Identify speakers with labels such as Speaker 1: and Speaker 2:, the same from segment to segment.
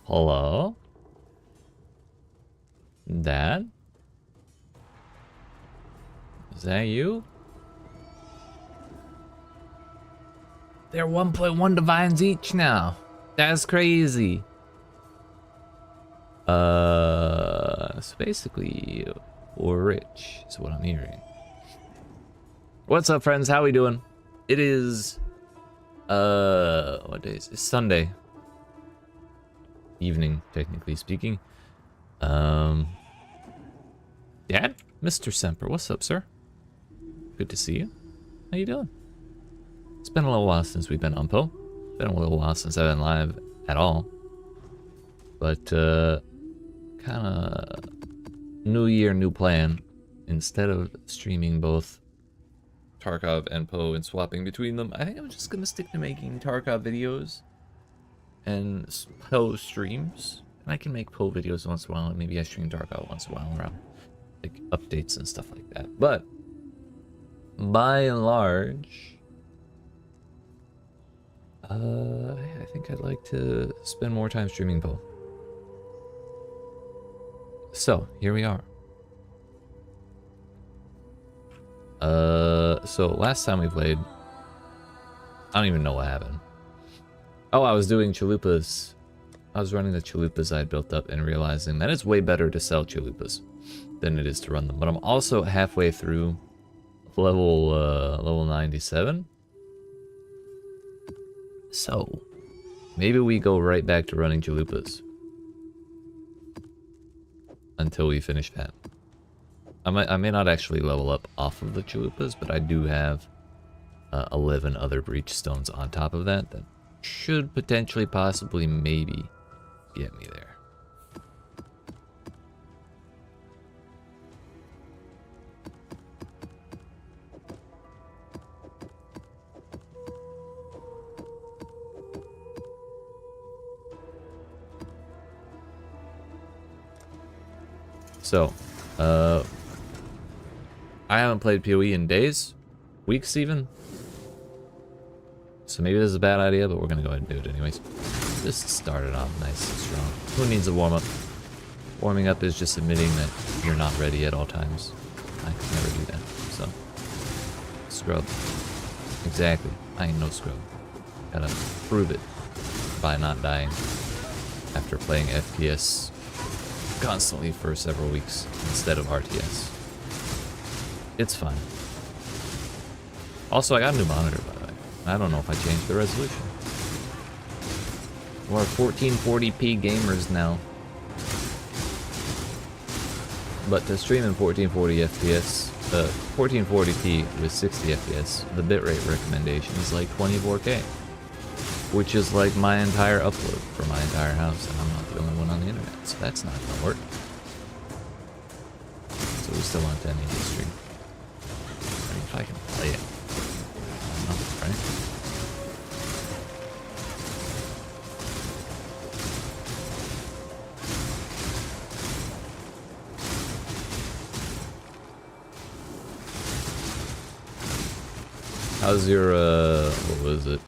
Speaker 1: Hello? Dad? Is that you? They're 1.1 divines each now. That's crazy. So basically, we're rich is what I'm hearing. What's up, friends? How we doing? It is, what day is it? It's Sunday evening, technically speaking. Dad? Mr. Semper, what's up, sir? Good to see you. How you doing? It's been a little while since we've been on PoE. Been a little while since I've been live at all. But, kinda new year, new plan. Instead of streaming both Tarkov and PoE and swapping between them, I think I'm just gonna stick to making Tarkov videos and PoE streams. And I can make PoE videos once in a while, and maybe I stream Tarkov once in a while around like updates and stuff like that. But by and large, I think I'd like to spend more time streaming PoE. So here we are. So last time we played, I don't even know what happened. Oh, I was doing chalupas. I was running the chalupas I had built up and realizing that it's way better to sell chalupas than it is to run them. But I'm also halfway through level 97. So maybe we go right back to running chalupas until we finish that. I may not actually level up off of the chalupas, but I do have 11 other breachstones on top of that that should potentially, possibly, maybe get me there. So, I haven't played PoE in days, weeks even. So maybe this is a bad idea, but we're gonna go ahead and do it anyways. Just start it off nice and strong. Who needs a warm-up? Warming up is just admitting that you're not ready at all times. I could never do that, so. Scrub. Exactly. I ain't no scrub. Gotta prove it by not dying after playing FPS constantly for several weeks instead of RTS. It's fine. Also, I got a new monitor, by the way. I don't know if I changed the resolution. We're 1440p gamers now. But to stream in 1440 FPS, 1440p with 60 FPS, the bitrate recommendation is like 24K. Which is like my entire upload for my entire house, and I'm not the only one on the internet, so that's not gonna work. So we still want 1080 stream. I mean, if I can play it. I don't know, right? How's your, what was it?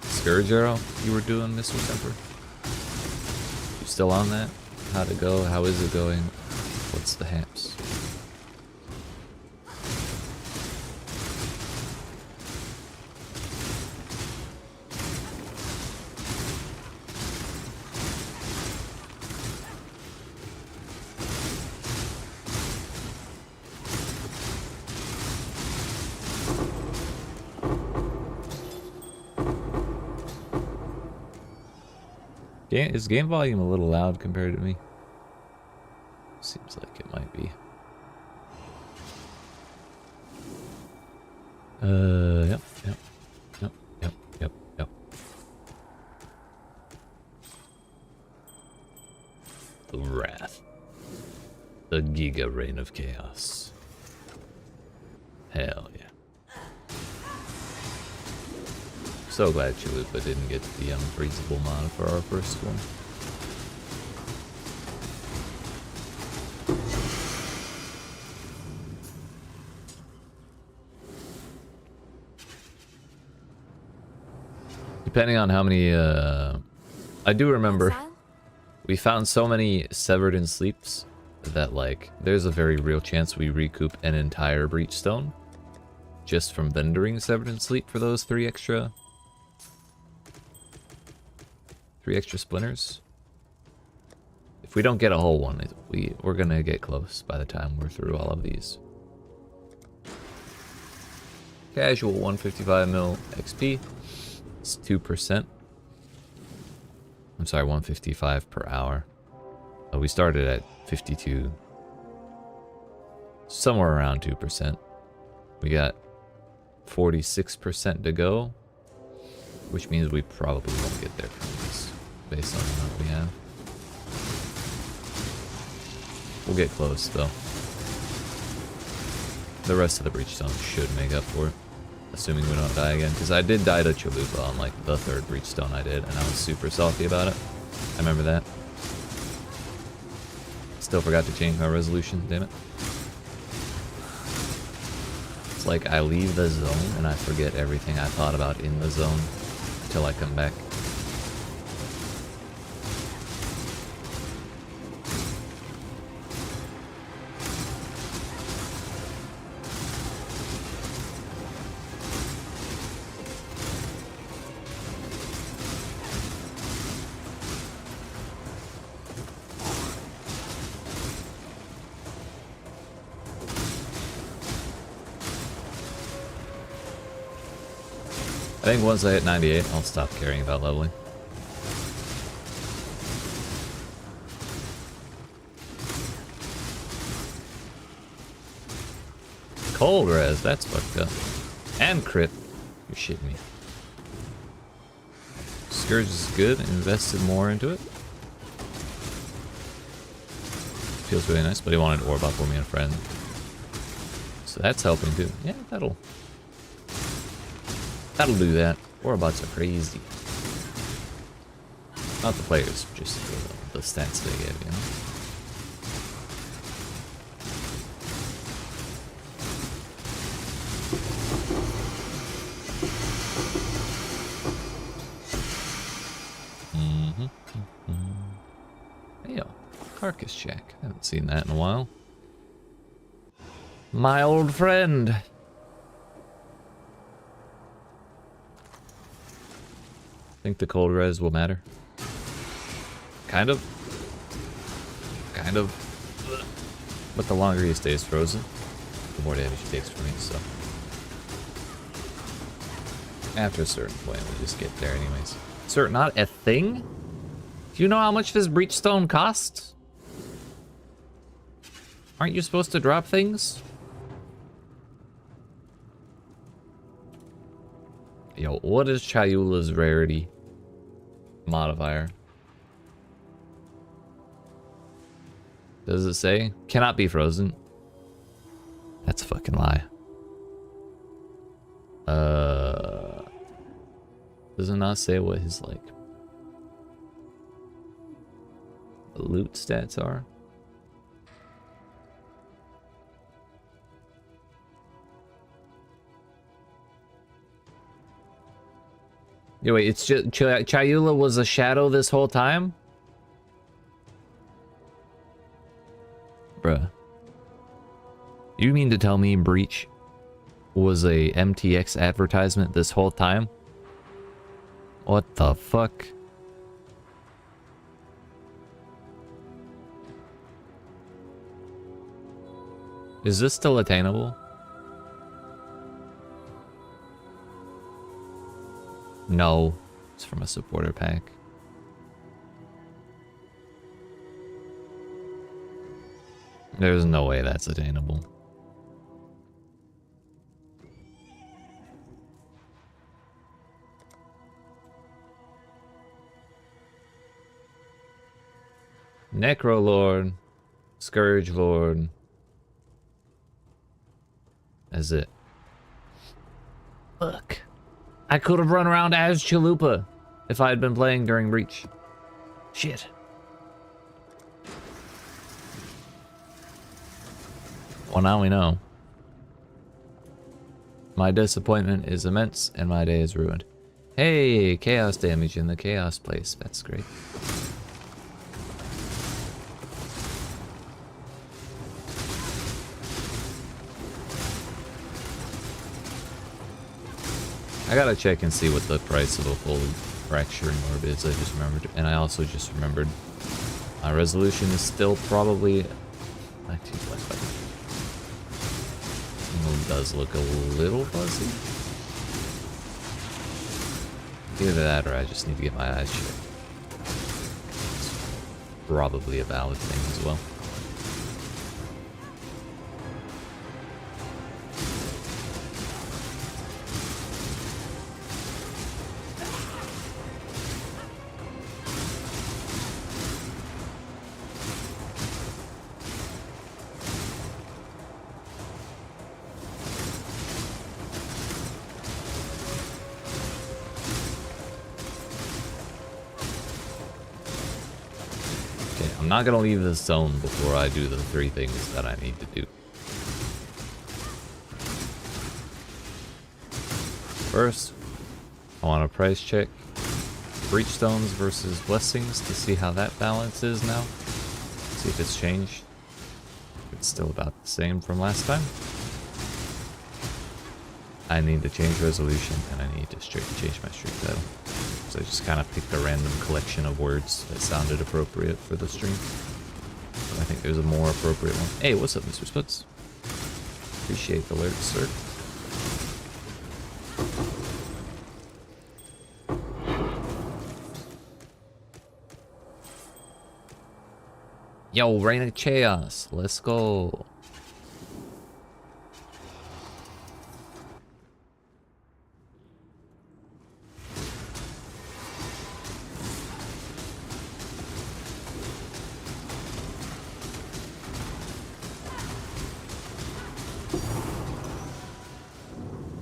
Speaker 1: Scourge arrow you were doing, Mr. Semper? You still on that? How'd it go? How is it going? What's the haps? Is game volume a little loud compared to me? Seems like it might be. Yep. The Wrath. The Giga Reign of Chaos. Hell yeah. So glad Chalupa didn't get the unfreezable mod for our first one. Depending on how many, I do remember We found so many Severed in Sleeps that, like, there's a very real chance we recoup an entire Breachstone just from vendoring Severed in Sleep for those 3 extra splinters. If we don't get a whole one, we're gonna get close by the time we're through all of these. Casual 155 mil XP. It's 2%. I'm sorry, 155 per hour. We started at 52. Somewhere around 2%. We got 46% to go, which means we probably won't get there from these, based on what we have. We'll get close, though. The rest of the Breachstones should make up for it, assuming we don't die again. Because I did die to Chalupa on, like, the 3rd Breachstone I did, and I was super salty about it. I remember that. Still forgot to change my resolution, damn it. It's like I leave the zone, and I forget everything I thought about in the zone until I come back. I think once I hit 98, I'll stop caring about leveling. Cold res, that's fucked up. And crit. You're shitting me. Scourge is good, invested more into it. Feels really nice, but he wanted Orb up for me and a friend. So that's helping too. Yeah, that'll do that. Orbots are crazy. Not the players, just the stats they give, you know? Hey, yo, Carcass Shack. I haven't seen that in a while. My old friend. Think the cold res will matter? Kind of. Kind of. But the longer he stays frozen, the more damage he takes from me, so. After a certain point, we just get there anyways. Sir, not a thing? Do you know how much this Breachstone costs? Aren't you supposed to drop things? Yo, what is Chayula's rarity modifier? Does it say? Cannot be frozen. That's a fucking lie. Does it not say what his, like, loot stats are? Yeah, wait, it's just Chayula was a shadow this whole time? Bruh. You mean to tell me Breach was a MTX advertisement this whole time? What the fuck? Is this still attainable? No, it's from a supporter pack. There's no way that's attainable. Necro Lord, Scourge Lord. That's it. Look. I could have run around as Chalupa if I had been playing during Breach. Shit. Well, now we know. My disappointment is immense and my day is ruined. Hey, chaos damage in the chaos place. That's great. I gotta check and see what the price of a full fracturing orb is. I just remembered, and I also just remembered my resolution is still probably 1925. It does look a little fuzzy. Either that, or I just need to get my eyes checked. It's probably a valid thing as well. I'm not gonna leave this zone before I do the 3 things that I need to do. First, I want to price check Breachstones versus Blessings to see how that balance is now. See if it's changed. It's still about the same from last time. I need to change resolution, and I need to change my stream title. So I just kind of picked a random collection of words that sounded appropriate for the stream. But I think there's a more appropriate one. Hey, what's up, Mr. Spuds? Appreciate the alert, sir. Yo, Reign of Chaos, let's go.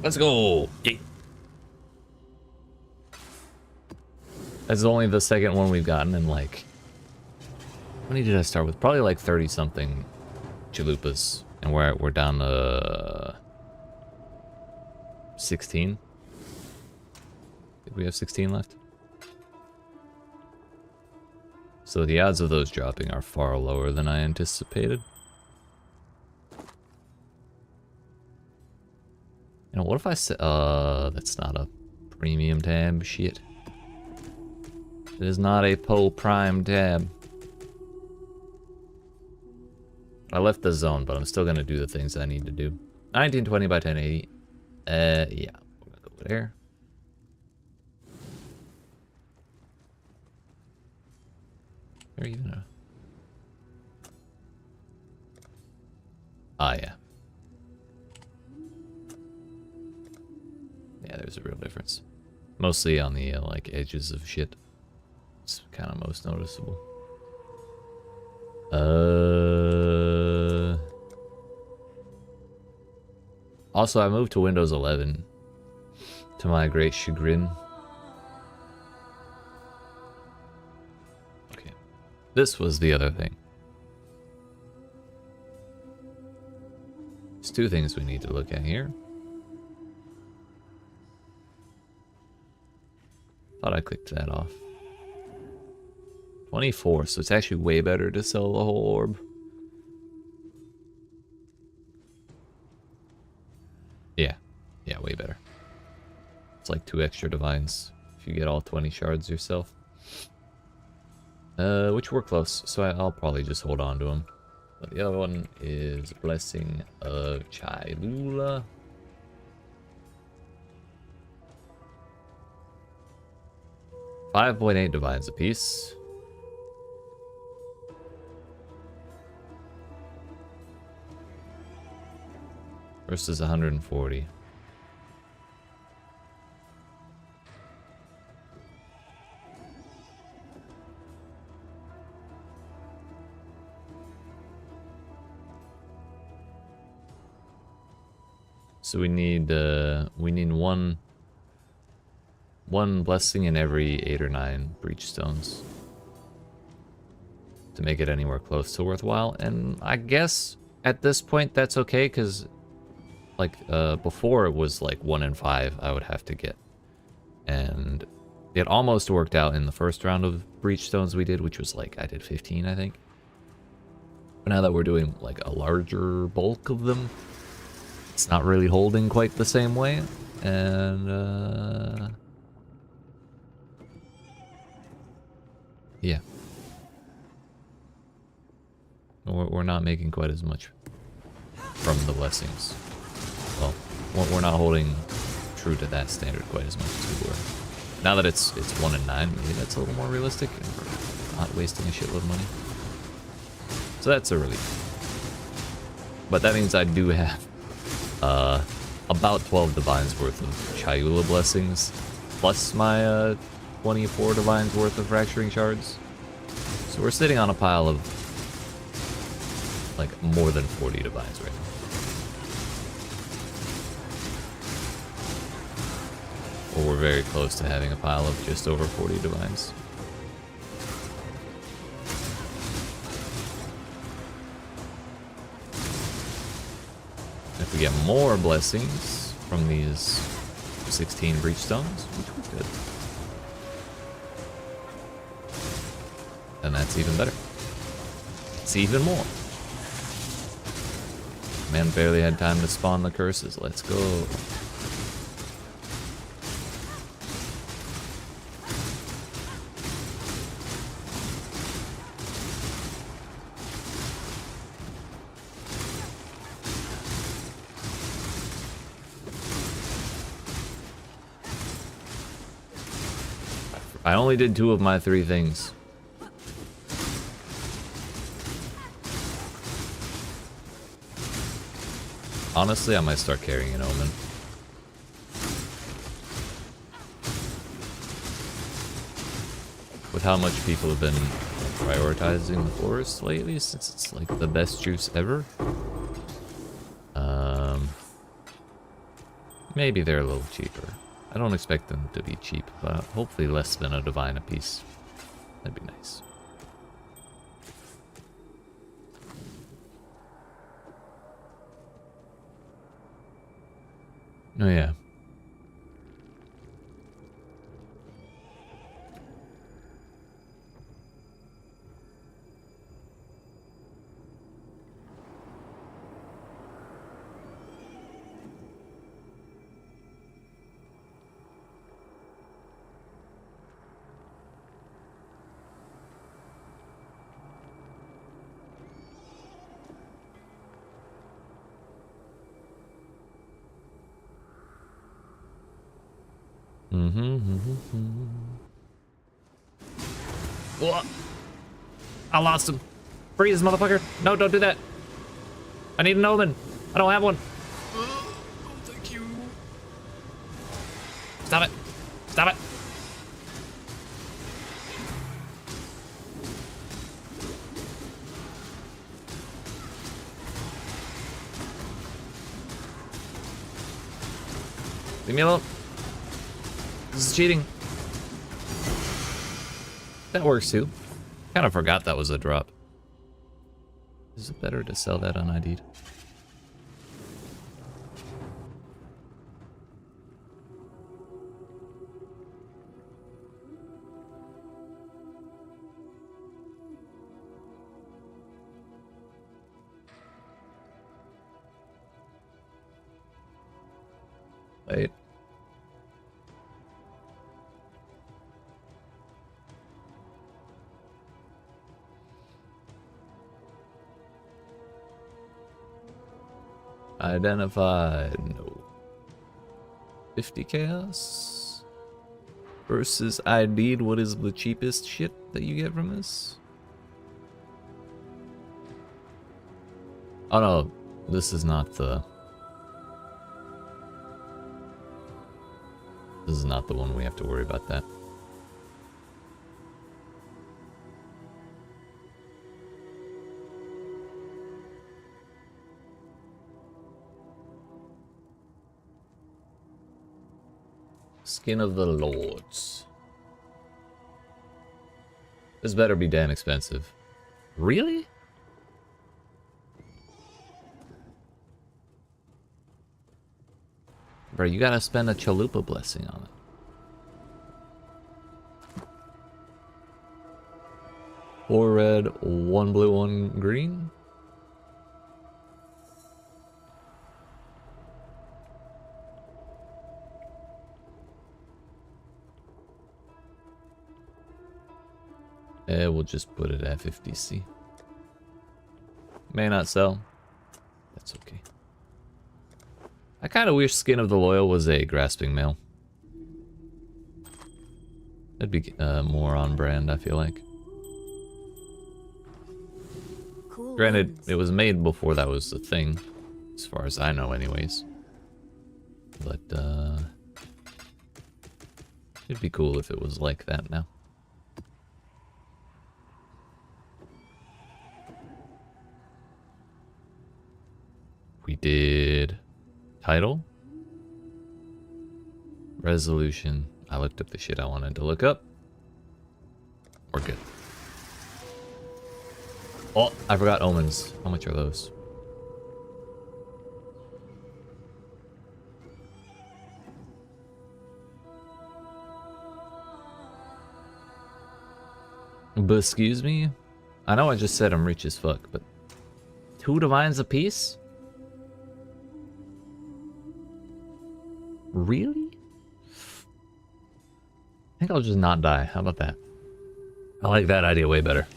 Speaker 1: Let's go. Yeah. That's only the second one we've gotten in like... How many did I start with? Probably like 30 something chalupas. And we're down to 16. Did we have 16 left? So the odds of those dropping are far lower than I anticipated. You know, what if I say, that's not a premium tab, shit. It is not a PoE Prime tab. I left the zone, but I'm still gonna do the things I need to do. 1920 by 1080. Yeah, we're gonna go there. Where are you gonna? Ah, yeah. Yeah, there's a real difference. Mostly on the, like, edges of shit. It's kind of most noticeable. Also, I moved to Windows 11. To my great chagrin. Okay. This was the other thing. There's 2 things we need to look at here. Thought I clicked that off. 24, so it's actually way better to sell the whole orb. Yeah, way better. It's like 2 extra divines if you get all 20 shards yourself. Which were close, so I'll probably just hold on to them. But the other one is Blessing of Chailula. $5.8 divines apiece. Versus 140. So we need one blessing in every 8 or 9 breachstones to make it anywhere close to worthwhile. And I guess at this point that's okay, because like before it was like 1 in 5 I would have to get, and it almost worked out in the first round of breachstones we did, which was like I did 15 I think. But now that we're doing like a larger bulk of them, it's not really holding quite the same way. And yeah. We're not making quite as much from the blessings. Well, we're not holding true to that standard quite as much as we were. Now that it's 1 in 9, maybe that's a little more realistic, and we're not wasting a shitload of money. So that's a relief. But that means I do have about 12 divines worth of Chayula blessings, plus my 24 divines worth of fracturing shards. So we're sitting on a pile of like more than 40 divines right now. Or we're very close to having a pile of just over 40 divines. If we get more blessings from these 16 Breachstones, which we could, then that's even better. It's even more. Man barely had time to spawn the curses. Let's go. I only did 2 of my 3 things. Honestly, I might start carrying an omen. With how much people have been prioritizing the forest lately, since it's like the best juice ever. Maybe they're a little cheaper. I don't expect them to be cheap, but hopefully less than a divine apiece. That'd be nice. Oh yeah. Oh, I lost him. Freeze, motherfucker. No, don't do that. I need an omen. I don't have one. Oh, thank you. Stop it. Stop it. Leave me alone. This is cheating. That works too. Kind of forgot that was a drop. Is it better to sell that un-ID'd? Wait. Identified. No. 50 chaos versus ID'd. What is the cheapest shit that you get from this? Oh no, this is not the. This is not the one we have to worry about that. Skin of the Lords. This better be damn expensive. Really? Bro, you gotta spend a chalupa blessing on it. 4 red, 1 blue, 1 green. We'll just put it at 50C. May not sell. That's okay. I kind of wish Skin of the Loyal was a grasping male. That'd be more on brand, I feel like.
Speaker 2: Cool.
Speaker 1: Granted, it was made before that was a thing, as far as I know anyways. But, it'd be cool if it was like that now. We did title, resolution. I looked up the shit I wanted to look up. We're good. Oh, I forgot omens. How much are those? But excuse me? I know I just said I'm rich as fuck, but 2 divines apiece? Really? I think I'll just not die. How about that? I like that idea way better.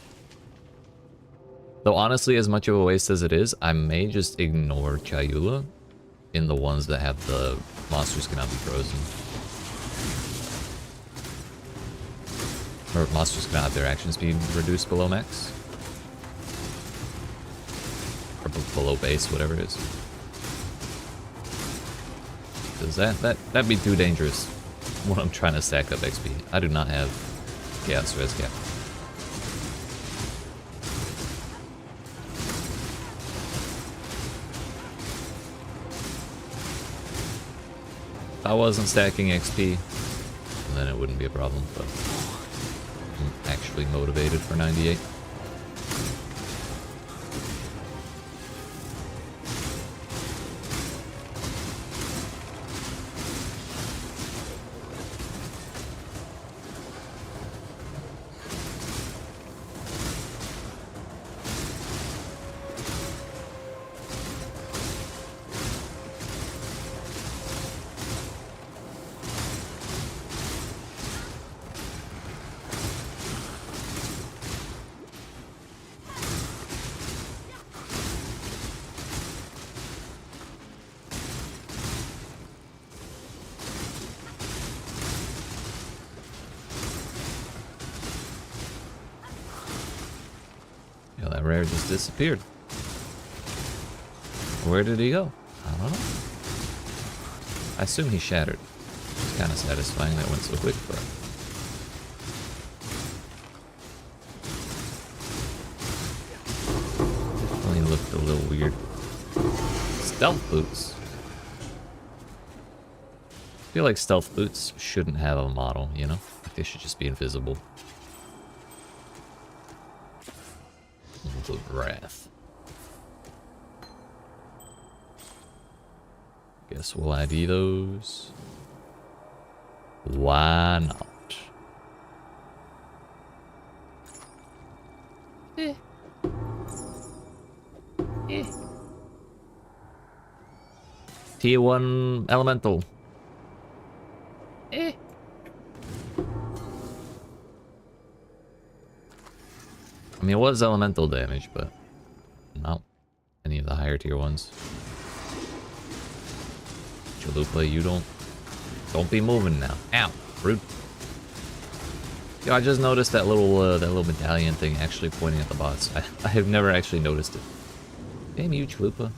Speaker 1: Though honestly, as much of a waste as it is, I may just ignore Chayula in the ones that have the monsters cannot be frozen. Or monsters cannot have their action speed reduced below max. Or below base, whatever it is. Because that'd be too dangerous when I'm trying to stack up XP. I do not have Chaos Res Cap. If I wasn't stacking XP, then it wouldn't be a problem, but I'm actually motivated for 98. Yeah, that rare just disappeared. Where did he go? I don't know. I assume he shattered. It's kind of satisfying that it went so quick for him. Definitely looked a little weird. Stealth boots. I feel like stealth boots shouldn't have a model, you know? Like they should just be invisible. Of Wrath. Guess we'll ID those. Why not? Tier 1 elemental. I mean, it was elemental damage, but not any of the higher tier ones. Chalupa, you don't be moving now. Ow, rude. Yo, I just noticed that little medallion thing actually pointing at the bots. I have never actually noticed it. Damn you, Chalupa.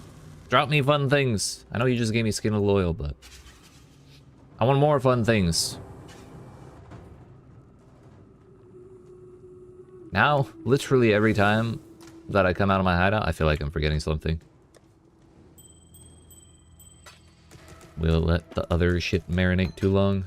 Speaker 1: Drop me fun things. I know you just gave me Skin of Loyal, but I want more fun things. Now, literally every time that I come out of my hideout, I feel like I'm forgetting something. We'll let the other shit marinate too long.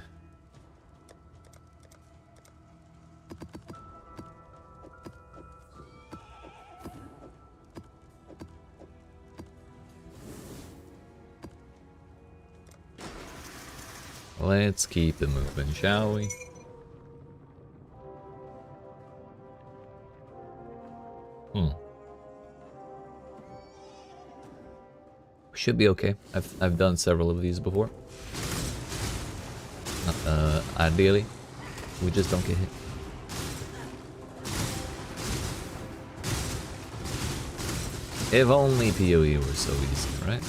Speaker 1: Let's keep it moving, shall we? Should be okay. I've done several of these before. Ideally, we just don't get hit. If only PoE were so easy, right?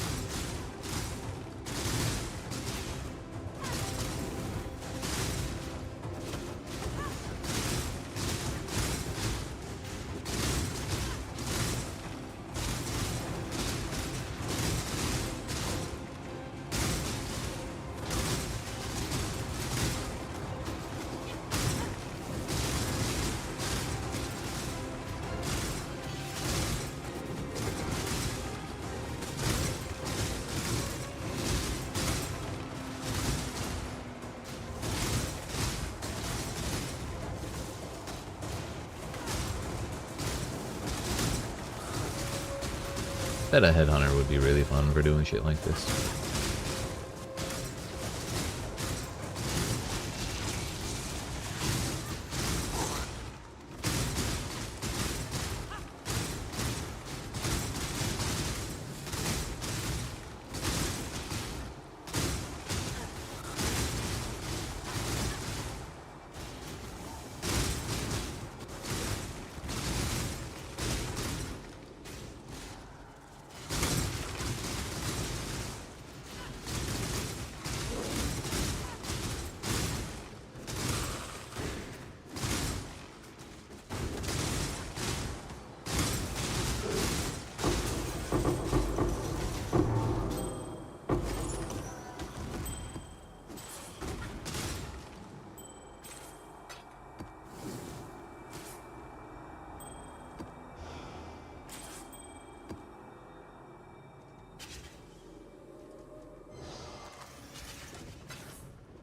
Speaker 1: Bet a headhunter would be really fun for doing shit like this.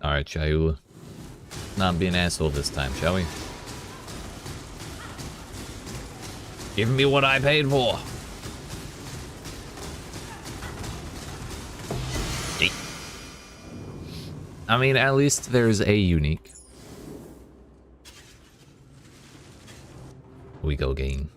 Speaker 1: Alright, Chayula. Not be an asshole this time, shall we? Give me what I paid for. I mean, at least there's a unique. We go gain.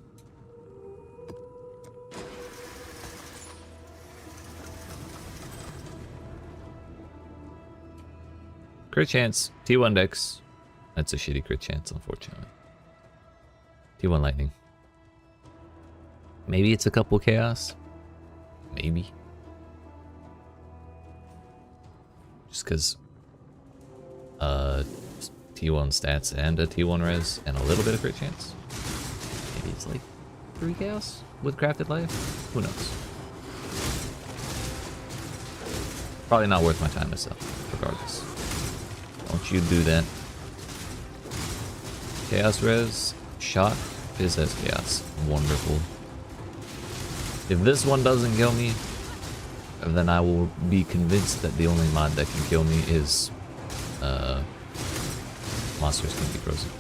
Speaker 1: Crit chance, T1 dex. That's a shitty crit chance, unfortunately. T1 lightning. Maybe it's a couple chaos. Maybe. Just because T1 stats and a T1 res and a little bit of crit chance. Maybe it's like 3 chaos with crafted life. Who knows? Probably not worth my time myself, regardless. Don't you do that. Chaos res, shot is as chaos. Wonderful. If this one doesn't kill me, then I will be convinced that the only mod that can kill me is monsters can be frozen.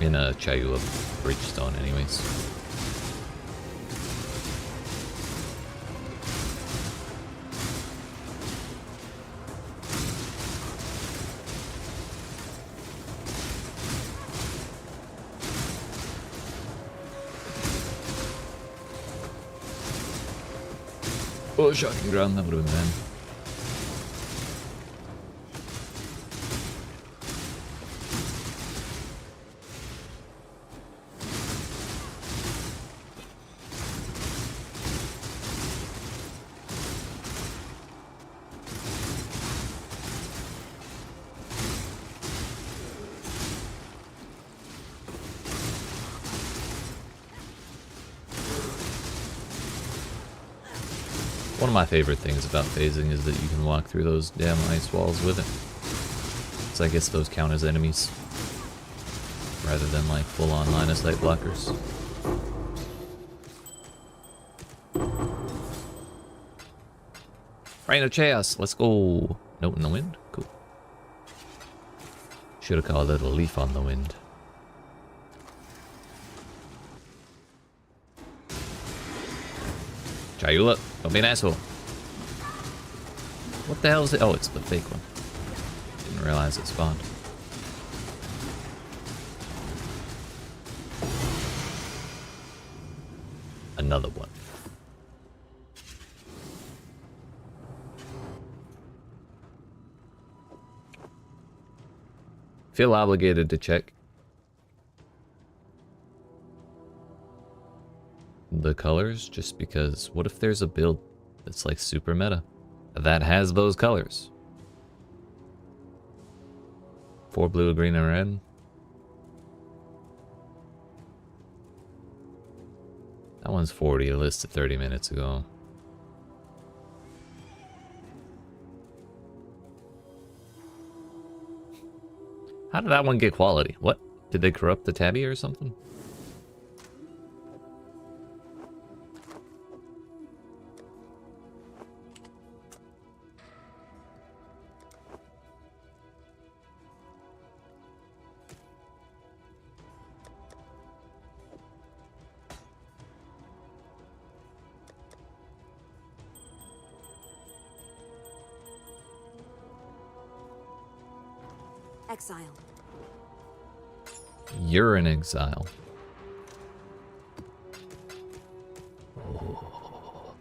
Speaker 1: In a Chayula Breachstone anyways. Oh, shocking ground, that would have been bad. One of my favorite things about phasing is that you can walk through those damn ice walls with it. So I guess those count as enemies, rather than like full-on line of sight blockers. Rain of Chaos, let's go. Note in the wind, cool. Should have called it a leaf on the wind. Chayula, don't be an asshole. What the hell is it? Oh, it's the fake one. Didn't realize it spawned. Another one. Feel obligated to check the colors just because what if there's a build that's like super meta that has those colors? 4 blue, green, and red. That one's 40, it listed 30 minutes ago. How did that one get quality? What? Did they corrupt the tabby or something?
Speaker 2: Exile.
Speaker 1: You're in exile. Oh.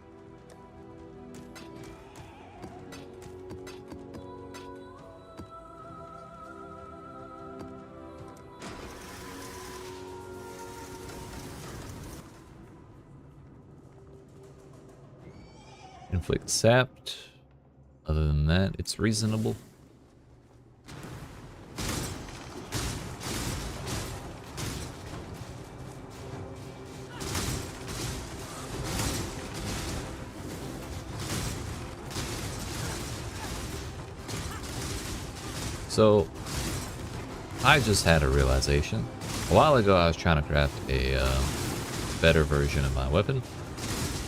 Speaker 1: Inflict sapped. Other than that, it's reasonable. So, I just had a realization. A while ago I was trying to craft a better version of my weapon.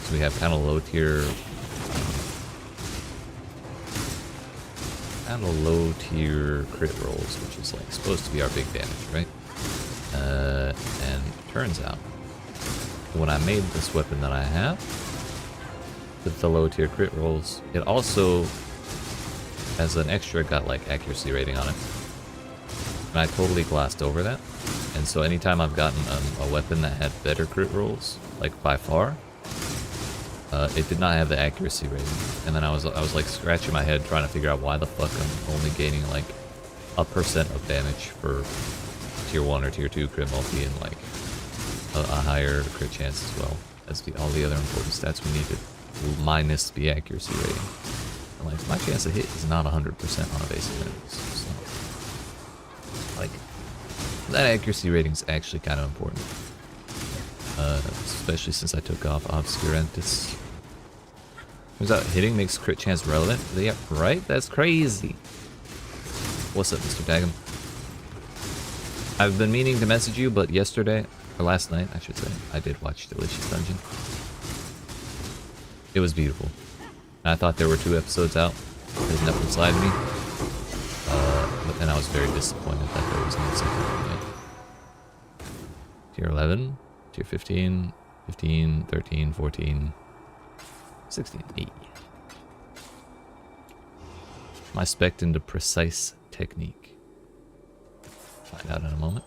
Speaker 1: So we have kind of low tier crit rolls, which is like supposed to be our big damage, right? And turns out, when I made this weapon that I have, with the low tier crit rolls, it also as an extra got like accuracy rating on it, and I totally glossed over that. And so anytime I've gotten a weapon that had better crit rolls, like by far, it did not have the accuracy rating. And then I was like scratching my head trying to figure out why the fuck I'm only gaining like 1% of damage for tier 1 or tier 2 crit multi, and like a higher crit chance as well as all the other important stats we needed, minus the accuracy rating. Like, my chance to hit is not 100% on a basic enemies, so like that accuracy rating is actually kind of important, especially since I took off Obscurantis. Turns out hitting makes crit chance relevant. Yeah, right? That's crazy. What's up, Mr. Daggum? I've been meaning to message you, but yesterday, or last night, I should say, I did watch Delicious Dungeon. It was beautiful. I thought there were 2 episodes out because Netflix lied to me, but then I was very disappointed that there was no second one yet. Tier 11, tier 15, 15, 13, 14, 16, 8. My spec into precise technique. Find out in a moment.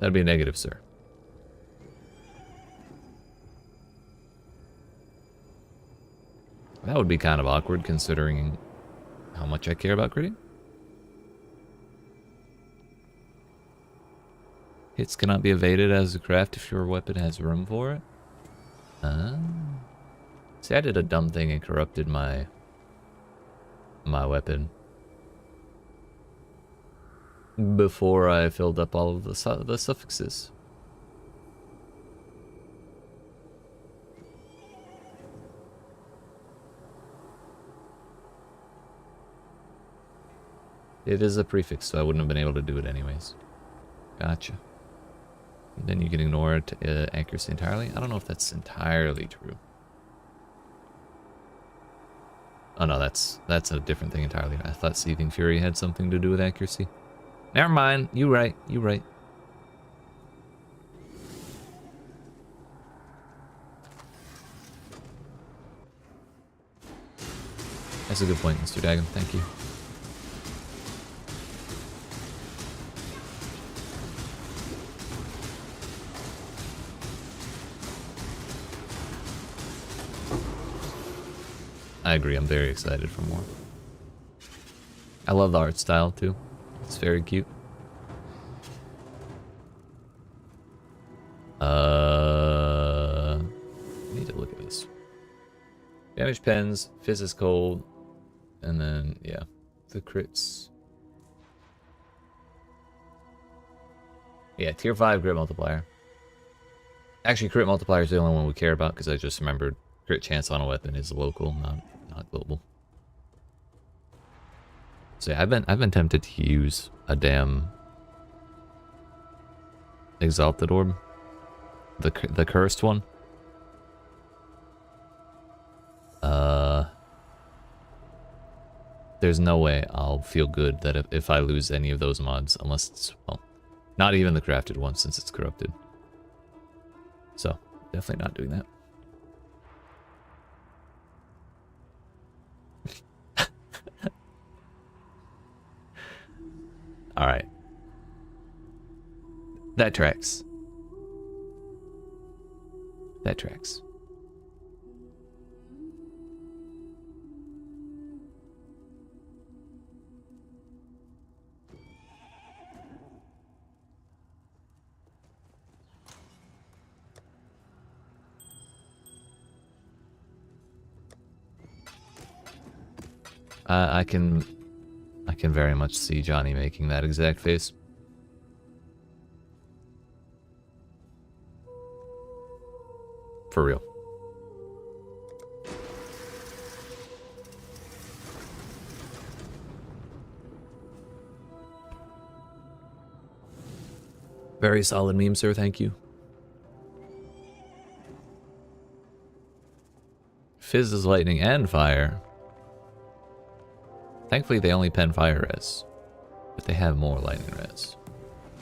Speaker 1: That'd be a negative, sir. That would be kind of awkward considering how much I care about critting. Hits cannot be evaded as a craft if your weapon has room for it. See, I did a dumb thing and corrupted my weapon before I filled up all of the suffixes. It is a prefix, so I wouldn't have been able to do it anyways. Gotcha. And then you can ignore accuracy entirely. I don't know if that's entirely true. Oh no, that's a different thing entirely. I thought Seething Fury had something to do with accuracy. Never mind. You right. You right. That's a good point, Mr. Daggum. Thank you. I agree. I'm very excited for more. I love the art style too. It's very cute. I need to look at this. Damage pens, fizz is cold, and then yeah, the crits. Yeah, tier 5 crit multiplier. Actually, crit multiplier is the only one we care about because I just remembered crit chance on a weapon is local, not global. So yeah, I've been tempted to use a damn exalted orb, the cursed one. There's no way I'll feel good that if I lose any of those mods, unless it's, well, not even the crafted one since it's corrupted. So, definitely not doing that. Alright. That tracks. That tracks. I can very much see Johnny making that exact face. For real. Very solid meme, sir. Thank you. Fizz is lightning and fire. Thankfully, they only pen fire res, but they have more lightning res,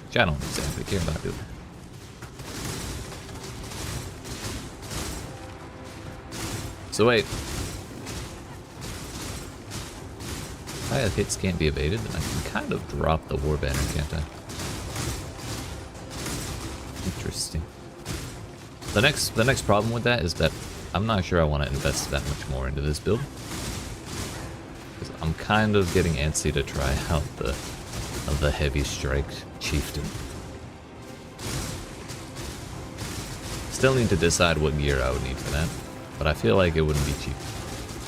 Speaker 1: which I don't exactly care about doing. So wait, if I have hits can't be evaded, then I can kind of drop the war banner, can't I? Interesting. The next problem with that is that I'm not sure I want to invest that much more into this build. I'm kind of getting antsy to try out the Heavy Strike Chieftain. Still need to decide what gear I would need for that, but I feel like it wouldn't be cheap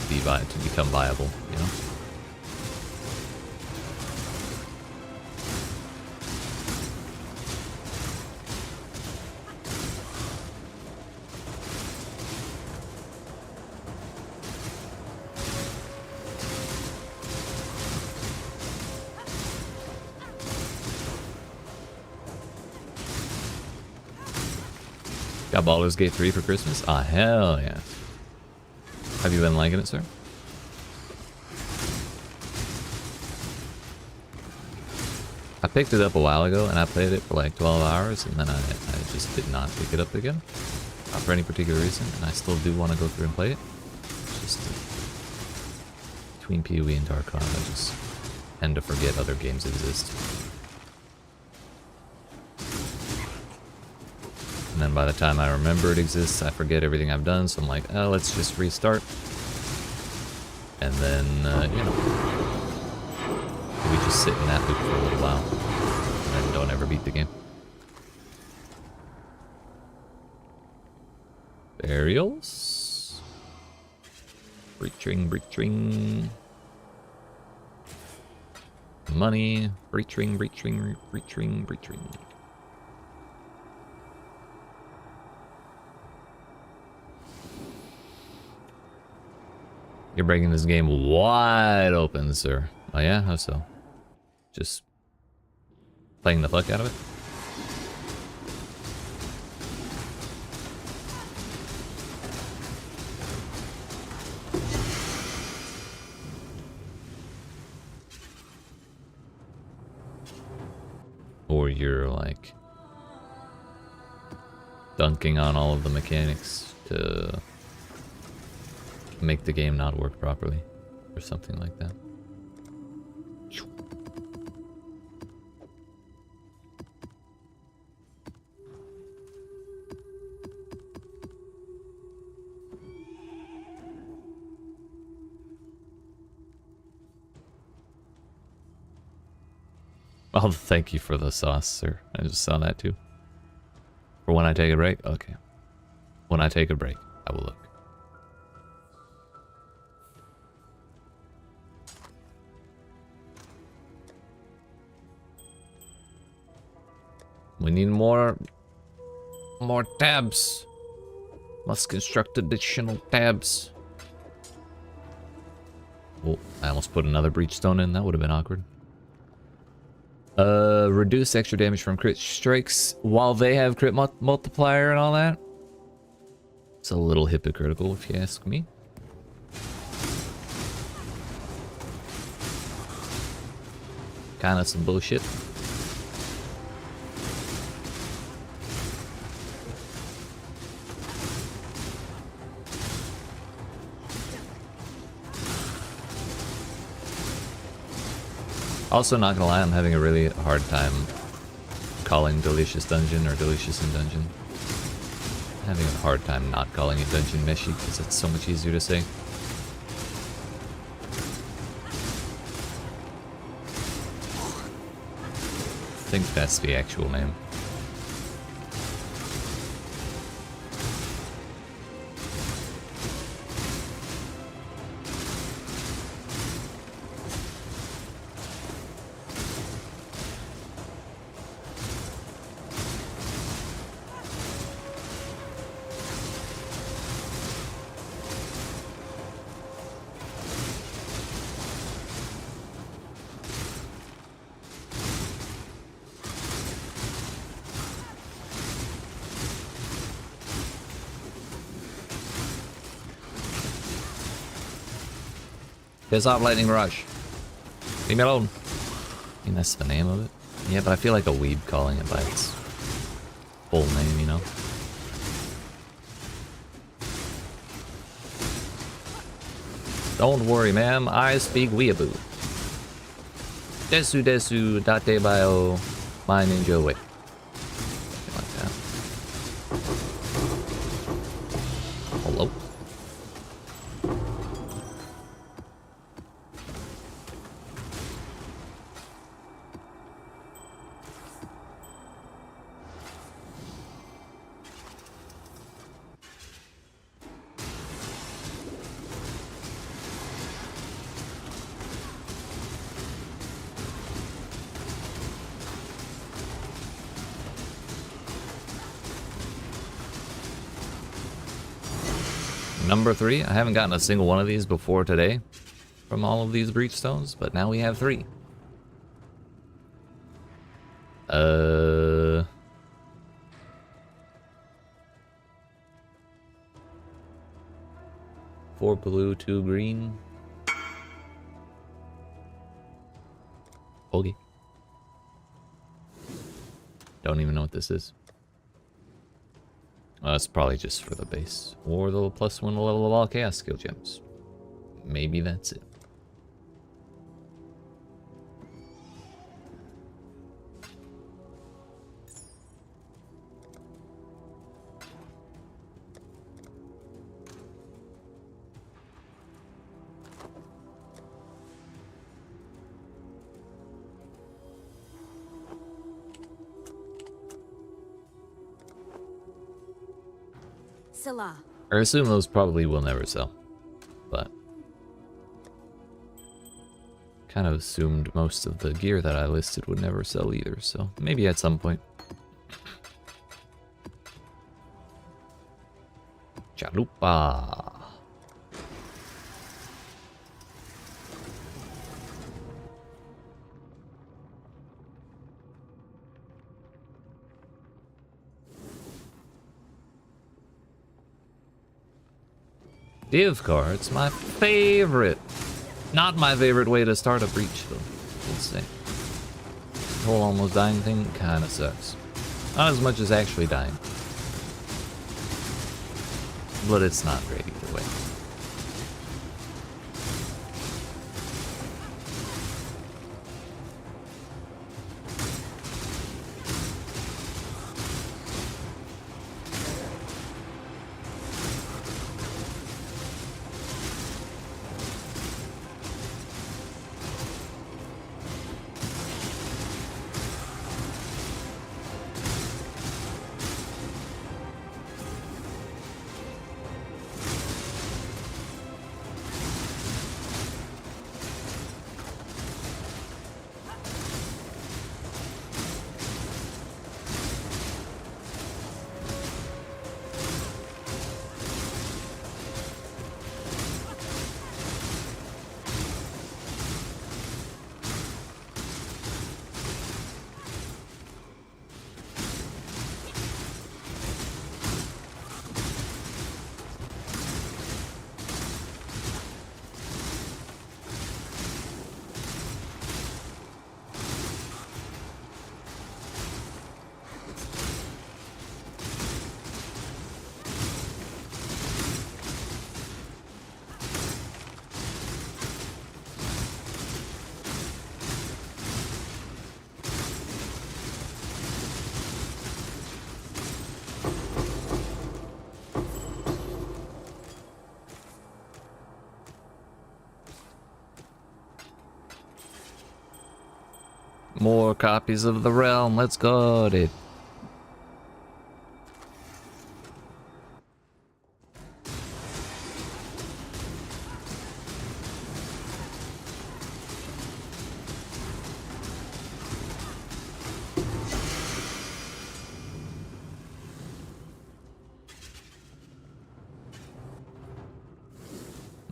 Speaker 1: to become viable, you know? Got Baldur's Gate 3 for Christmas? Ah, hell yeah. Have you been liking it, sir? I picked it up a while ago and I played it for like 12 hours and then I just did not pick it up again. Not for any particular reason, and I still do want to go through and play it. It's just between PoE and Tarkov, I just tend to forget other games exist. And then by the time I remember it exists, I forget everything I've done, so I'm like, oh, let's just restart. And then, you know, we just sit in that loop for a little while, and then don't ever beat the game. Burials? Breaching. Money. Breaching. You're breaking this game wide open, sir. Oh yeah? How so? Just playing the fuck out of it? Or you're like dunking on all of the mechanics to make the game not work properly, or something like that. Oh, thank you for the sauce, sir. I just saw that too. For when I take a break? Okay. When I take a break, I will look. We need more tabs. Must construct additional tabs. Oh, I almost put another breachstone in. That would have been awkward. Reduce extra damage from crit strikes while they have crit multiplier and all that. It's a little hypocritical if you ask me. Kinda some bullshit. Also, not gonna lie, I'm having a really hard time calling Delicious Dungeon or Delicious in Dungeon. I'm having a hard time not calling it Dungeon Meshy because it's so much easier to say. I think that's the actual name. Piss off, Lightning Rush. Leave me alone. I mean, that's the name of it. Yeah, but I feel like a weeb calling it by its full name, you know? Don't worry, ma'am. I speak weeaboo. Desu desu date bio my ninja way. Like that. Hello? Number 3, I haven't gotten a single one of these before today from all of these breachstones, but now we have 3. 4 blue, 2 green. Okay. Don't even know what this is. It's probably just for the base. Or the +1 level of all chaos skill gems. Maybe that's it. I assume those probably will never sell, but kind of assumed most of the gear that I listed would never sell either, so maybe at some point. Chalupa. Div cards, my favorite. Not my favorite way to start a breach, though. Let's say. The whole almost dying thing kind of sucks. Not as much as actually dying. But it's not great either way. More copies of the realm. Let's go, dude.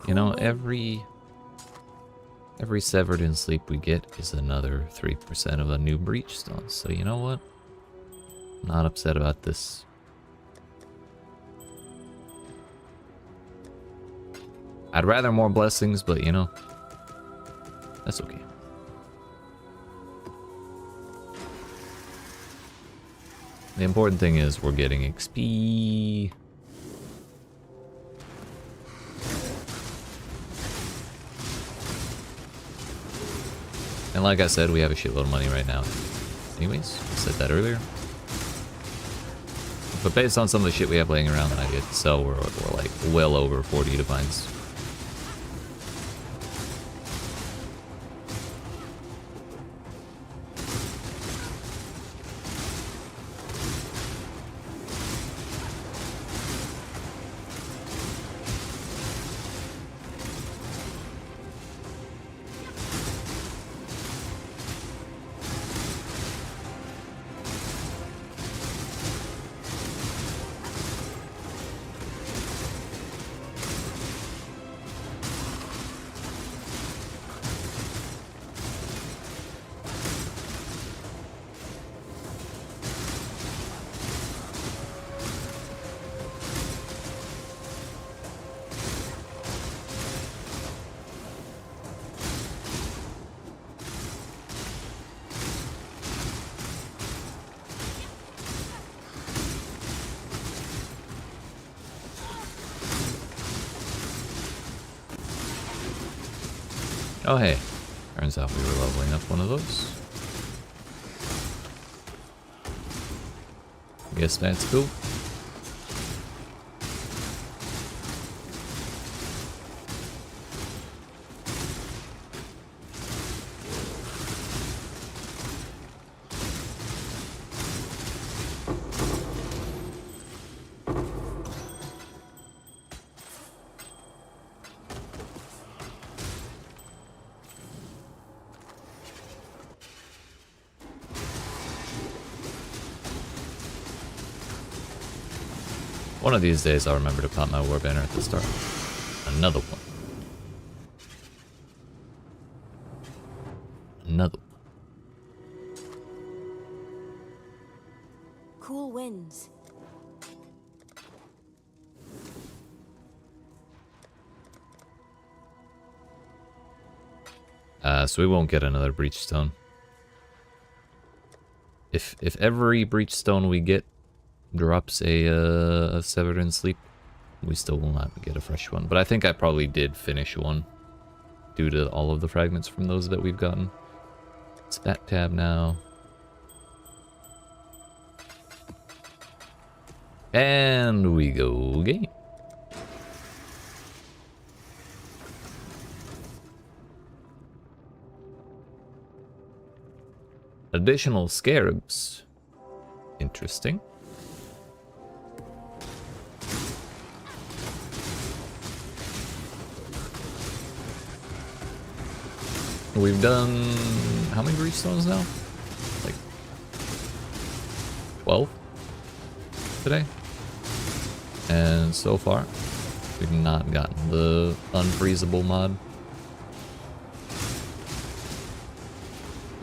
Speaker 1: You know, every severed in sleep we get is another 3% of a new breachstone. So you know what? I'm not upset about this. I'd rather more blessings, but you know, that's okay. The important thing is we're getting XP. And like I said, we have a shitload of money right now. Anyways, I said that earlier. But based on some of the shit we have laying around that I get to sell, we're like well over 40 divines. Oh hey, turns out we were leveling up one of those. Guess that's cool. One of these days I'll remember to pop my war banner at the start. Another one. Another one.
Speaker 2: Cool winds.
Speaker 1: So we won't get another breachstone. If every breachstone we get drops a severed in sleep, we still will not get a fresh one. But I think I probably did finish one due to all of the fragments from those that we've gotten. It's that tab now. And we go game. Additional scarabs. Interesting. We've done how many breachstones now? Like 12 today. And so far, we've not gotten the unfreezable mod.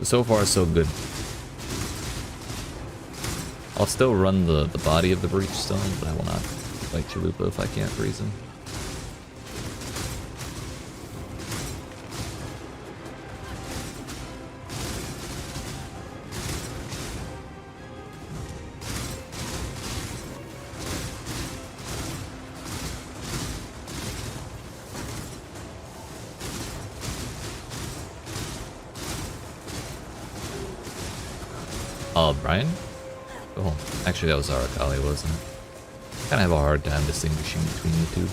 Speaker 1: So far, so good. I'll still run the body of the breachstone, but I will not fight Chalupa if I can't freeze him. Oh, Brian? Oh, actually that was Arakali, wasn't it? Kinda have a hard time distinguishing between the two.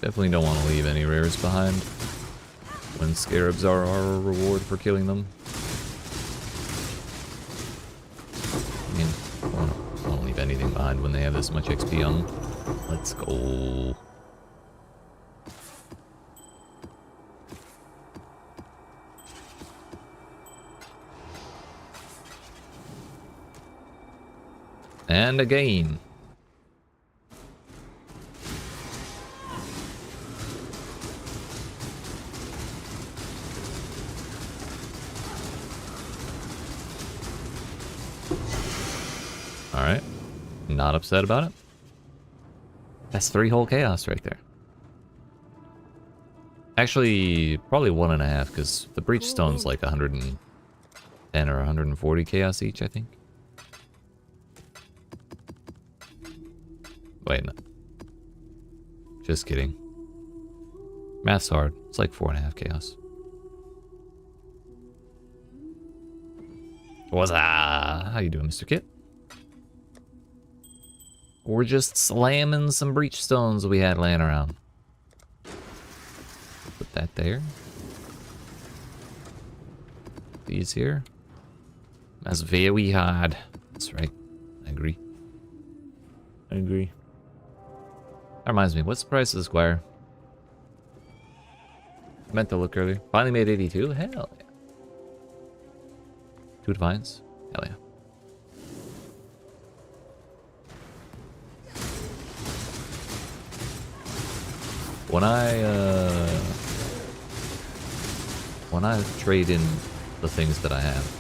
Speaker 1: Definitely don't want to leave any rares behind when scarabs are our reward for killing them. I mean, I don't leave anything behind when they have this much XP on them. Let's go. And again. Alright. Not upset about it. That's 3 whole chaos right there. Actually, probably 1.5, because the Breachstones like 110 or 140 chaos each, I think. Wait, no. Just kidding. Math's hard. It's like 4.5 chaos. What's up? How you doing, Mr. Kit? We're just slamming some Breachstones we had laying around. Put that there. These here. That's very hard. That's right. I agree. I agree. That reminds me, what's the price of the Squire? I meant to look earlier. Finally made 82? Hell yeah. 2 Divines? Hell yeah. When I trade in the things that I have,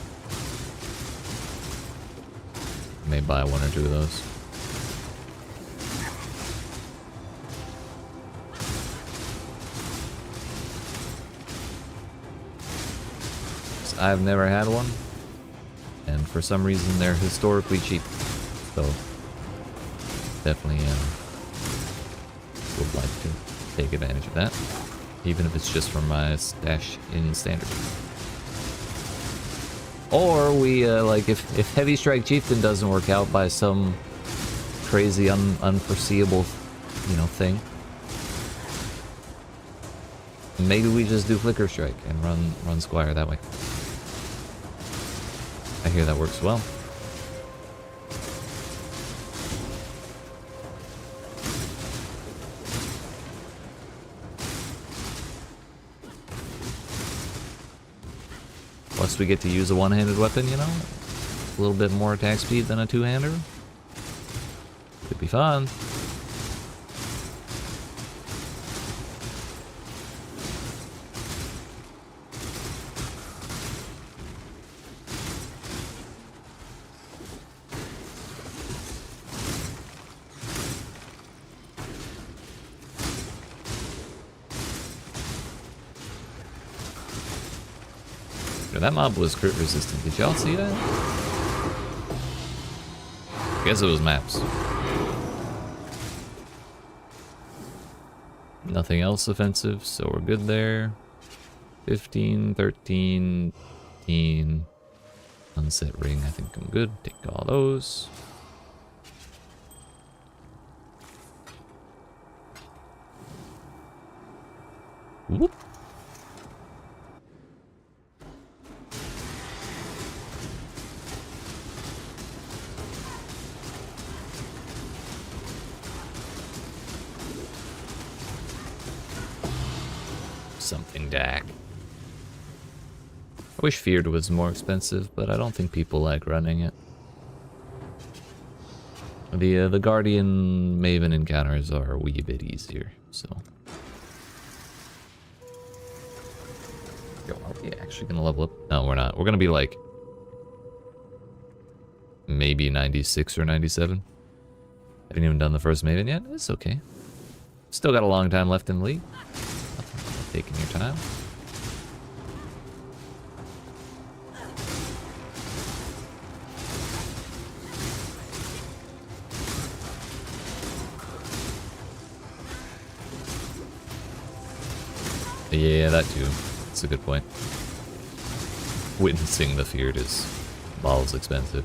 Speaker 1: I may buy 1 or 2 of those. I've never had one, and for some reason they're historically cheap, so definitely would like to take advantage of that, even if it's just from my stash in standard. Or we like if Heavy Strike Chieftain doesn't work out by some crazy unforeseeable thing, maybe we just do Flicker Strike and run Squire that way. I hear that works well. Plus we get to use a one-handed weapon, a little bit more attack speed than a two-hander. Could be fun. That mob was crit resistant. Did y'all see that? I guess it was maps. Nothing else offensive, so we're good there. 15, 13, 15. Sunset ring, I think I'm good. Take all those. Whoop. Something Dak. I wish Feared was more expensive, but I don't think people like running it. The Guardian Maven encounters are a wee bit easier, so. Yo, are we actually gonna level up? No, we're not. We're gonna be like maybe 96 or 97. Haven't even done the first Maven yet. It's okay. Still got a long time left in the league. Taking your time. Yeah, that too. That's a good point. Witnessing the Feared is balls expensive.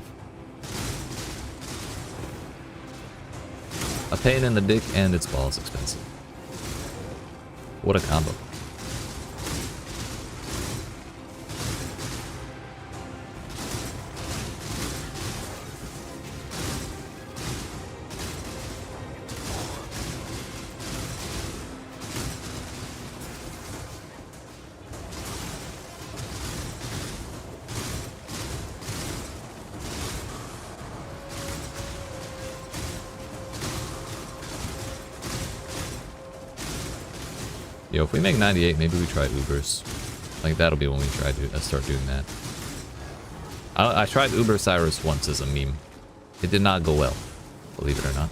Speaker 1: A pain in the dick, and it's balls expensive. What a combo. Yo, if we make 98, maybe we try Ubers. Like, that'll be when we try to start doing that. I tried Uber Cyrus once as a meme. It did not go well, believe it or not.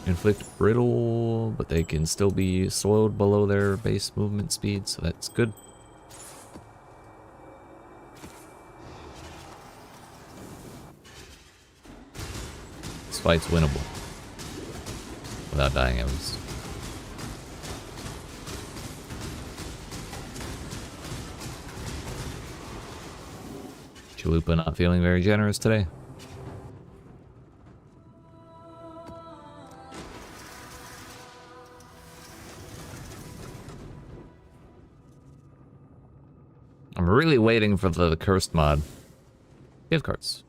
Speaker 1: Inflict brittle, but they can still be slowed below their base movement speed, so that's good. This fight's winnable. Without dying, at least. Chalupa not feeling very generous today. I'm really waiting for the cursed mod. Gift cards.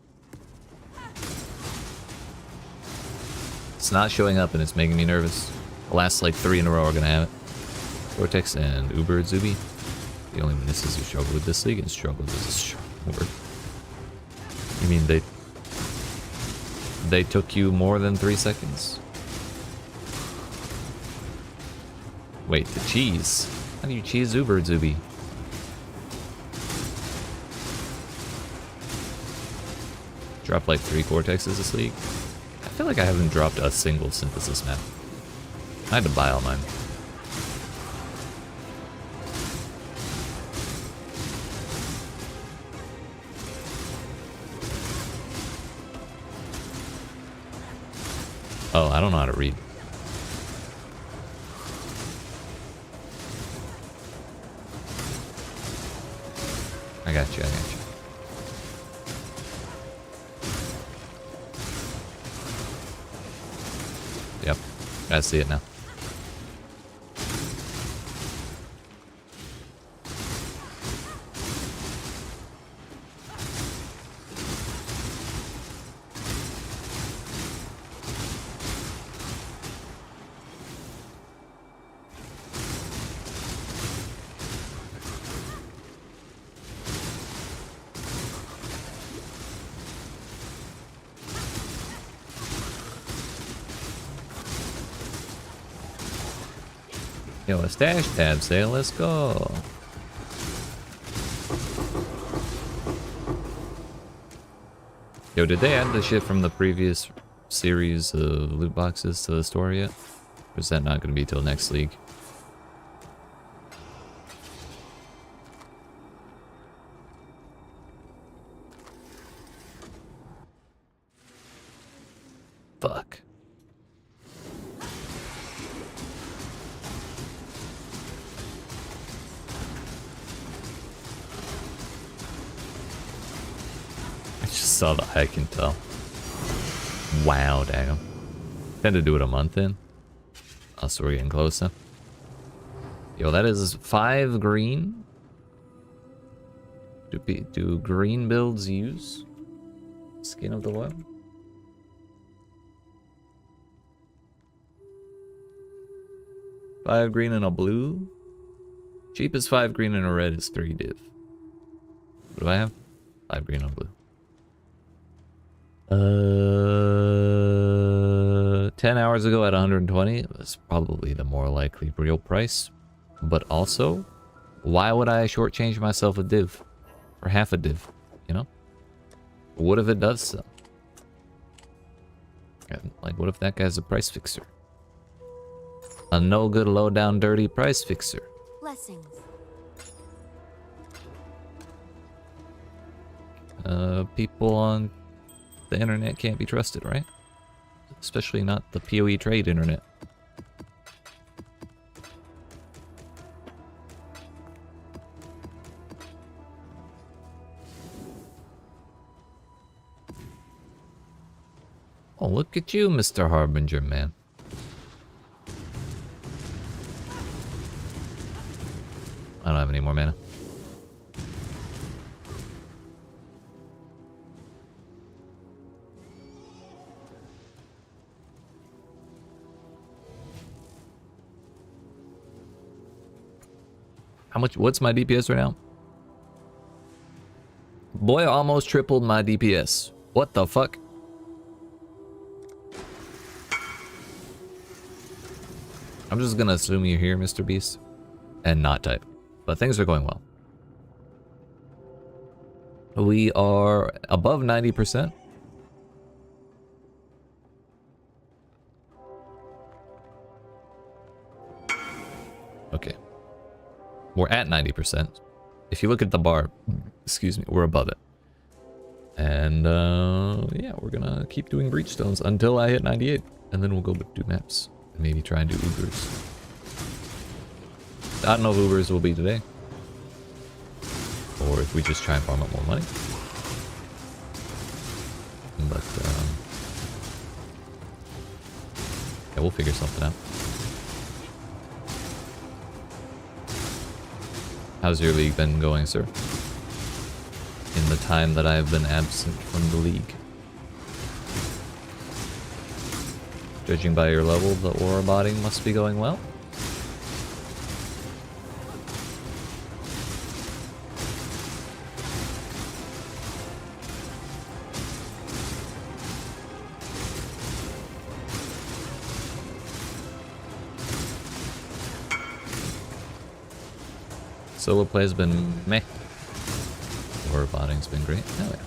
Speaker 1: It's not showing up and it's making me nervous. The last like 3 in a row are gonna have it. Vortex and Uber Zuby. The only misses who struggle with this league and struggle with this strong word. You mean they took you more than 3 seconds? Wait, the cheese. How do you cheese Uber Zuby? Dropped like 3 Cortexes this league. I feel like I haven't dropped a single synthesis map. I had to buy all mine. Oh, I don't know how to read. I got you, I got you. Yep, I see it now. Yo, a stash tab sale, let's go. Yo, did they add the shit from the previous series of loot boxes to the store yet? Or is that not going to be till next league? Fuck. Saw the I can tell. Wow, damn. Tend to do it a month in. Oh, so we're getting closer. Yo, that is 5 green. Do green builds use Skin of the Worm? Five green and a blue. Cheapest 5 green and a red is 3 div. What do I have? 5 green and a blue. 10 hours ago at 120, it was probably the more likely real price. But also, why would I shortchange myself a div? Or half a div, you know? What if it does sell? Like, what if that guy's a price fixer? A no good, low down, dirty price fixer.
Speaker 2: Blessings.
Speaker 1: People on the internet can't be trusted, right? Especially not the PoE trade internet. Oh, look at you, Mr. Harbinger, man. I don't have any more mana. How much? What's my DPS right now? Boy, almost tripled my DPS. What the fuck? I'm just gonna assume you're here, Mr. Beast, and not type. But things are going well. We are above 90%. Okay. We're at 90%. If you look at the bar, excuse me, we're above it. And yeah, we're gonna keep doing Breachstones until I hit 98. And then we'll go do maps. And maybe try and do Ubers. I don't know if Ubers will be today. Or if we just try and farm up more money. But yeah, we'll figure something out. How's your league been going, sir? In the time that I've been absent from the league. Judging by your level, the aura botting must be going well. Solo play's been meh. Aura botting's been great. Oh yeah.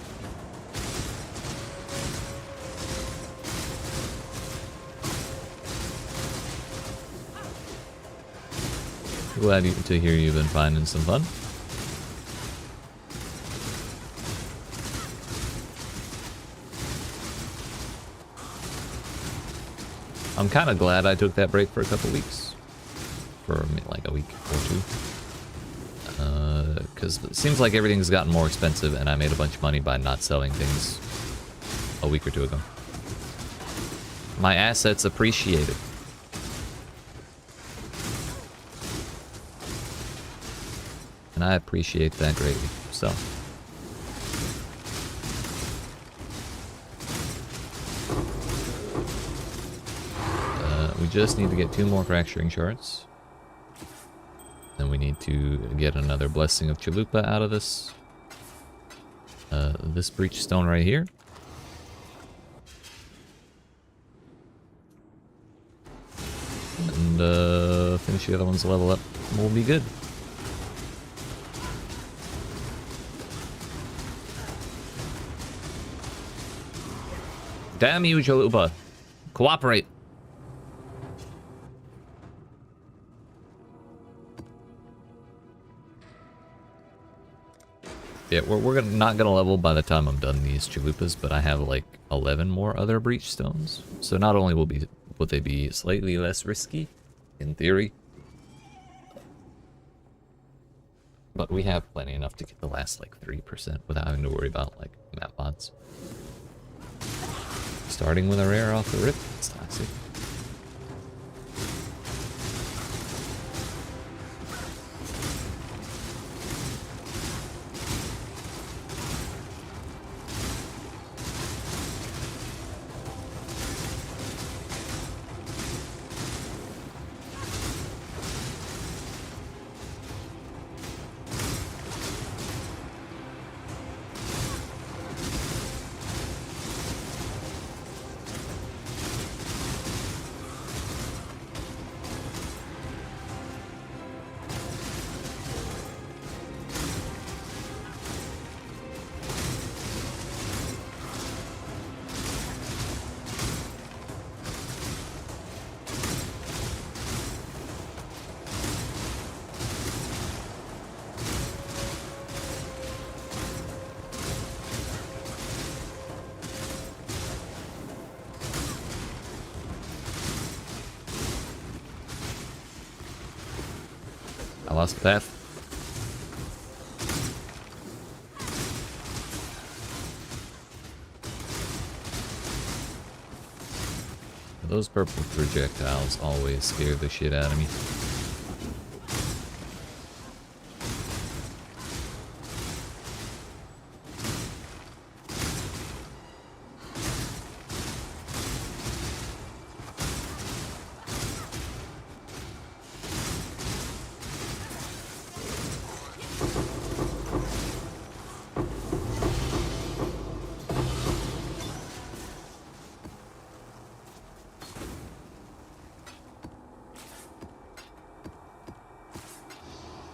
Speaker 1: Glad to hear you've been finding some fun. I'm kind of glad I took that break for a couple weeks. For like a week or two. Because it seems like everything's gotten more expensive and I made a bunch of money by not selling things a week or two ago. My assets appreciated. And I appreciate that greatly, so. We just need to get 2 more fracturing shards. Then we need to get another blessing of Chalupa out of this. This breachstone right here. And finish the other ones level up. We'll be good. Damn you, Chalupa. Cooperate. Yeah, we're not gonna level by the time I'm done these chalupas, but I have like 11 more other breachstones. So not only will they be slightly less risky, in theory, but we have plenty enough to get the last like 3% without having to worry about like map mods. Starting with a rare off the rip, it's toxic. lost the path. Those purple projectiles always scare the shit out of me.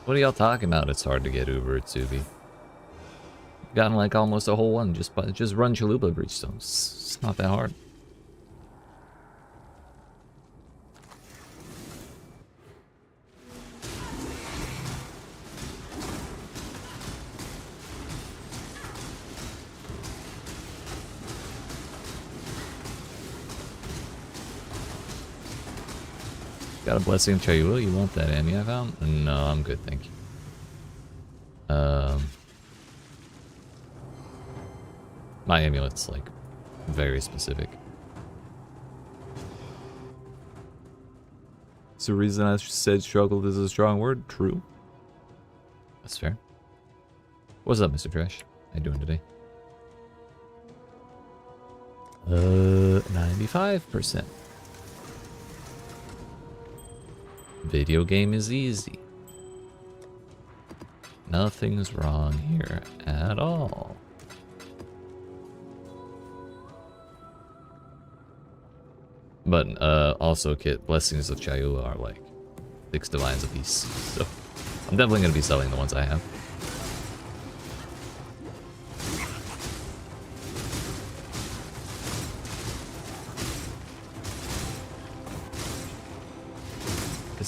Speaker 1: What are y'all talking about? It's hard to get Uber Tsubi. Gotten like almost a whole one just run Chalupa Breachstones. It's not that hard. Got a blessing of Chayula? You want that Ammy I found? No, I'm good, thank you. My amulet's like very specific. It's the reason I said struggled is a strong word. True. That's fair. What's up, Mr. Trash? How you doing today? 95%. Video game is easy. Nothing's wrong here at all. But also, Kit, blessings of Chayula are like 6 divines apiece. So I'm definitely going to be selling the ones I have.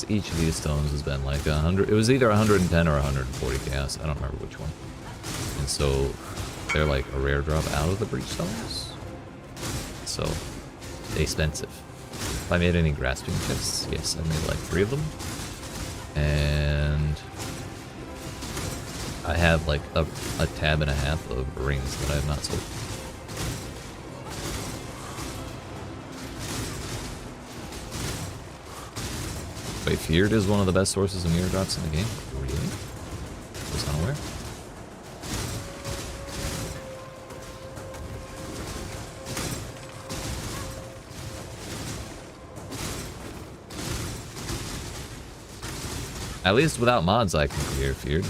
Speaker 1: Each of these stones has been like 100. It was either 110 or 140 chaos. I don't remember which one. And so they're like a rare drop out of the Breachstones. So expensive. If I made any grasping chests, yes, I made like 3 of them. And I have like a tab and a half of rings that I have not sold. Wait, Feared is one of the best sources of mirror drops in the game? Really? Was unaware. At least without mods I can clear Feared.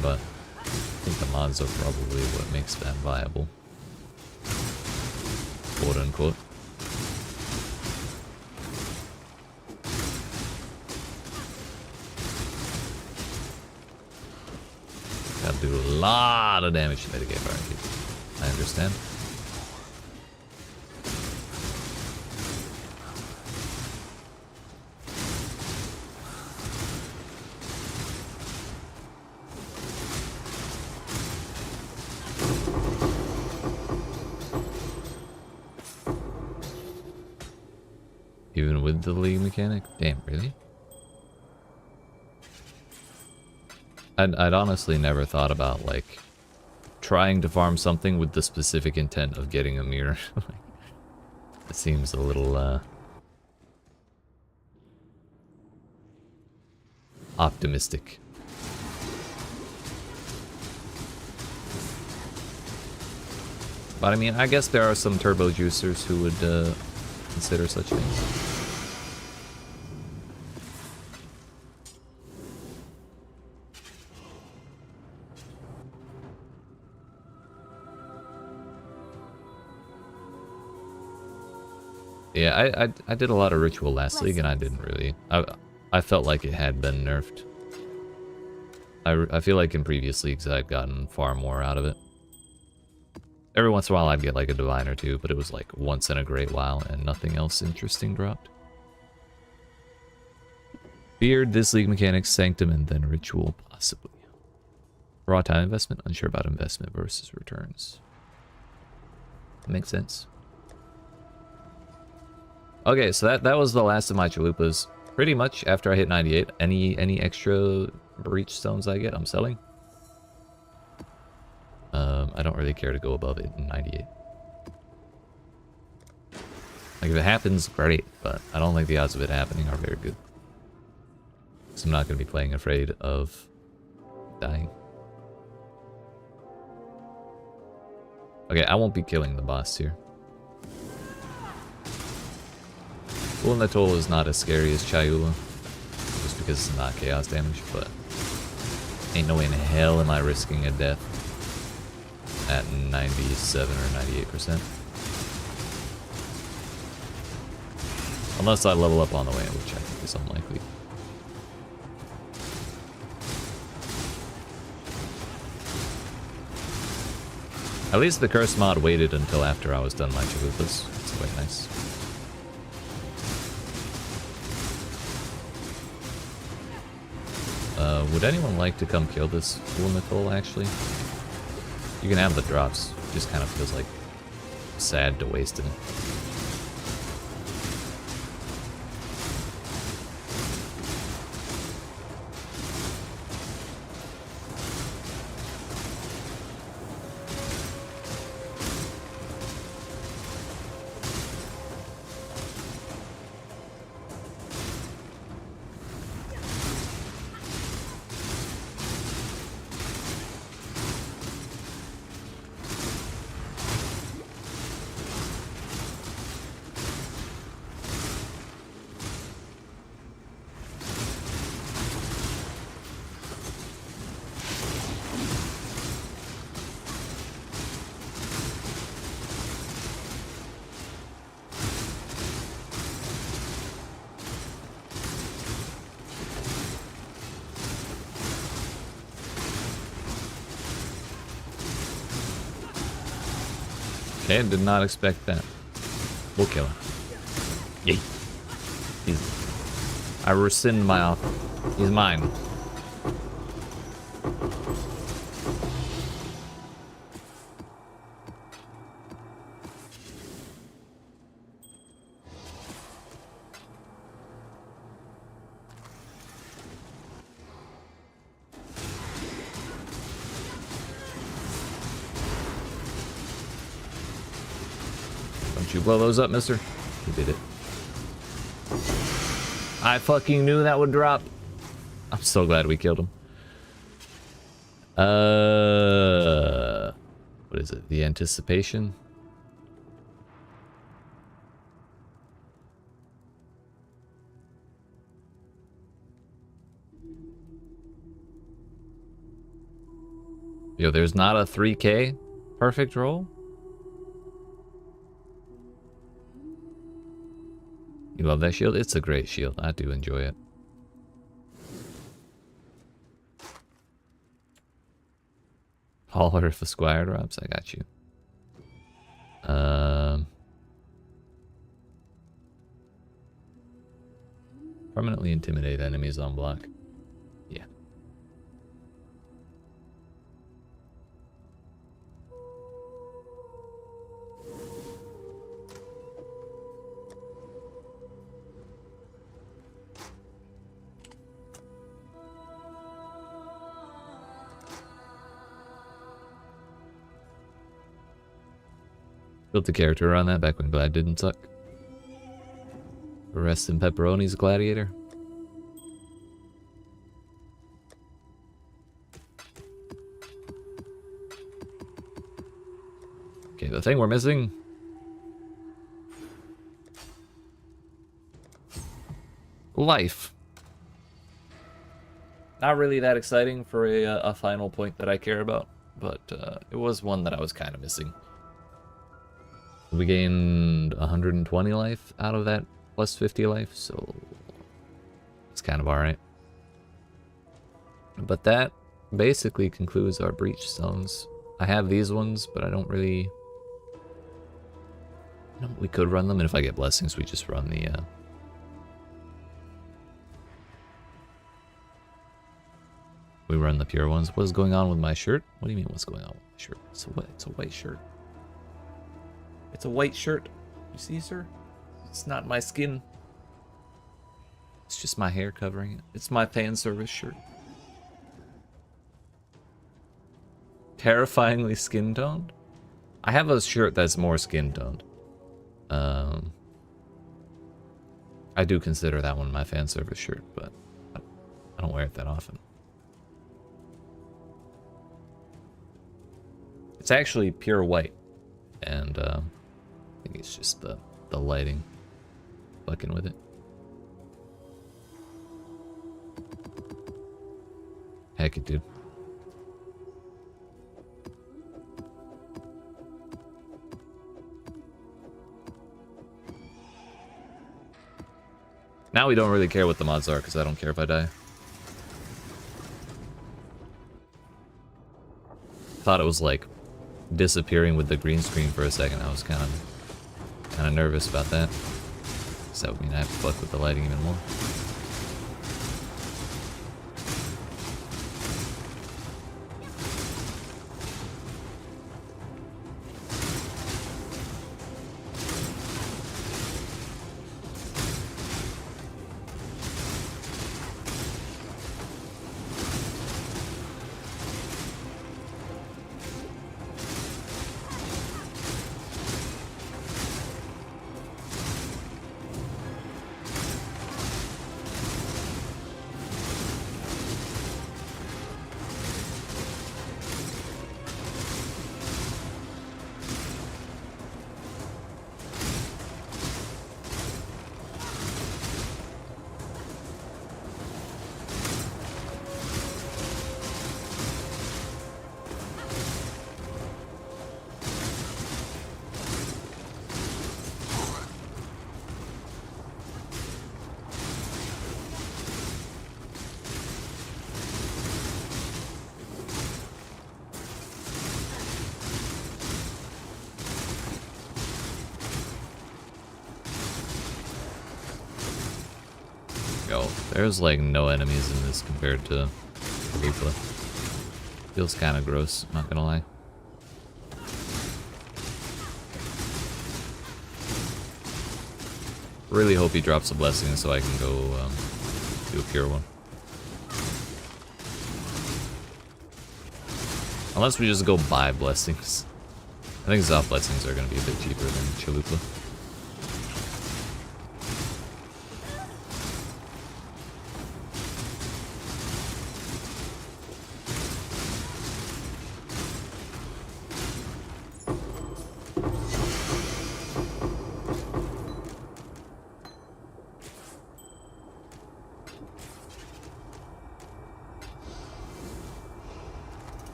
Speaker 1: But I think the mods are probably what makes that viable. Quote unquote. Gotta do a lot of damage to mitigate barricade. I understand. Even with the league mechanic? Damn, really? I'd honestly never thought about, like, trying to farm something with the specific intent of getting a mirror. It seems a little, optimistic. But I mean, I guess there are some turbo juicers who would, consider such things. Yeah, I did a lot of ritual last league and I didn't really. I felt like it had been nerfed. I feel like in previous leagues I'd gotten far more out of it. Every once in a while I'd get like a divine or two, but it was like once in a great while and nothing else interesting dropped. Feared, this league mechanics, sanctum, and then ritual possibly. Raw time investment, unsure about investment versus returns. Makes sense. Okay, so that was the last of my chalupas. Pretty much after I hit 98, any extra breachstones I get, I'm selling. I don't really care to go above it in 98. Like if it happens, great, but I don't think the odds of it happening are very good. So I'm not going to be playing afraid of dying. Okay, I won't be killing the boss here. Ulnatul is not as scary as Chayula, just because it's not chaos damage, but ain't no way in hell am I risking a death at 97 or 98%. Unless I level up on the way, which I think is unlikely. At least the curse mod waited until after I was done my chalupas. It's quite nice. Would anyone like to come kill this Ulnatul, actually? You can have the drops. It just kind of feels like sad to waste it. Okay, did not expect that. We'll kill him. Yay. I rescind my offer. He's mine. Don't you blow those up, mister? He did it. I fucking knew that would drop. I'm so glad we killed him. What is it? The anticipation? Yo, there's not a 3K perfect roll? You love that shield? It's a great shield. I do enjoy it. Holler if the squire drops. I got you. Permanently intimidate enemies on block. Yeah. Built a character around that back when Glad didn't suck. Rest in Pepperoni's Gladiator. Okay, the thing we're missing. Life. Not really that exciting for a final point that I care about, but it was one that I was kind of missing. We gained 120 life out of that plus 50 life, so it's kind of alright. But that basically concludes our Breachstones. I have these ones, but I don't really... You know, we could run them, and if I get blessings, we just run the... We run the pure ones. What is going on with my shirt? What do you mean what's going on with my shirt? It's a white shirt. It's a white shirt. You see, sir? It's not my skin. It's just my hair covering it. It's my fan service shirt. Terrifyingly skin toned? I have a shirt that's more skin toned. I do consider that one my fan service shirt, but I don't wear it that often. It's actually pure white, and I think it's just the lighting fucking with it. Heck it, dude. Now we don't really care what the mods are, because I don't care if I die. Thought it was like disappearing with the green screen for a second. I was kind of nervous about that. So that would mean I have to fuck with the lighting even more. Yo, there's like no enemies in this compared to Chalupla. Feels kind of gross, not gonna lie. Really hope he drops a blessing so I can go do a pure one. Unless we just go buy blessings. I think Zoth blessings are gonna be a bit cheaper than Chalupla.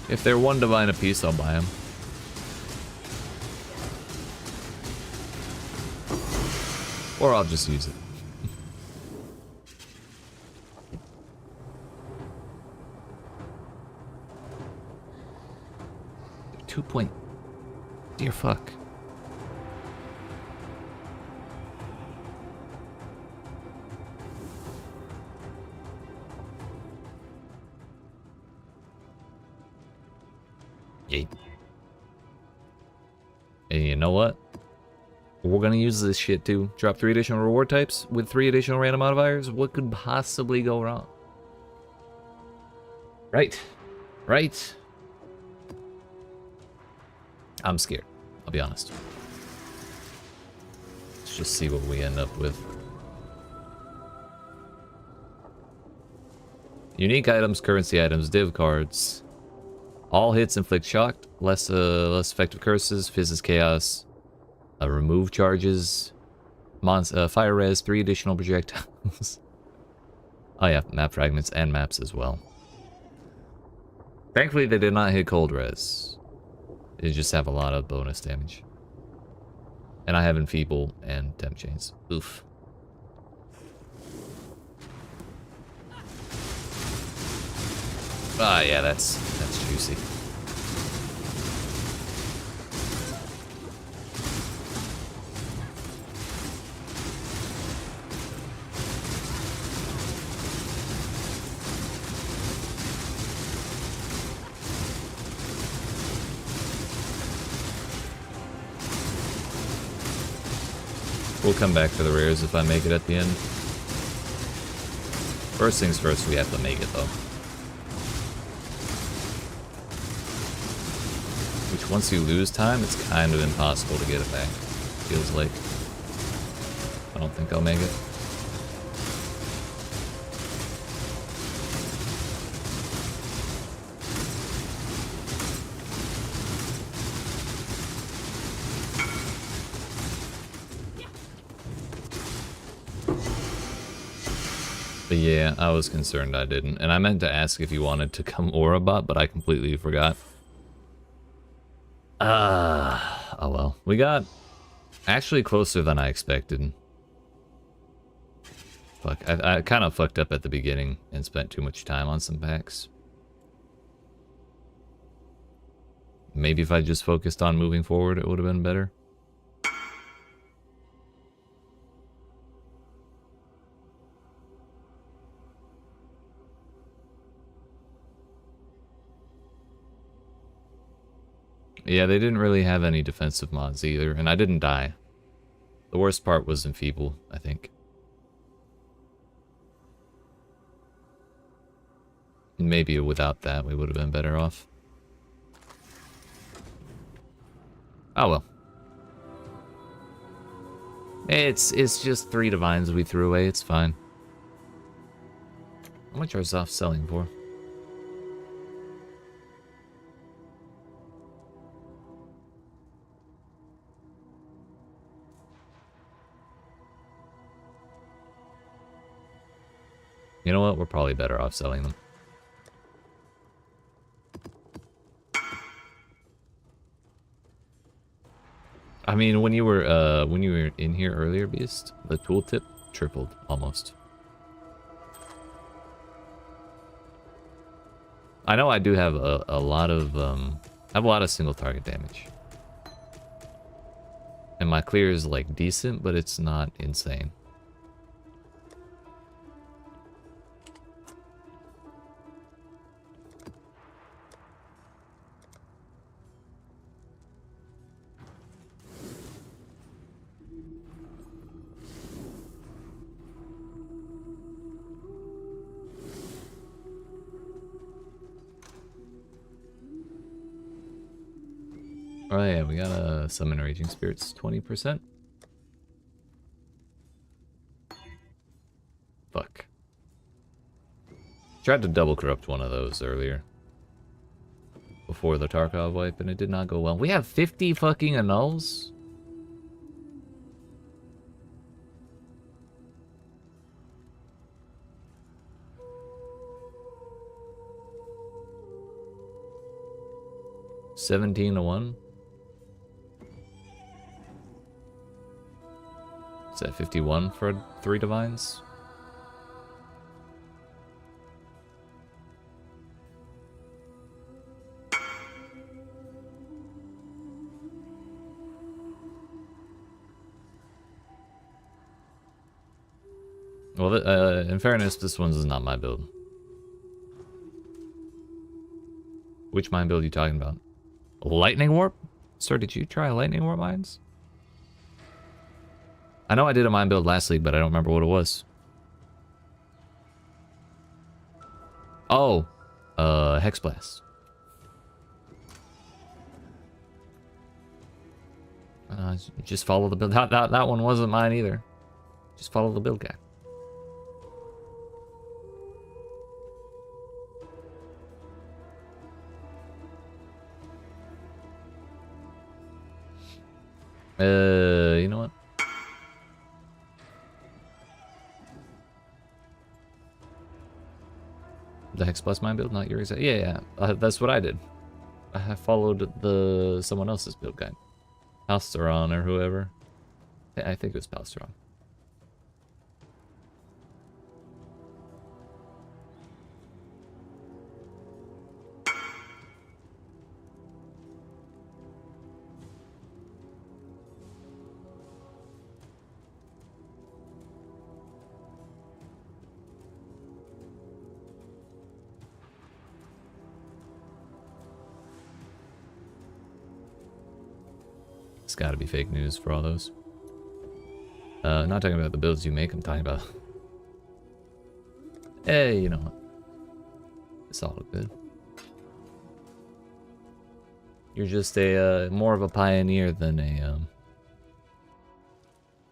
Speaker 1: If they're one divine apiece, I'll buy them. Or I'll just use it. Dear fuck. Yeet. And you know what? We're gonna use this shit too. Drop 3 additional reward types with 3 additional random modifiers. What could possibly go wrong? Right. Right. I'm scared. I'll be honest. Let's just see what we end up with. Unique items, currency items, div cards. All hits inflict shock, less effective curses, Fizz's chaos, remove charges, fire res, 3 additional projectiles. Oh yeah, map fragments and maps as well. Thankfully they did not hit cold res. They just have a lot of bonus damage. And I have enfeeble and temp chains. Oof. Ah, yeah, that's juicy. we'll come back for the rares if I make it at the end. First things first, we have to make it though. Which once you lose time, it's kind of impossible to get it back. Feels like. I don't think I'll make it. But yeah, I was concerned I didn't. And I meant to ask if you wanted to come Orabot, but I completely forgot. Oh well. We got actually closer than I expected. Fuck, I kind of fucked up at the beginning and spent too much time on some packs. Maybe if I just focused on moving forward, it would have been better. Yeah, they didn't really have any defensive mods either, and I didn't die. The worst part was Enfeeble, I think. Maybe without that, we would have been better off. Oh well. It's just 3 divines we threw away, it's fine. How much are Zoff selling for? You know what? We're probably better off selling them. I mean, when you were in here earlier, Beast, the tooltip tripled almost. I know I do have a lot of I have a lot of single target damage, and my clear is like decent, but it's not insane. Oh yeah, we got a summon Raging Spirits 20%. Fuck. Tried to double corrupt one of those earlier. Before the Tarkov wipe, and it did not go well. We have 50 fucking annulls? $17-1. Is that 51 for 3 divines? Well, in fairness, this one's not my build. Which mine build are you talking about? Lightning Warp? Sir, did you try Lightning Warp mines? I know I did a mine build last league, but I don't remember what it was. Oh, Hex Blast. Just follow the build. That one wasn't mine either. Just follow the build guy. You know what? The Hex Plus mine build, not yours. Yeah. That's what I did. I followed someone else's build guide. Palsteron or whoever. I think it was Palsteron. It's gotta be fake news for all those. Not talking about the builds you make, I'm talking about... Hey, you know what? It's all good. You're just a, more of a pioneer than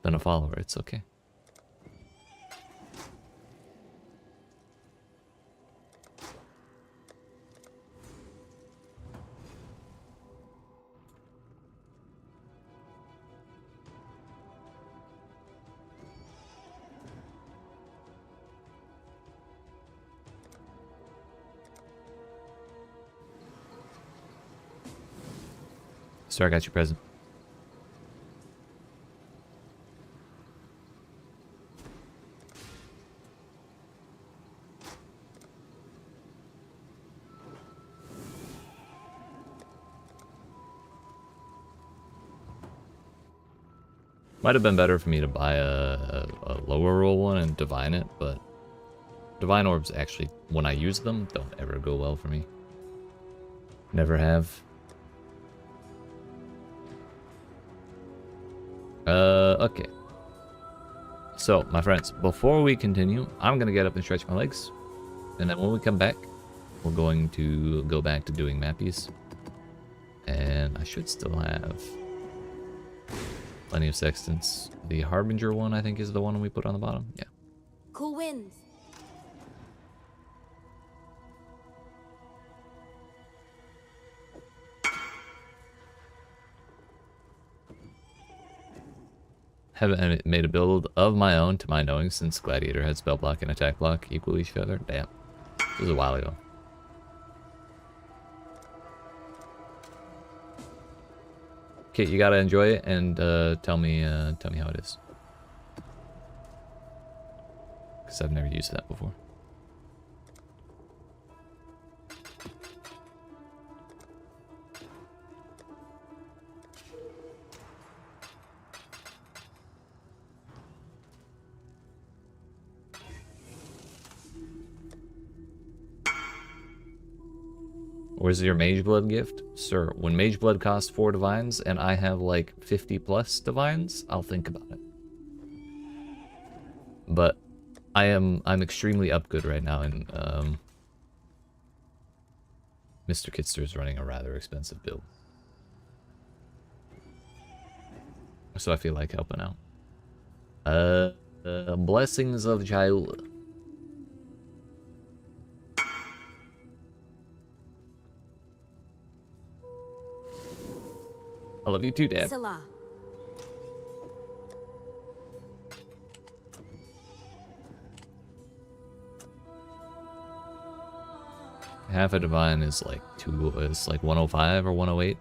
Speaker 1: a follower. It's okay. Sir, I got your present. Might have been better for me to buy a lower roll one and divine it, but divine orbs actually, when I use them, don't ever go well for me. Never have. Okay. So, my friends, before we continue, I'm gonna get up and stretch my legs. And then when we come back, we're going to go back to doing mappies. And I should still have plenty of sextants. The Harbinger one, I think, is the one we put on the bottom. Yeah.
Speaker 2: Cool winds.
Speaker 1: Haven't made a build of my own to my knowing since Gladiator had spell block and attack block equal each other. Damn. This was a while ago. Okay, you gotta enjoy it and tell me how it is. Because I've never used that before. Where's your Mage Blood gift? Sir, when Mage Blood costs 4 divines and I have like 50 plus divines, I'll think about it. But I'm extremely up good right now, and Mr. Kitster is running a rather expensive build. So I feel like helping out. Blessings of Jaula. I love you too, Dad.
Speaker 2: Salah.
Speaker 1: Half a divine is like 105 or 108.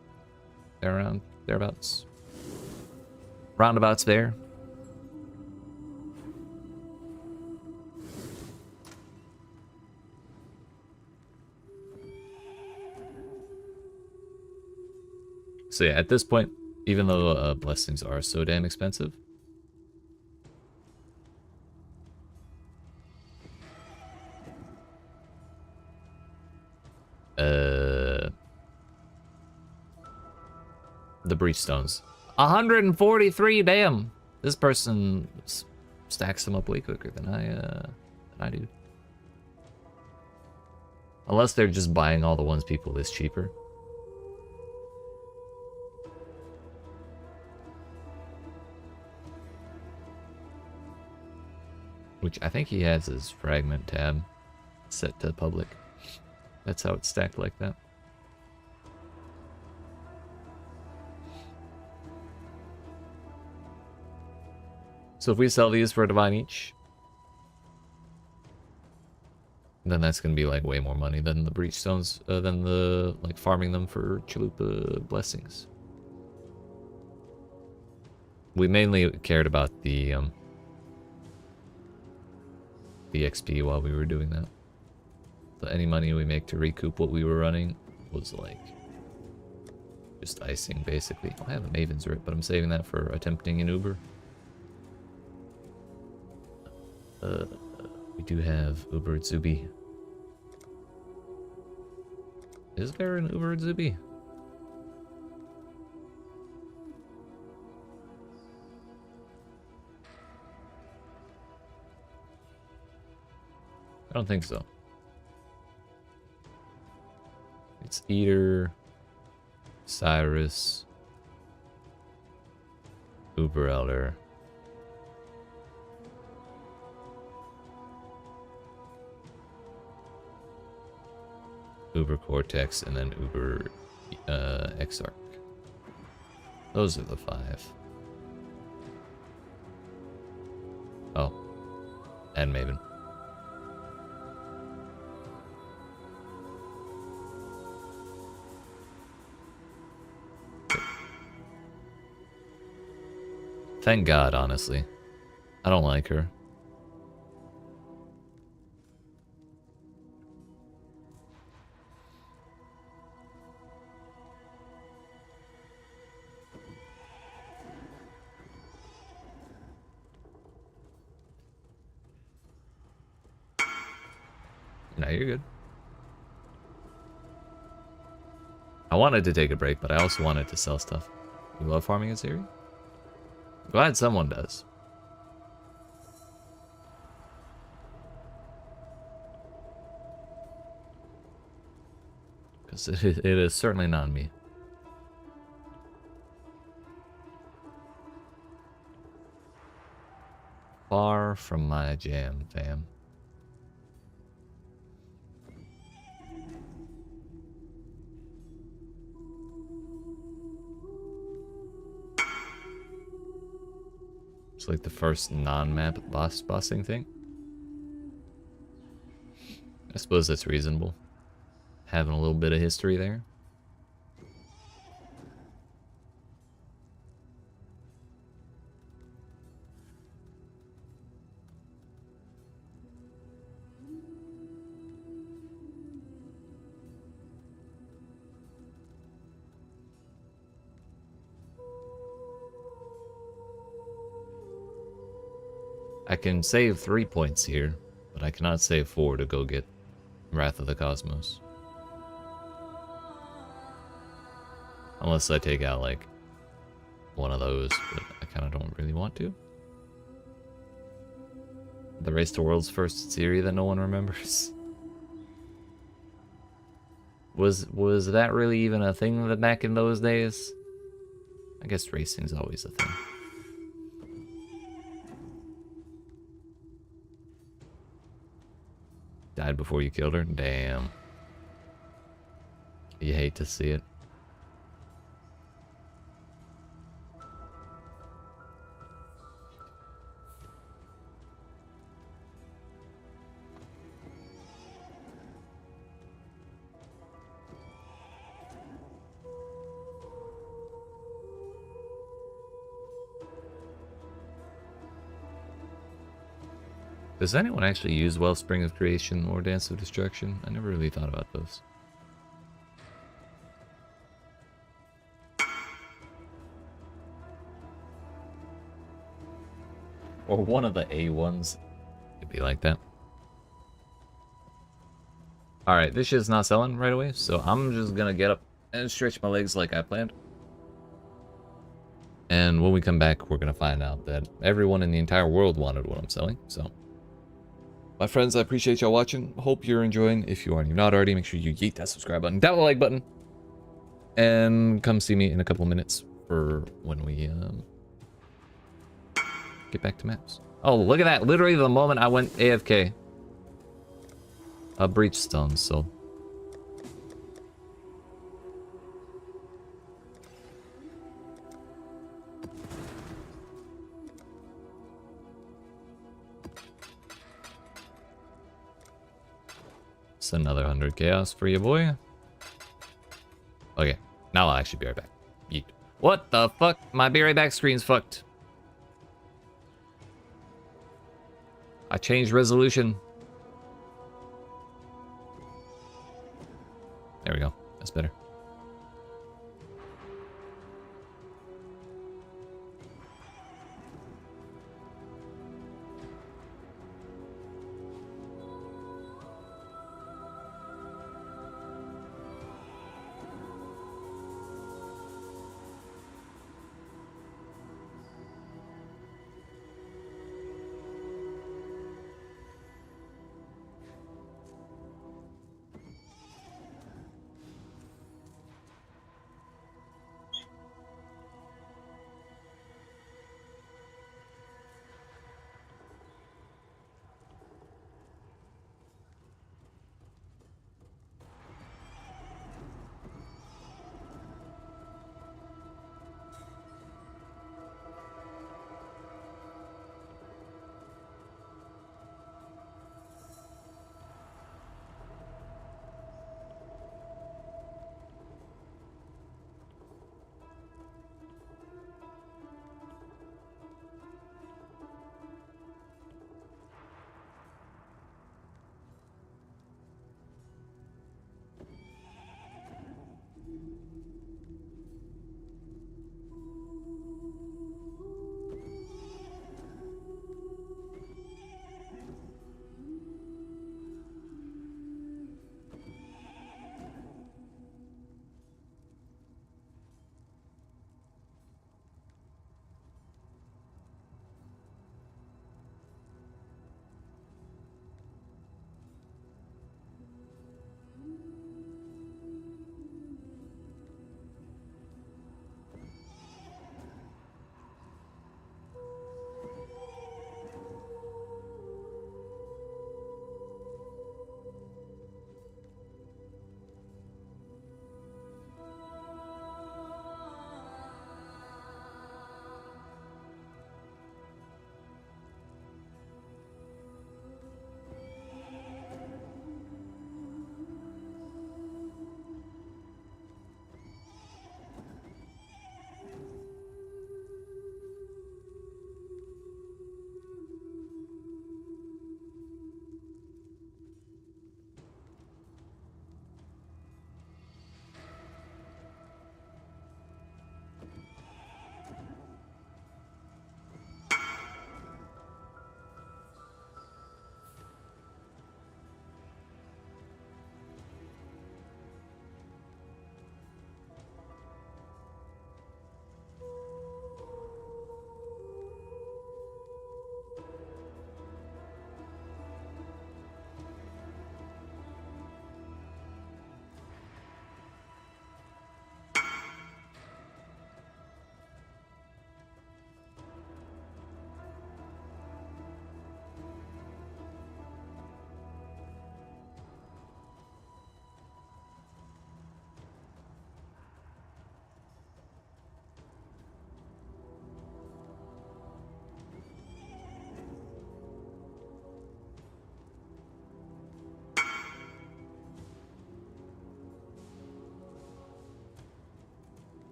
Speaker 1: Thereabouts. Roundabouts there. So yeah, at this point, even though blessings are so damn expensive, the Breachstones, 143. Damn, this person stacks them up way quicker than I do. Unless they're just buying all the ones people list cheaper. Which I think he has his fragment tab set to public. That's how it's stacked like that. So if we sell these for a divine each, then that's gonna be like way more money than the Breachstones, than the like farming them for Chalupa blessings. We mainly cared about the XP while we were doing that. So any money we make to recoup what we were running was like just icing, basically. I have a Maven's Rip, but I'm saving that for attempting an Uber. We do have Uber at Zubi. Is there an Uber at Zubi? I don't think so. It's Eater, Cyrus, Uber Elder. Uber Cortex, and then Uber Exarch. Those are the 5. Oh. And Maven. Thank God, honestly. I don't like her. No, you're good. I wanted to take a break, but I also wanted to sell stuff. You love farming in Syria? Glad someone does. Because it is certainly not me. Far from my jam, fam. It's like the first non-map bossing thing. I suppose that's reasonable. Having a little bit of history there. I can save 3 points here, but I cannot save 4 to go get Wrath of the Cosmos. Unless I take out, like, one of those, but I kind of don't really want to. The Race to Worlds first series that no one remembers. Was that really even a thing back in those days? I guess racing's always a thing. Died before you killed her? Damn. You hate to see it. Does anyone actually use Wellspring of Creation or Dance of Destruction? I never really thought about those. Or one of the A ones. It'd be like that. Alright, this shit's not selling right away, so I'm just gonna get up and stretch my legs like I planned. And when we come back, we're gonna find out that everyone in the entire world wanted what I'm selling, so... My friends, I appreciate y'all watching. Hope you're enjoying. If you are and you're not already, make sure you yeet that subscribe button, down the like button, and come see me in a couple of minutes for when we get back to maps. Oh, look at that. Literally the moment I went AFK. A Breachstones, so... It's another 100 chaos for you, boy. Okay, now I'll actually be right back. Yeet. What the fuck? My be right back screen's fucked. I changed resolution. There we go. That's better.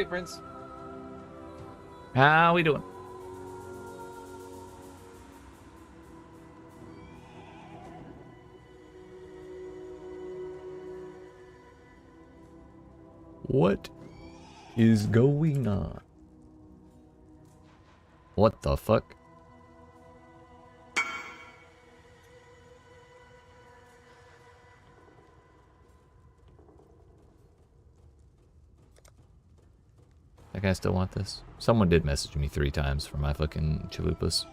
Speaker 1: Howdy, Prince. How we doing? What is going on? What the fuck? That guy still want this? Someone did message me 3 times for my fucking chalupas.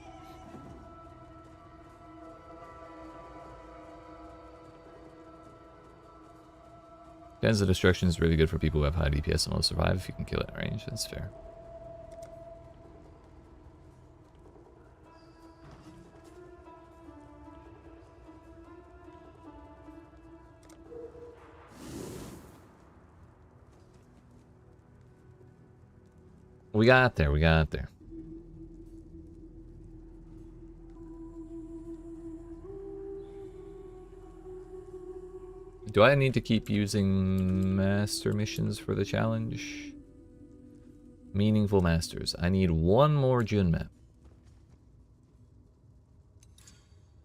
Speaker 1: Dens of Destruction is really good for people who have high DPS and will survive if you can kill it at range. That's fair. We got there, we got there. Do I need to keep using master missions for the challenge? Meaningful masters. I need 1 more June map.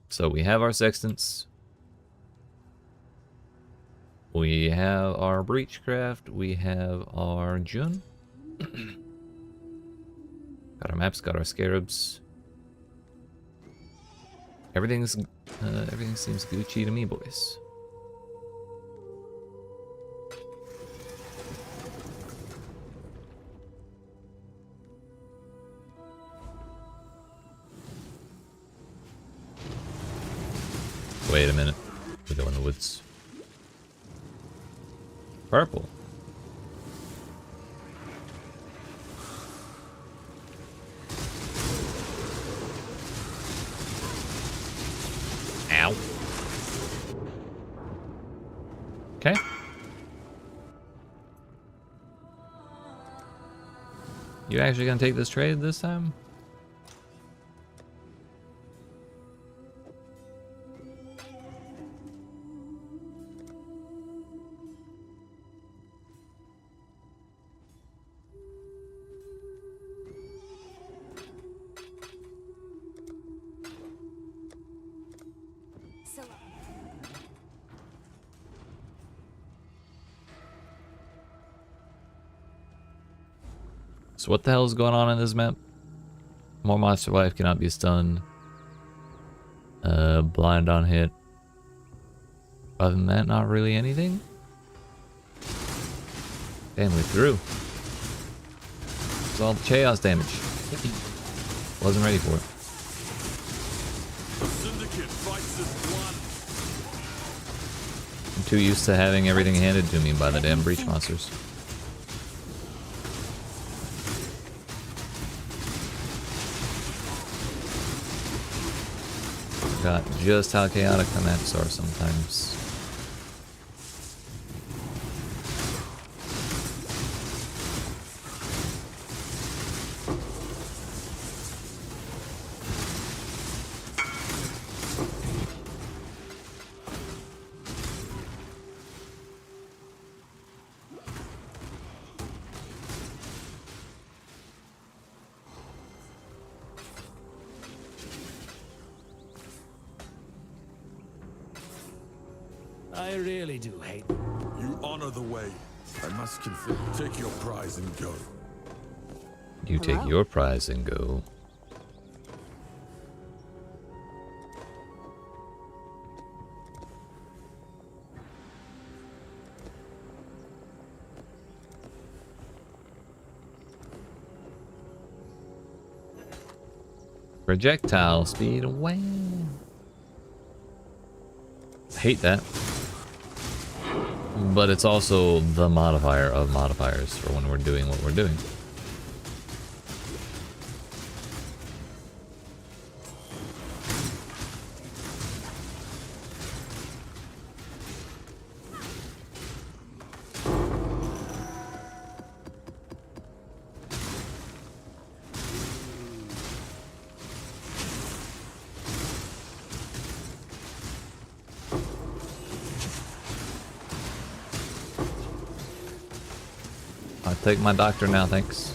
Speaker 1: So we have our sextants. We have our breachcraft. We have our June. Got our maps, got our scarabs. Everything seems Gucci to me, boys. Wait a minute. We go in the woods. Purple. Ow. Okay. You actually gonna take this trade this time? So what the hell is going on in this map? More monster life, cannot be stunned. Blind on hit. Other than that, not really anything. Damn, we threw. It's all the chaos damage. Wasn't ready for it.
Speaker 3: The Syndicate fights as one.
Speaker 1: I'm too used to having everything handed to me by the damn breach monsters. Forgot just how chaotic the maps are sometimes.
Speaker 4: I really do hate.
Speaker 3: You honor the way. I must confess. Take your prize and go.
Speaker 1: You take
Speaker 2: Hello?
Speaker 1: your prize and go. Projectile speed away. Hate that. But it's also the modifier of modifiers for when we're doing what we're doing. I'll take my doctor now, thanks.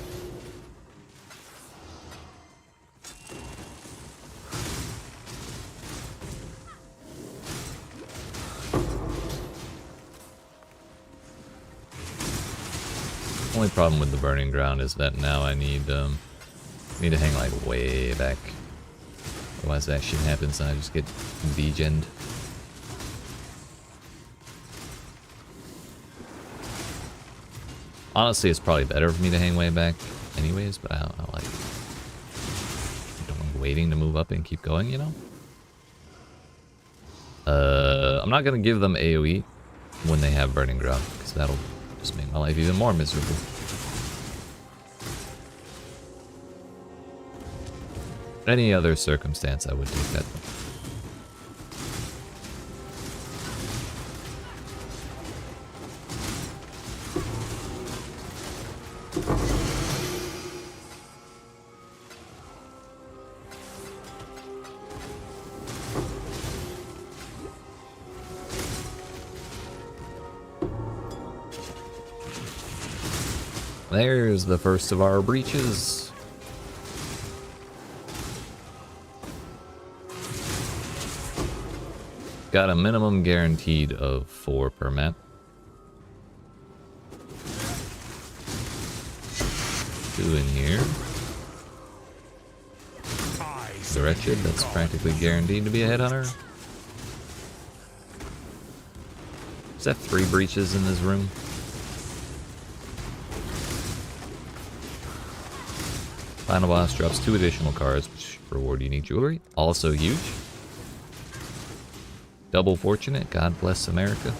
Speaker 1: Only problem with the burning ground is that now I need to hang like way back. Otherwise that shit happens and I just get degened. Honestly, it's probably better for me to hang way back anyways, but I don't like waiting to move up and keep going, you know? I'm not gonna give them AoE when they have burning ground, because that'll just make my life even more miserable. Any other circumstance, I would take that. There's the first of our breaches. Got a minimum guaranteed of 4 per map. Two in here. The Wretched, that's practically guaranteed to be a headhunter. Is that 3 breaches in this room? Final boss drops 2 additional cards, which reward unique jewelry. Also huge. Double fortunate. God bless America.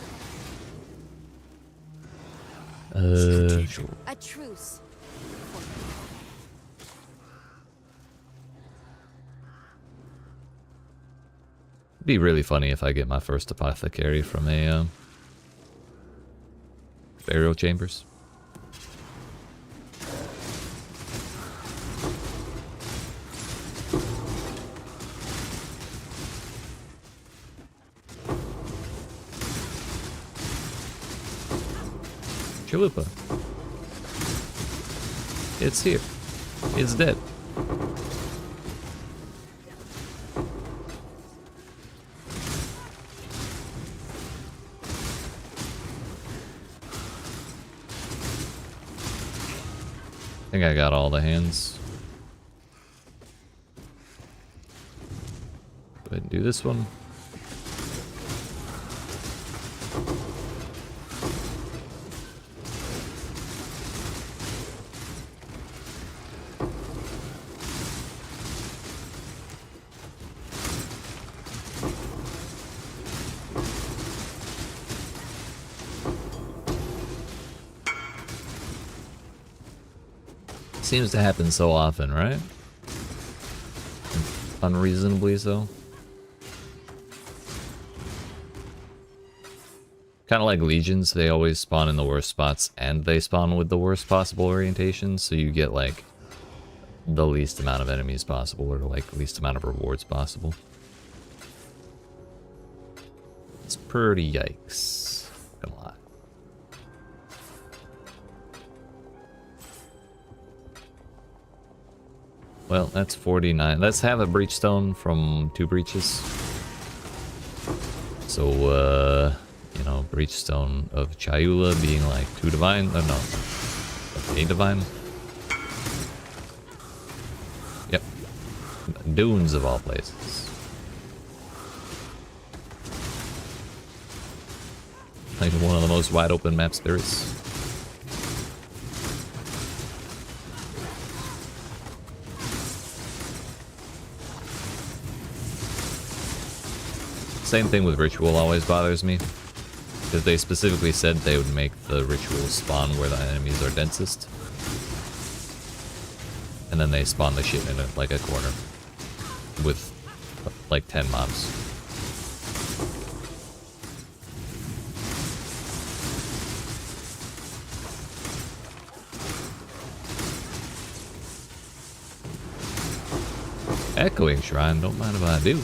Speaker 1: Sure.
Speaker 2: A truce.
Speaker 1: It'd be really funny if I get my first apothecary from a burial chambers. Chalupa. It's here. It's dead. I think I got all the hands. Go ahead and do this one. Seems to happen so often, right? Unreasonably so. Kind of like legions, they always spawn in the worst spots and they spawn with the worst possible orientation, so you get like the least amount of enemies possible or like least amount of rewards possible. It's pretty yikes. Not gonna lie. Well, that's 49. Let's have a breachstone from 2 breaches. So, you know, breachstone of Chayula being like 2 divine. Oh, no. 8 divine. Yep. Dunes of all places. Like one of the most wide open maps there is. Same thing with ritual always bothers me, because they specifically said they would make the ritual spawn where the enemies are densest, and then they spawn the shit in like a corner with like 10 mobs. Echoing Shrine, don't mind if I do.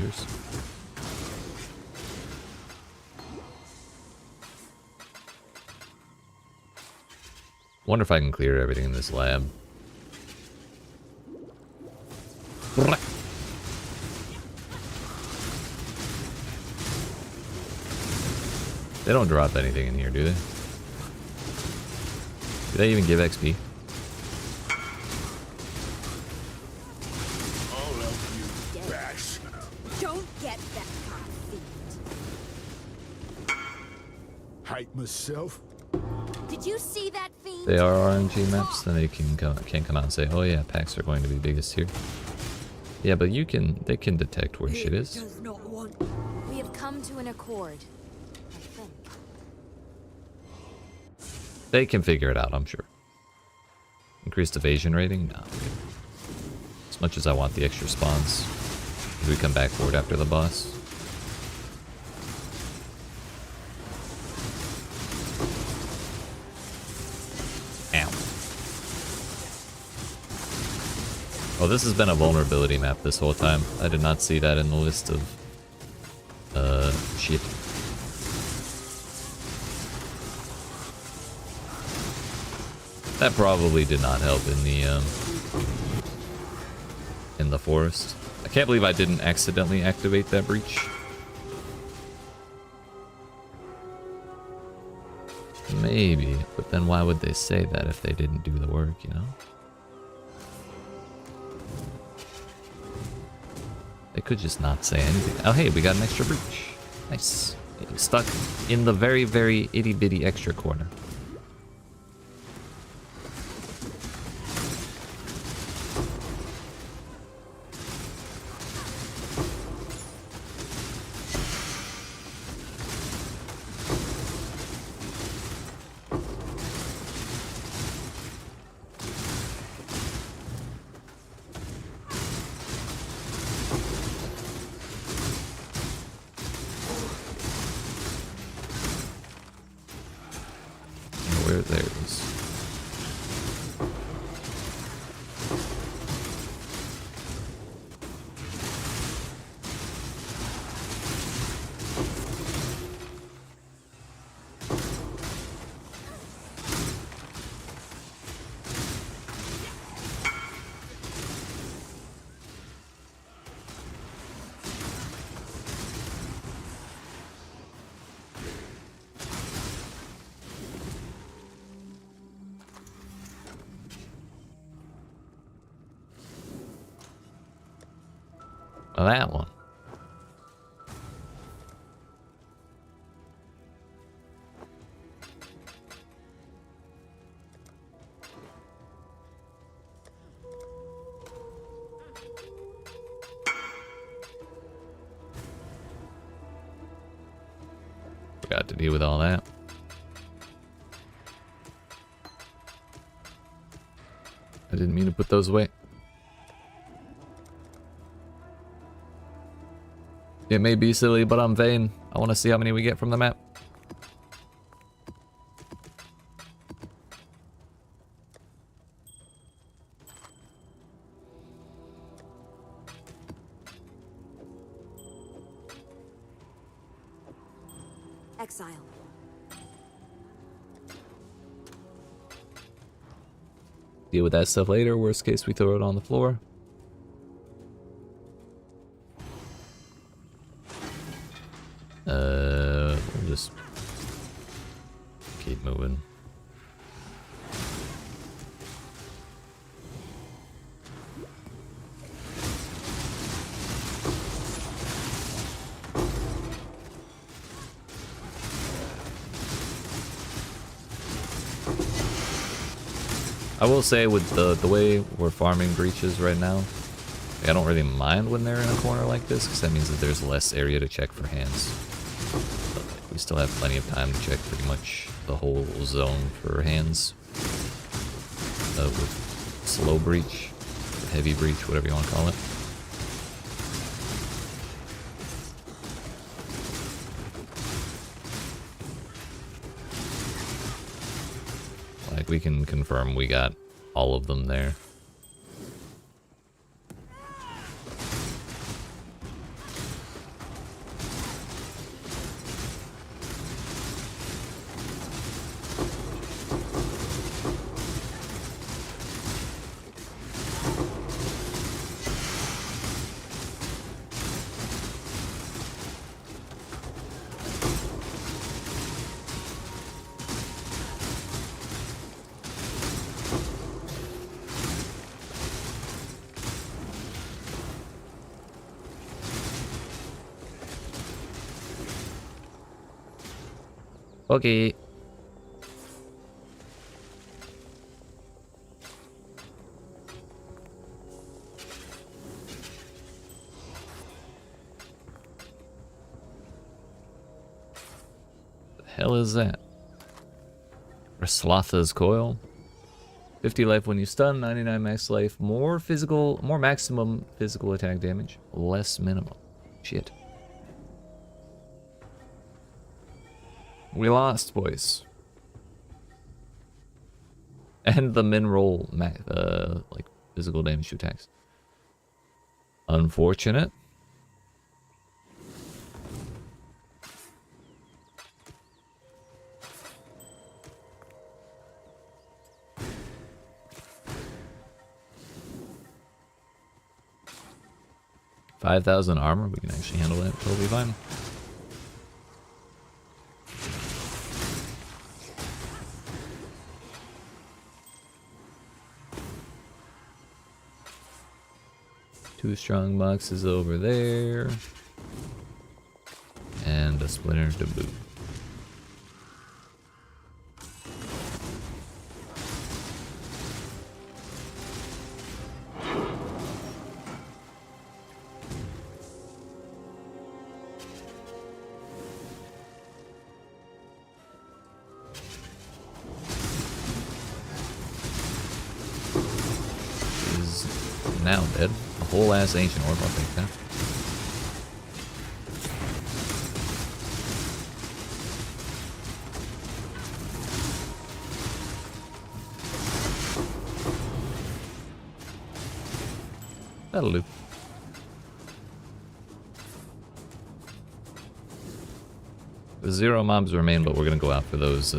Speaker 1: raiders. Wonder if I can clear everything in this lab. They don't drop anything in here, do they? Do they even give XP?
Speaker 3: I'll help you, bash.
Speaker 2: Don't get that cock
Speaker 3: Hype myself.
Speaker 2: Did you see that fiend?
Speaker 1: They are RNG maps, then they can't come out and say, oh yeah, packs are going to be biggest here. Yeah, but they can detect where shit is.
Speaker 2: Does not want. We have come to an accord, I think.
Speaker 1: They can figure it out, I'm sure. Increased evasion rating? No. As much as I want the extra spawns, we come back for it after the boss. Ow. Oh, this has been a vulnerability map this whole time. I did not see that in the list of shit. That probably did not help in the forest. I can't believe I didn't accidentally activate that breach. Maybe, but then why would they say that if they didn't do the work, you know? They could just not say anything. Oh hey, we got an extra breach. Nice. Stuck in the very, very itty bitty extra corner. Where there is. Well, that one. Forgot to deal with all that. I didn't mean to put those away. It may be silly, but I'm vain. I want to see how many we get from the map.
Speaker 2: Exile.
Speaker 1: Deal with that stuff later. Worst case, we throw it on the floor. We'll just keep moving. I will say with the way we're farming breaches right now, I don't really mind when they're in a corner like this, because that means that there's less area to check for hands. But we still have plenty of time to check pretty much the whole zone for hands. With slow breach, or heavy breach, whatever you want to call it. Like, we can confirm we got all of them there. Okay. The hell is that? Raslotha's coil. 50 life when you stun, 99 max life, more maximum physical attack damage, less minimum. Shit. We lost, boys. And the min roll, like physical damage to attacks. Unfortunate. $5,000 armor, we can actually handle that totally fine. Two strong boxes over there. And a splinter to boot. Now dead. A whole ass ancient orb, I'll take that. That'll do. The 0 mobs remain, but we're gonna go out for those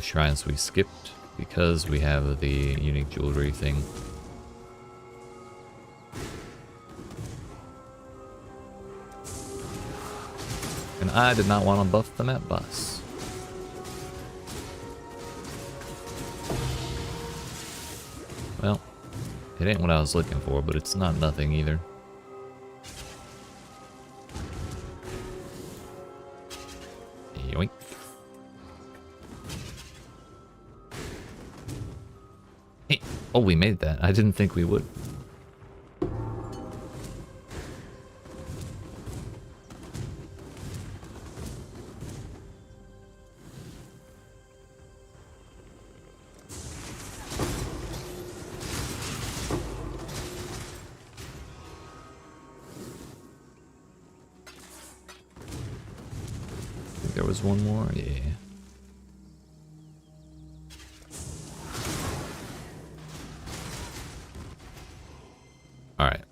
Speaker 1: shrines we skipped because we have the unique jewelry thing. And I did not want to buff the map boss. Well, it ain't what I was looking for, but it's not nothing either. Yoink. Hey, oh, we made that. I didn't think we would. There was one more, yeah. Alright.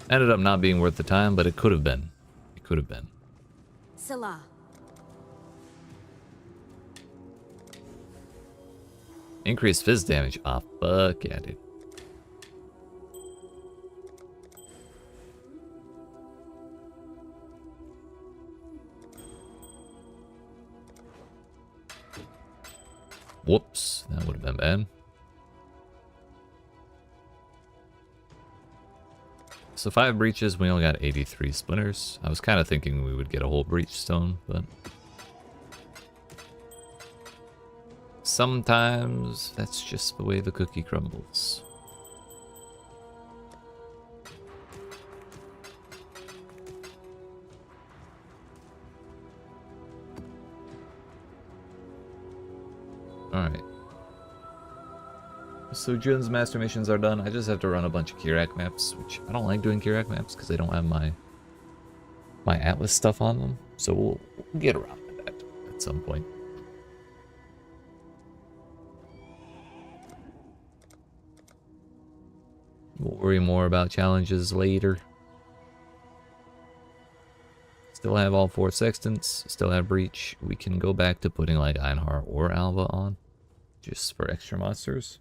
Speaker 1: Ended up not being worth the time, but it could have been. It could have been.
Speaker 2: Salah.
Speaker 1: Increased fizz damage. Ah, fuck yeah, dude. Whoops, that would have been bad. So 5 breaches, we only got 83 splinters. I was kind of thinking we would get a whole breachstone, but sometimes that's just the way the cookie crumbles. Alright. So Jun's master missions are done. I just have to run a bunch of Kirak maps, which I don't like doing Kirak maps because they don't have my Atlas stuff on them. So we'll get around to that at some point. We'll worry more about challenges later. Still have all 4 sextants, still have breach. We can go back to putting like Einhar or Alva on, just for extra monsters.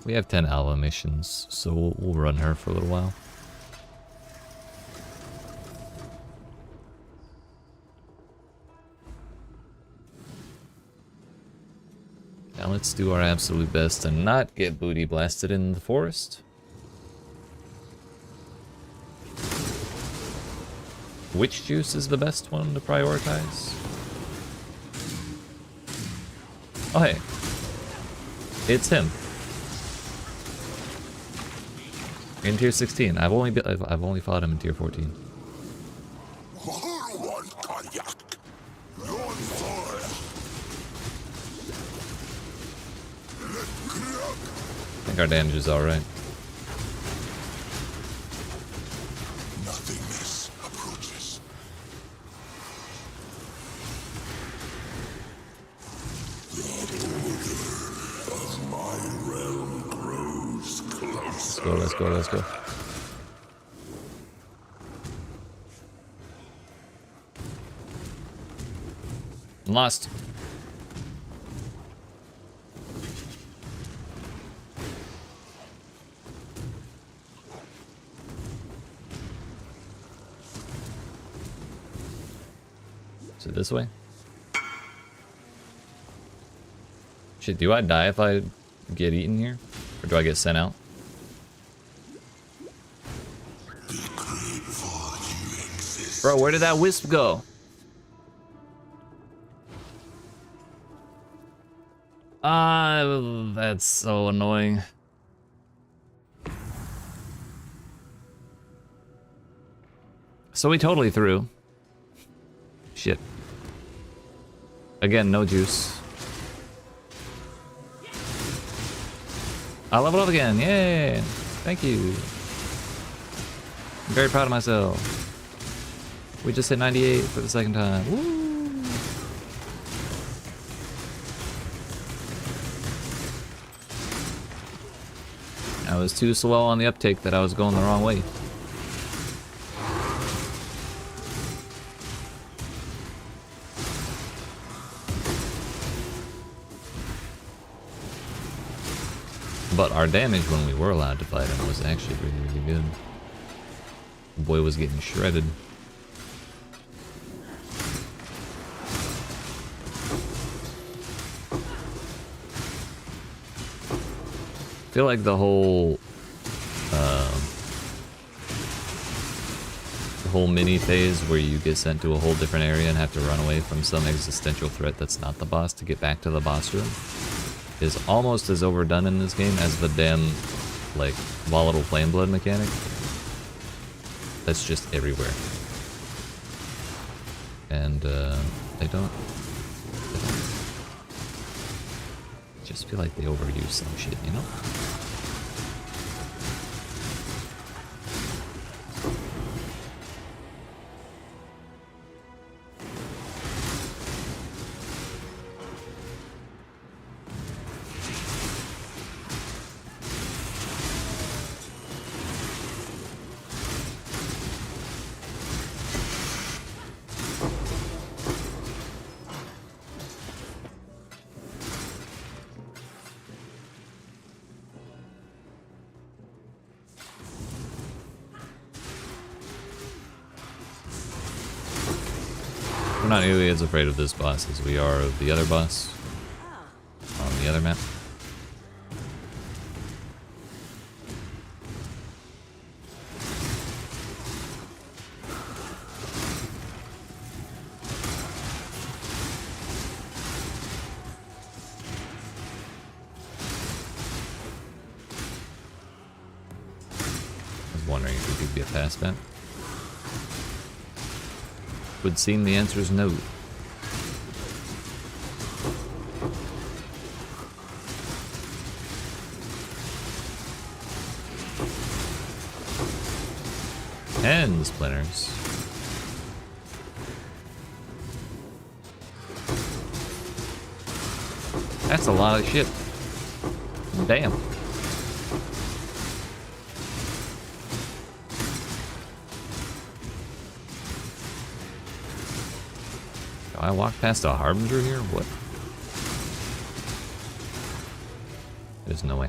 Speaker 1: We have 10 Alva missions, so we'll run her for a little while. Now let's do our absolute best to not get booty blasted in the forest. Which juice is the best one to prioritize? Oh hey, it's him. In tier 16. I've only fought him in tier 14. I think our damage is alright.
Speaker 3: Nothingness approaches. The order of my realm grows closer.
Speaker 1: Let's go, let's go. Lost. Is it this way? Shit, do I die if I get eaten here? Or do I get sent out? Bro, where did that wisp go? That's so annoying. So we totally threw. Shit. Again, no juice. I leveled up again, yay! Thank you. I'm very proud of myself. We just hit 98 for the second time. Woo! I was too slow on the uptake that I was going the wrong way. But our damage when we were allowed to fight him was actually really, really good. The boy was getting shredded. I feel like the whole mini phase where you get sent to a whole different area and have to run away from some existential threat that's not the boss to get back to the boss room is almost as overdone in this game as the damn, like, volatile flame blood mechanic. That's just everywhere. And, they don't... I just feel like they overuse some shit, you know? We're not nearly as afraid of this boss as we are of the other boss on the other map. I was wondering if we could get past that. Would seem the answer is no. And splinters. That's a lot of shit. Damn. I walked past a Harbinger here? What? There's no way.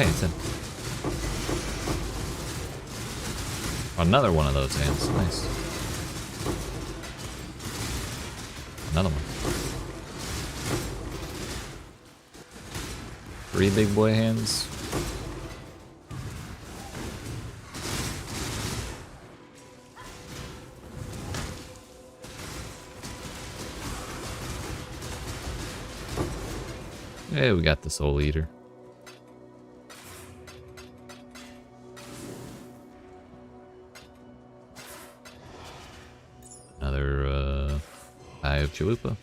Speaker 1: hey, it's in. Another one of those hands. Nice. Another one. 3 big boy hands. Hey, we got the Soul Eater. Another Eye of Chalupa.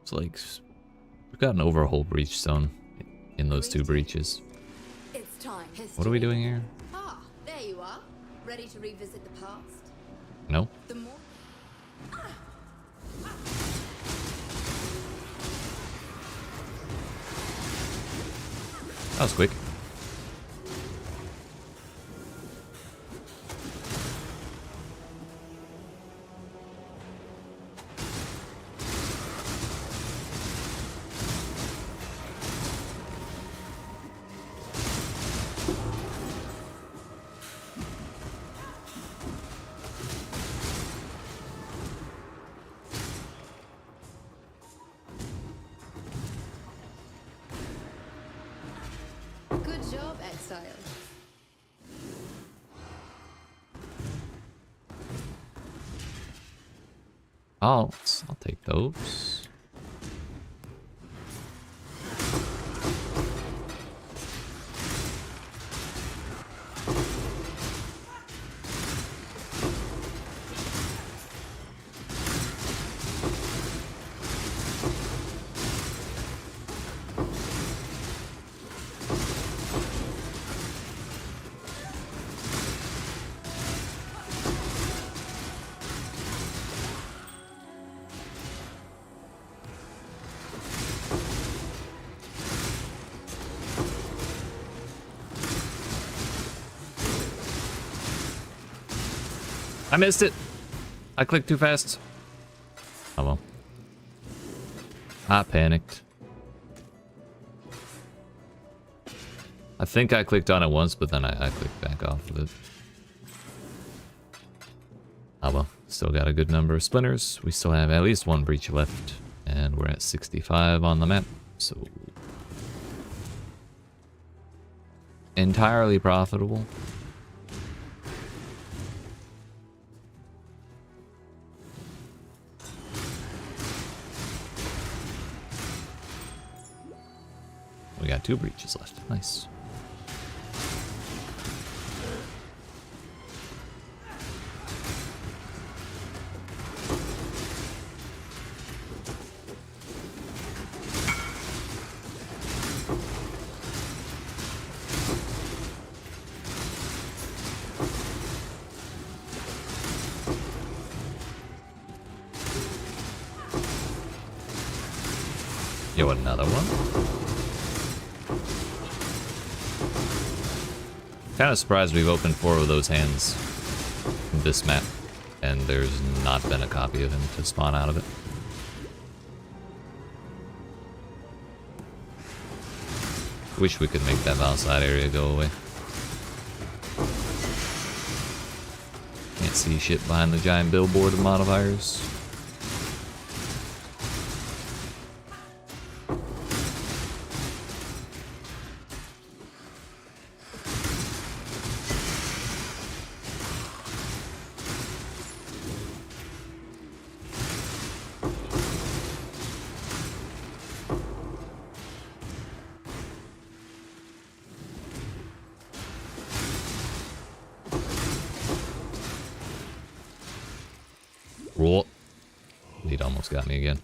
Speaker 1: It's like we've got an overhaul breachstone in those 2 breaches.
Speaker 2: It's time.
Speaker 1: What are we doing here?
Speaker 2: Ah, there you are. Ready to revisit the past?
Speaker 1: No.
Speaker 2: The more
Speaker 1: That was quick.
Speaker 2: good job, Exile.
Speaker 1: I'll take those. I missed it. I clicked too fast. Oh well. I panicked. I think I clicked on it once, but then I clicked back off of it. Oh well. Still got a good number of splinters. We still have at least 1 breach left. And we're at 65 on the map. So entirely profitable. We got 2 breaches left. Nice. Yo, another one? Kind of surprised we've opened 4 of those hands in this map, and there's not been a copy of him to spawn out of it. Wish we could make that outside area go away. Can't see shit behind the giant billboard of modifiers. Roll. Lead almost got me again.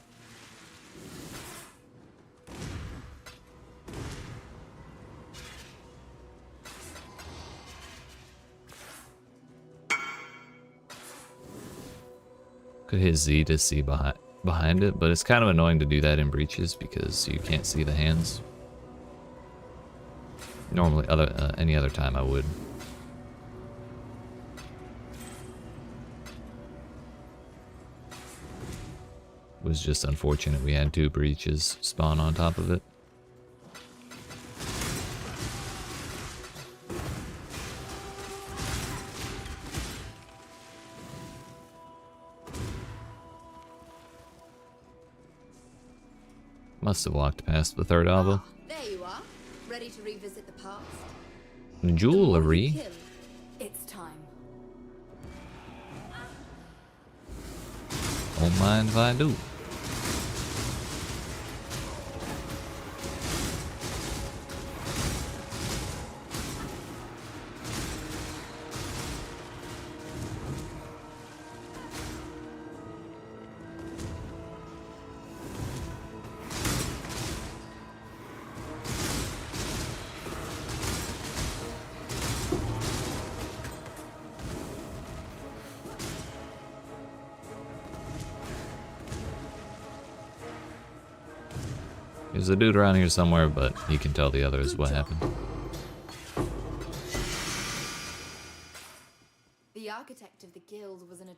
Speaker 1: Could hit Z to see behind it, but it's kind of annoying to do that in breaches because you can't see the hands. Normally, any other time I would. It was just unfortunate we had 2 breaches spawn on top of it. Must have walked past the 3rd alvo.
Speaker 2: There you are. Ready to revisit the past?
Speaker 1: Jewelry?
Speaker 2: Kill. It's time.
Speaker 1: Don't mind if I do. There's a dude around here somewhere, but he can tell the others what happened.
Speaker 2: The architect of the guild was an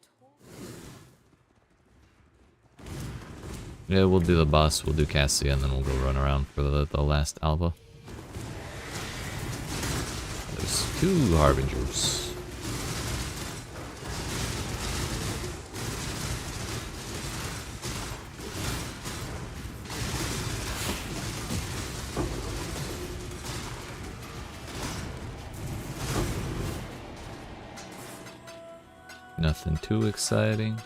Speaker 1: Yeah, we'll do the boss, we'll do Cassia, and then we'll go run around for the last alva. There's 2 harbingers. Nothing too exciting.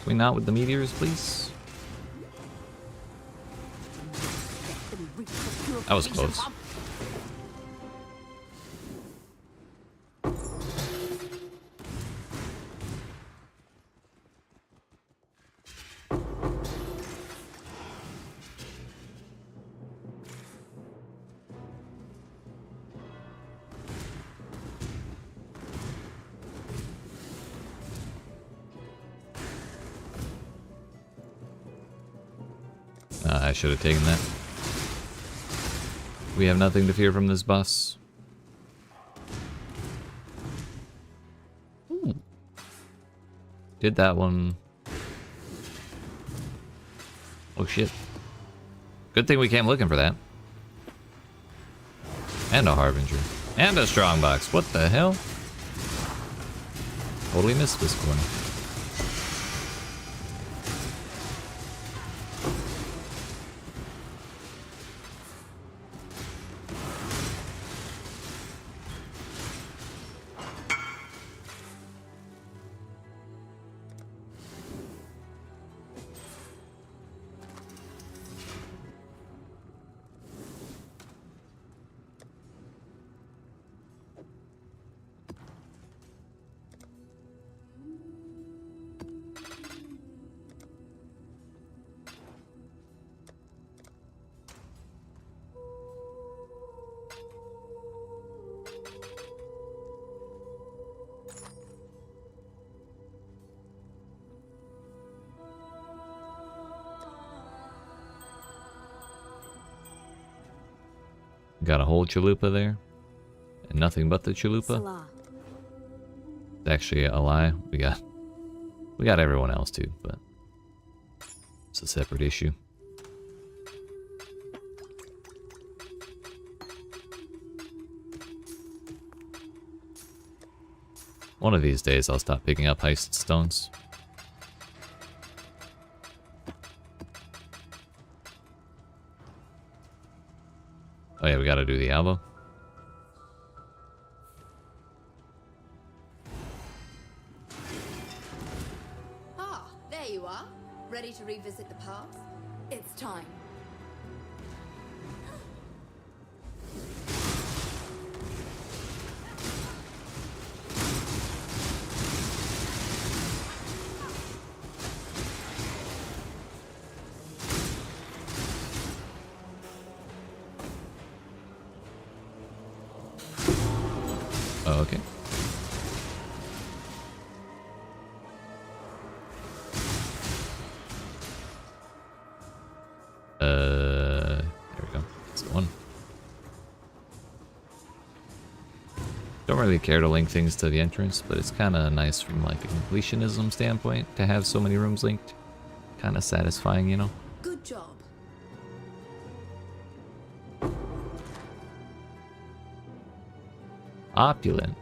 Speaker 1: Can we not with the meteors, please? That was close. I should have taken that. We have nothing to fear from this boss. Ooh. Did that one. Oh shit. Good thing we came looking for that. And a harbinger. And a strongbox. What the hell? Totally missed this corner. Got a whole chalupa there. And nothing but the chalupa.
Speaker 2: Salah.
Speaker 1: It's actually a lie. We got everyone else too, but it's a separate issue. One of these days I'll stop picking up heist stones. Oh yeah, we gotta do the alvo. Okay. There we go. That's the one. Don't really care to link things to the entrance, but it's kind of nice from like a completionism standpoint to have so many rooms linked. Kind of satisfying, you know?
Speaker 2: Good job.
Speaker 1: Opulent.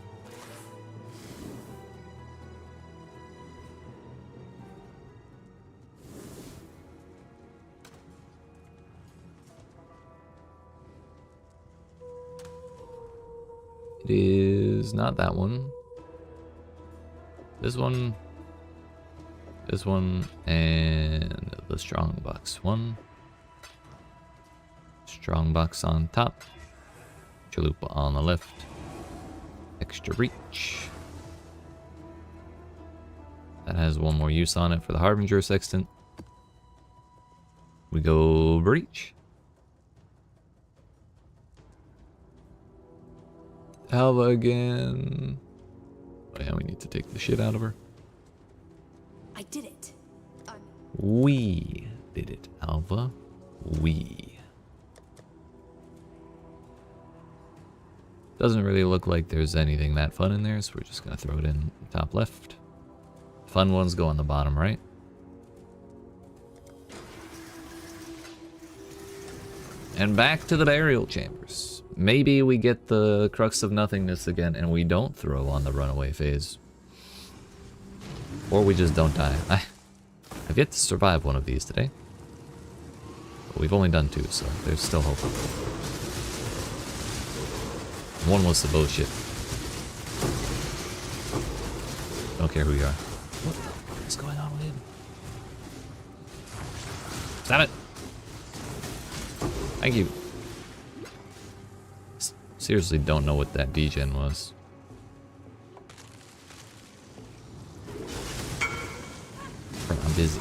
Speaker 1: It is not that one. This one. This one. And the strong box one. Strong box on top. Chalupa on the left. Extra reach. That has one more use on it for the Harbinger Sextant. We go Breach. Alva again. Oh yeah, we need to take the shit out of her.
Speaker 2: I did it.
Speaker 1: We did it, Alva. We. Doesn't really look like there's anything that fun in there, so we're just gonna throw it in top left. Fun ones go on the bottom right. And back to the burial chambers. Maybe we get the Crux of Nothingness again and we don't throw on the runaway phase. Or we just don't die. I've yet to survive one of these today. But we've only done 2, so there's still hope. One was the bullshit. Don't care who you are. What's going on with him? Stop it! Thank you. Seriously don't know what that degen was. I'm busy.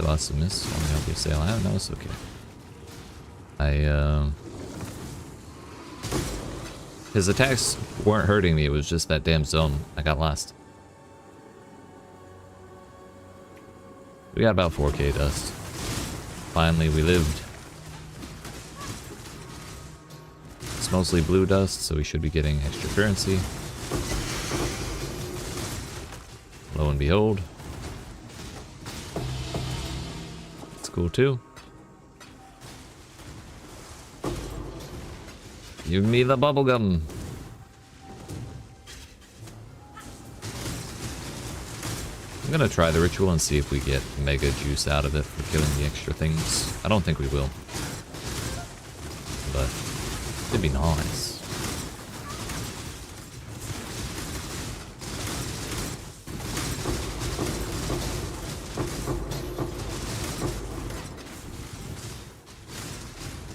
Speaker 1: Lots of miss. Only help you sail out. No, it's okay. His attacks weren't hurting me. It was just that damn zone. I got lost. We got about 4k dust. Finally, we lived. It's mostly blue dust, so we should be getting extra currency. Lo and behold. Cool too. Give me the bubblegum. I'm gonna try the ritual and see if we get mega juice out of it for killing the extra things. I don't think we will. But it'd be nice.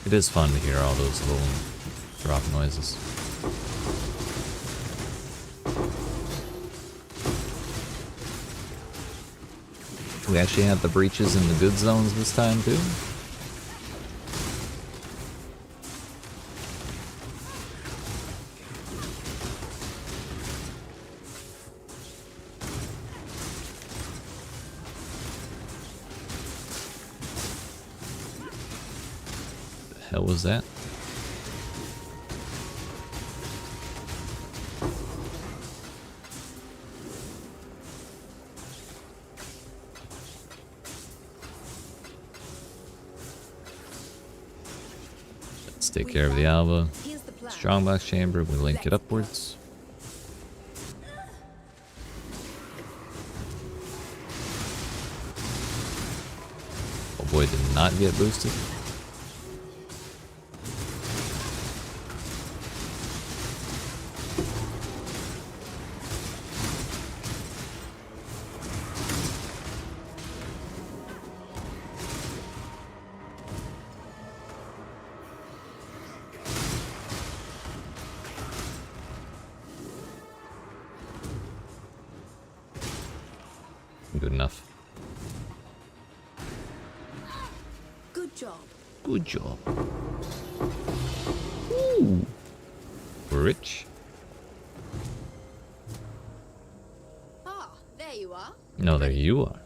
Speaker 1: It is fun to hear all those little drop noises. We actually had the breaches in the good zones this time too. Hell was that? Let's take care of the Alva. Strongbox chamber, we link it upwards. Oh boy, did not get boosted. Good enough.
Speaker 2: Good job.
Speaker 1: Good job. Ooh. We're rich.
Speaker 2: Ah, there you are.
Speaker 1: No, there you are.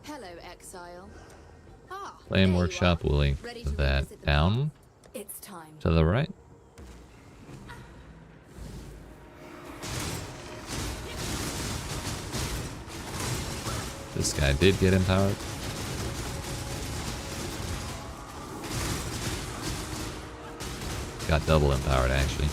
Speaker 2: Hello, exile. Ah,
Speaker 1: Flame
Speaker 2: there you
Speaker 1: Workshop
Speaker 2: are.
Speaker 1: will link
Speaker 2: Ready to
Speaker 1: that
Speaker 2: revisit the
Speaker 1: down
Speaker 2: It's time.
Speaker 1: to the right. This guy did get empowered. Got double empowered, actually.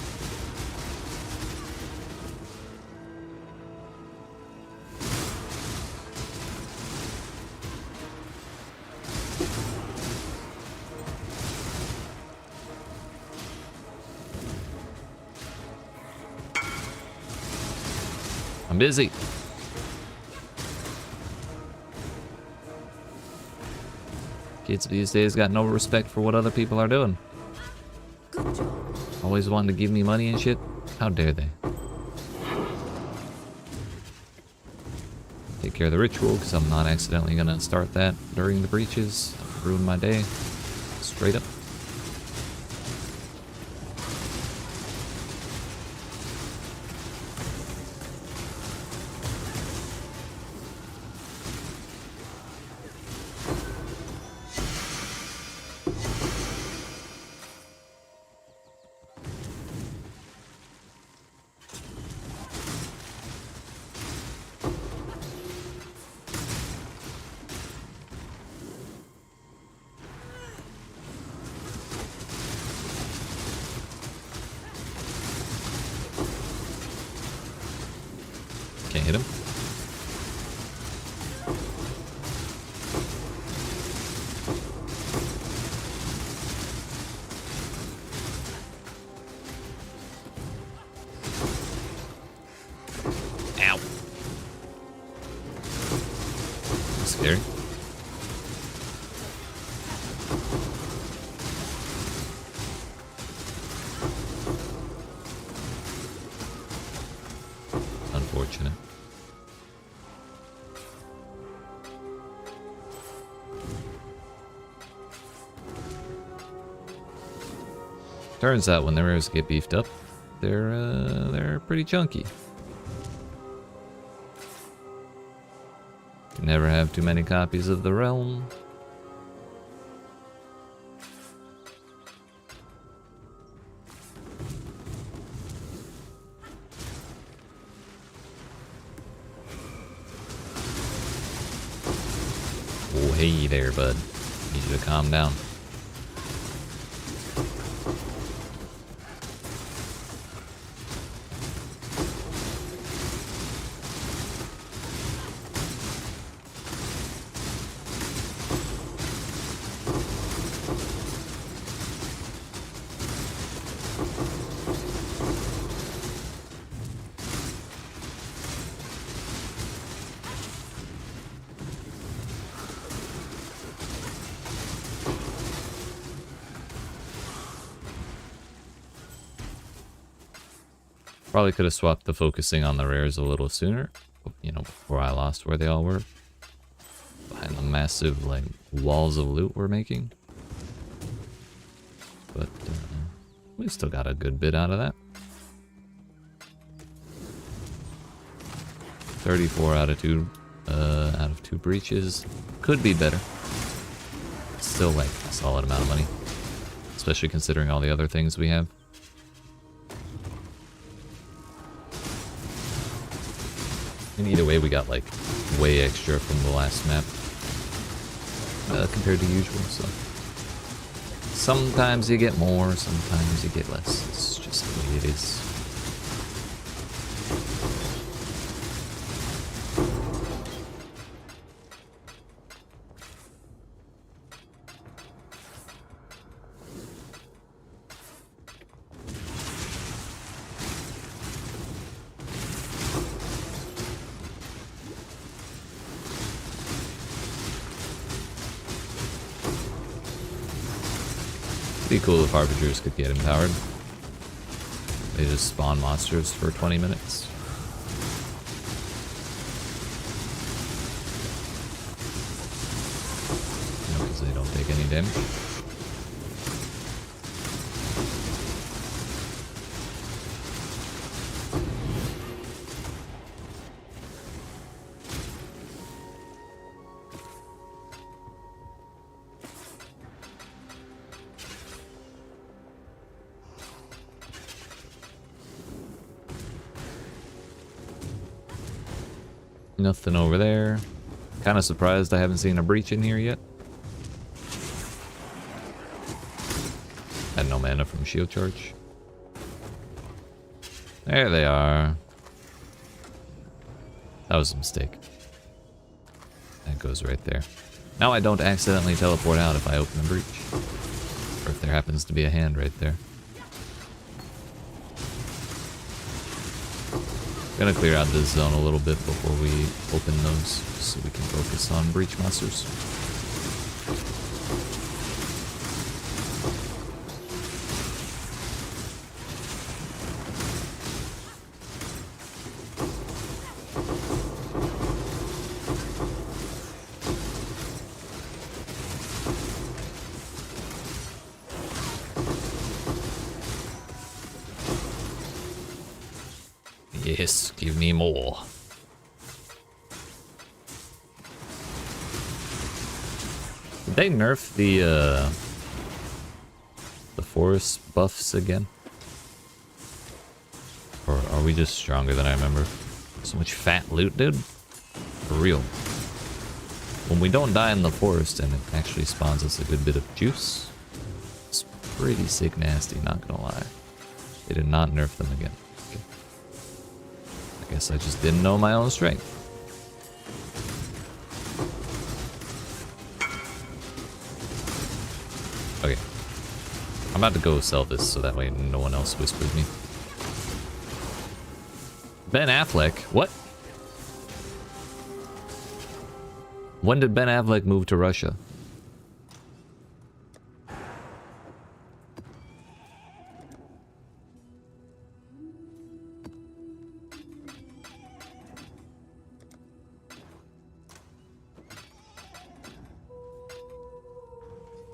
Speaker 1: I'm busy. Kids these days got no respect for what other people are doing.
Speaker 2: Good job.
Speaker 1: Always wanting to give me money and shit. How dare they? Take care of the ritual, because I'm not accidentally gonna start that during the breaches. Ruin my day. Straight up. Can't hit him. Ow. That's scary. Unfortunate. Turns out when the rares get beefed up, they're pretty chunky. Can never have too many copies of the realm. Oh, hey there, bud. Need you to calm down. Probably could have swapped the focusing on the rares a little sooner, you know, before I lost where they all were. Behind the massive, like, walls of loot we're making. But, we still got a good bit out of that. 34 out of 2 breaches. Could be better. Still, like, a solid amount of money. Especially considering all the other things we have. And either way, we got like way extra from the last map compared to usual. So sometimes you get more, sometimes you get less. It's just the way it is. Be cool if Harbingers could get empowered. They just spawn monsters for 20 minutes. Because they don't take any damage. Nothing over there. Kind of surprised I haven't seen a breach in here yet. Had no mana from shield charge. There they are. That was a mistake. That goes right there. Now I don't accidentally teleport out if I open a breach. Or if there happens to be a hand right there. Gonna clear out this zone a little bit before we open those, so we can focus on breach monsters. Yes, give me more. Did they nerf the forest buffs again? Or are we just stronger than I remember? So much fat loot, dude. For real. When we don't die in the forest and it actually spawns us a good bit of juice, it's pretty sick nasty, not gonna lie. They did not nerf them again. I guess I just didn't know my own strength. Okay. I'm about to go sell this so that way no one else whispers me. Ben Affleck? What? When did Ben Affleck move to Russia?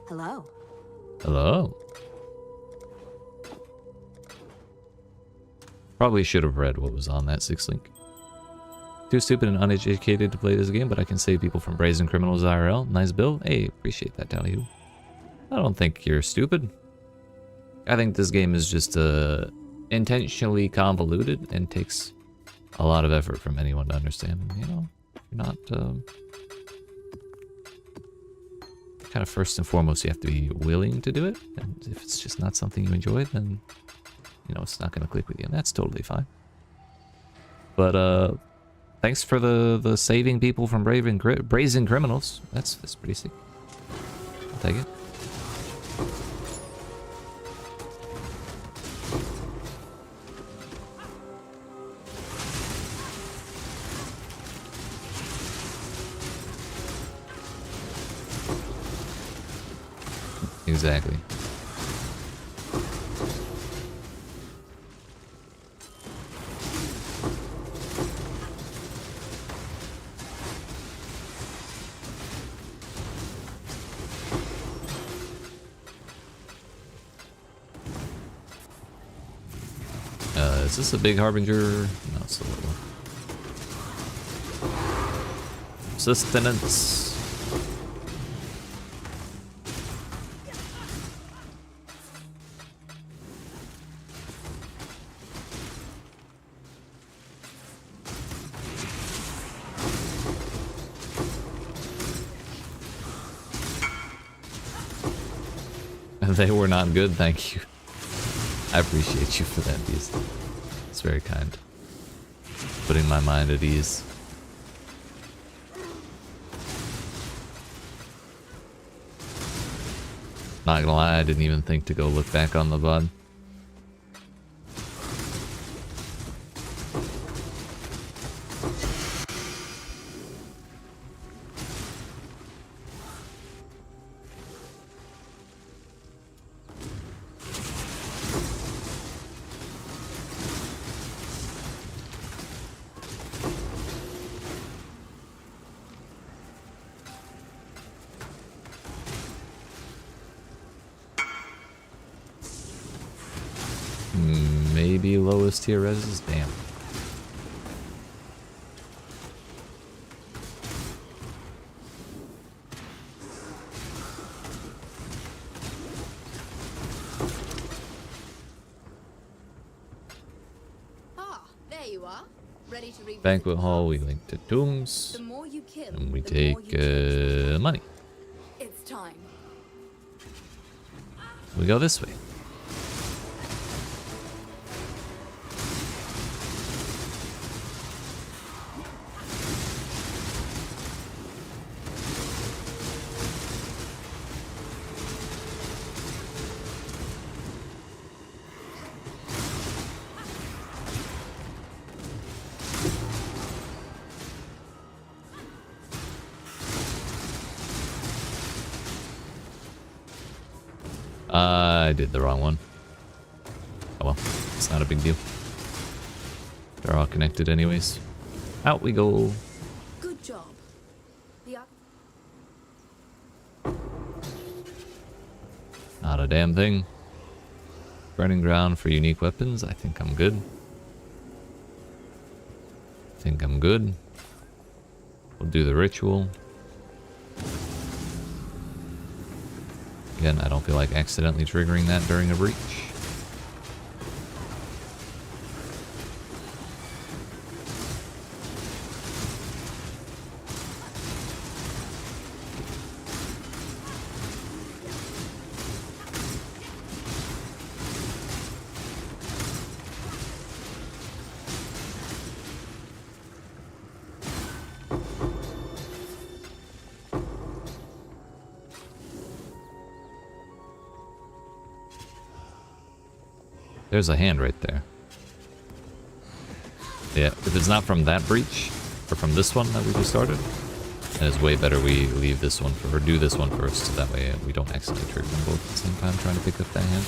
Speaker 2: Hello.
Speaker 1: Hello. Probably should have read what was on that 6 link. Too stupid and uneducated to play this game, but I can save people from brazen criminals IRL. Nice build. Hey, appreciate that, Tally. I don't think you're stupid. I think this game is just intentionally convoluted and takes a lot of effort from anyone to understand. You know, you're not kind of first and foremost, you have to be willing to do it. And if it's just not something you enjoy, then you know it's not going to click with you, and that's totally fine. But thanks for the saving people from brazen criminals. That's pretty sick. I'll take it. Exactly. Is this a big harbinger? No, it's a little. Sustenance. They were not good, thank you. I appreciate you for that, Beast. It's very kind. Putting my mind at ease. Not gonna lie, I didn't even think to go look back on the VOD. maybe lowest tier reses. Damn.
Speaker 2: Ah, there you are. Ready to revisit
Speaker 1: Banquet
Speaker 2: the
Speaker 1: hall,
Speaker 2: past.
Speaker 1: we link to tombs.
Speaker 2: The more you kill,
Speaker 1: And we
Speaker 2: the more
Speaker 1: take
Speaker 2: you change.
Speaker 1: money.
Speaker 2: It's time.
Speaker 1: We go this way. I did the wrong one. Oh well, it's not a big deal. They're all connected anyways. Out we go.
Speaker 2: Good job. The
Speaker 1: Not a damn thing. Burning ground for unique weapons. I think I'm good. We'll do the ritual. Again, I don't feel like accidentally triggering that during a breach. There's a hand right there. Yeah, if it's not from that breach, or from this one that we just started, then it's way better we leave this one or do this one first, so that way we don't accidentally trigger them both at the same time trying to pick up that hand.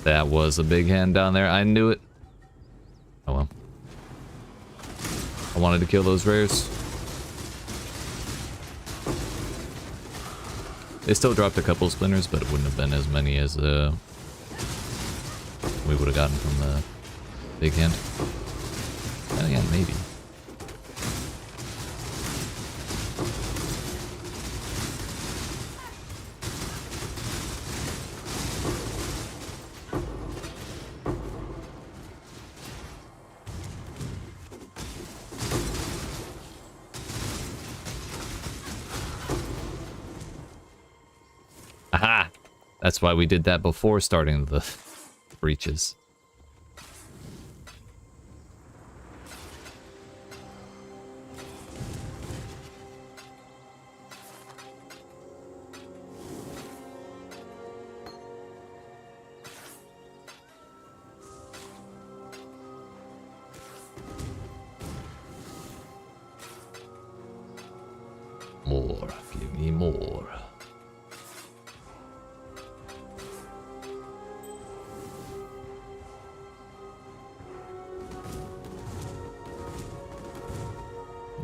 Speaker 1: That was a big hand down there. I knew it. Oh well. I wanted to kill those rares. They still dropped a couple splinters, but it wouldn't have been as many as we would have gotten from the big hand. Oh yeah, maybe. Aha! That's why we did that before starting the breaches. More, give me more.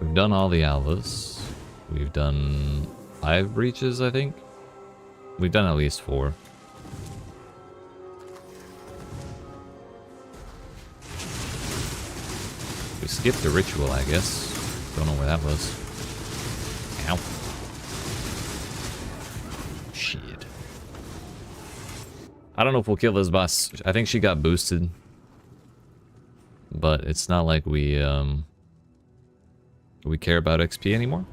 Speaker 1: We've done all the alllll. We've done 5 breaches, I think. We've done at least 4. We skipped the ritual, I guess. Don't know where that was. Ow. Shit. I don't know if we'll kill this boss. I think she got boosted. But it's not like we care about XP anymore.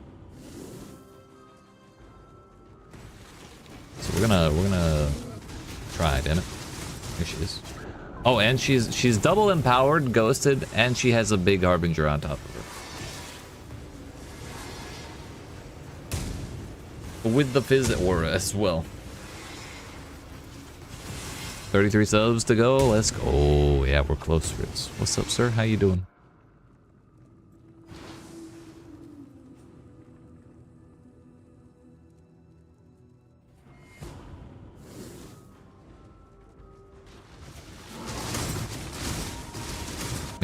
Speaker 1: So we're gonna try, damn it. Here she is. Oh, and she's double empowered, ghosted, and she has a big harbinger on top of her. With the fizz aura as well. 33 subs to go. Let's go. Oh, yeah, we're close, Ritz. What's up, sir? How you doing?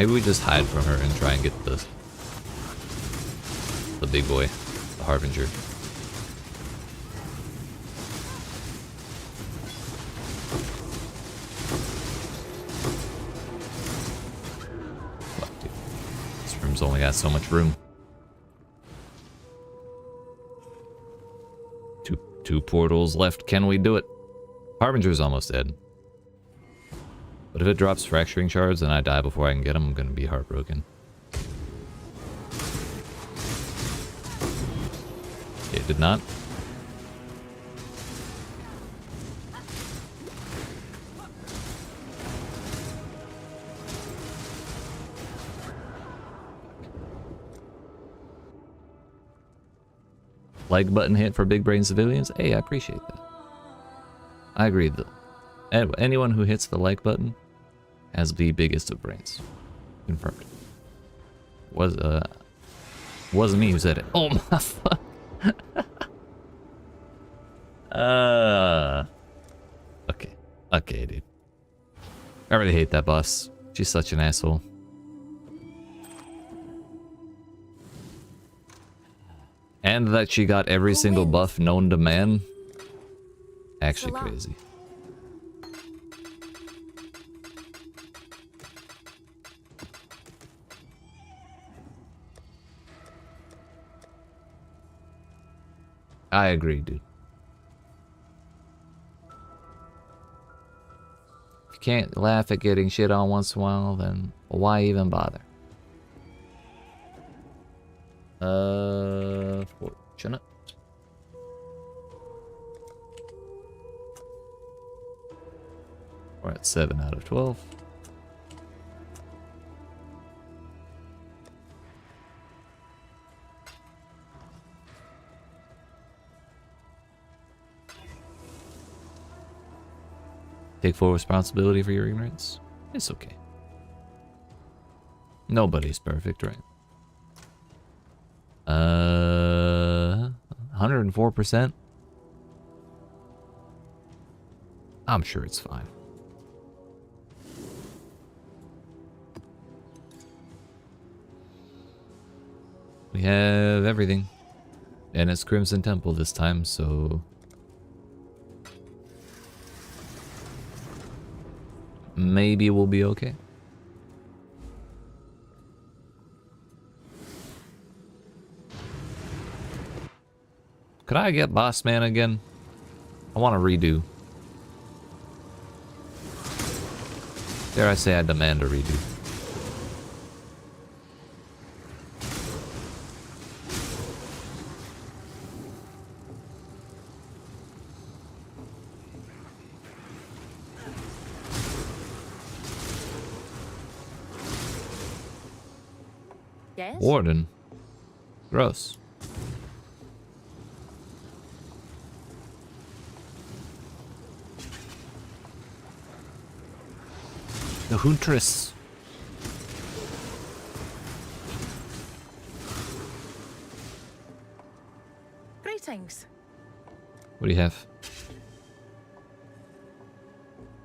Speaker 1: Maybe we just hide from her and try and get the big boy, the Harbinger. Fuck, dude. This room's only got so much room. Two portals left. Can we do it? Harbinger's almost dead. But if it drops fracturing shards and I die before I can get him, I'm gonna be heartbroken. It did not. Like button hit for big brain civilians. Hey, I appreciate that. I agree though. Anyone who hits the like button has the biggest of brains. Confirmed. Wasn't me who said it. Oh my fuck. Okay, dude. I really hate that boss. She's such an asshole. And that she got every single buff known to man. Actually crazy. I agree, dude. If you can't laugh at getting shit on once in a while, then why even bother? Fortunate. We're at 7 out of 12. Take full responsibility for your ignorance. It's okay. Nobody's perfect, right? 104%. I'm sure it's fine. We have everything. And it's Crimson Temple this time, so maybe we'll be okay. Could I get Boss Man again? I want to redo. Dare I say I demand a redo.
Speaker 2: Yes?
Speaker 1: Warden. Gross. The Huntress.
Speaker 2: Greetings.
Speaker 1: What do you have?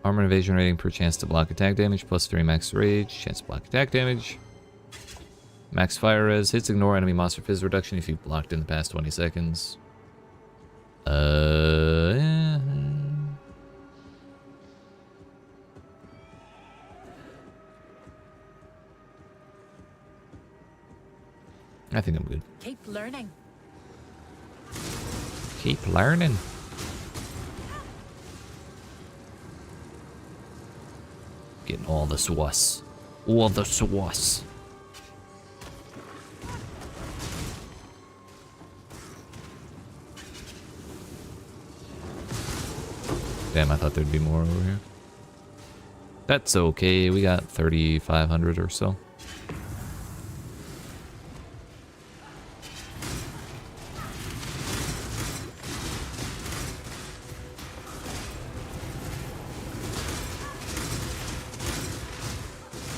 Speaker 1: Armor and evasion rating per chance to block attack damage, plus 3 max rage, chance to block attack damage. Max fire res, hits ignore enemy monster fizz reduction if you've blocked in the past 20 seconds. I think I'm good.
Speaker 2: Keep learning.
Speaker 1: Keep learning. Getting all the sauce. All the sauce. Damn, I thought there'd be more over here. That's okay, we got 3,500 or so.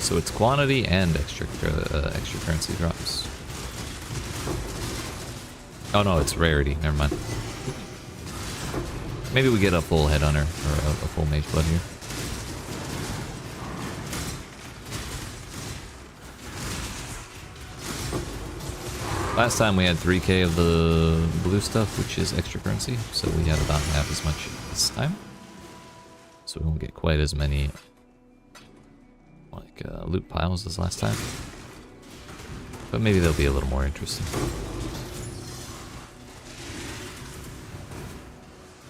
Speaker 1: So it's quantity and extra currency drops. Oh no, it's rarity. Never mind. Maybe we get a full headhunter or a full mage blood here. Last time we had 3k of the blue stuff, which is extra currency, so we have about half as much this time. So we won't get quite as many like loot piles as last time. But maybe they'll be a little more interesting.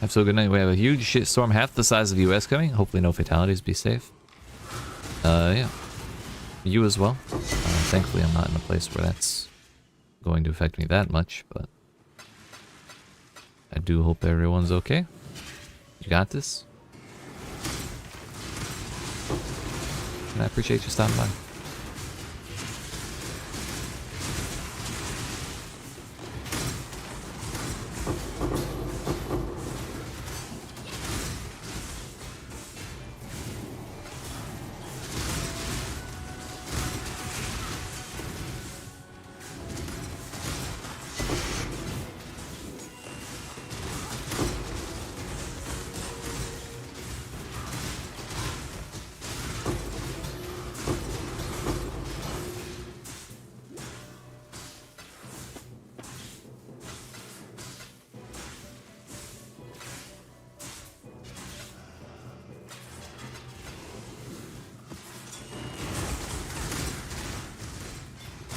Speaker 1: Have so good night. We have a huge shitstorm, half the size of the US coming. Hopefully no fatalities, be safe. Yeah. You as well. Thankfully I'm not in a place where that's going to affect me that much, but I do hope everyone's okay. You got this. And I appreciate you stopping by.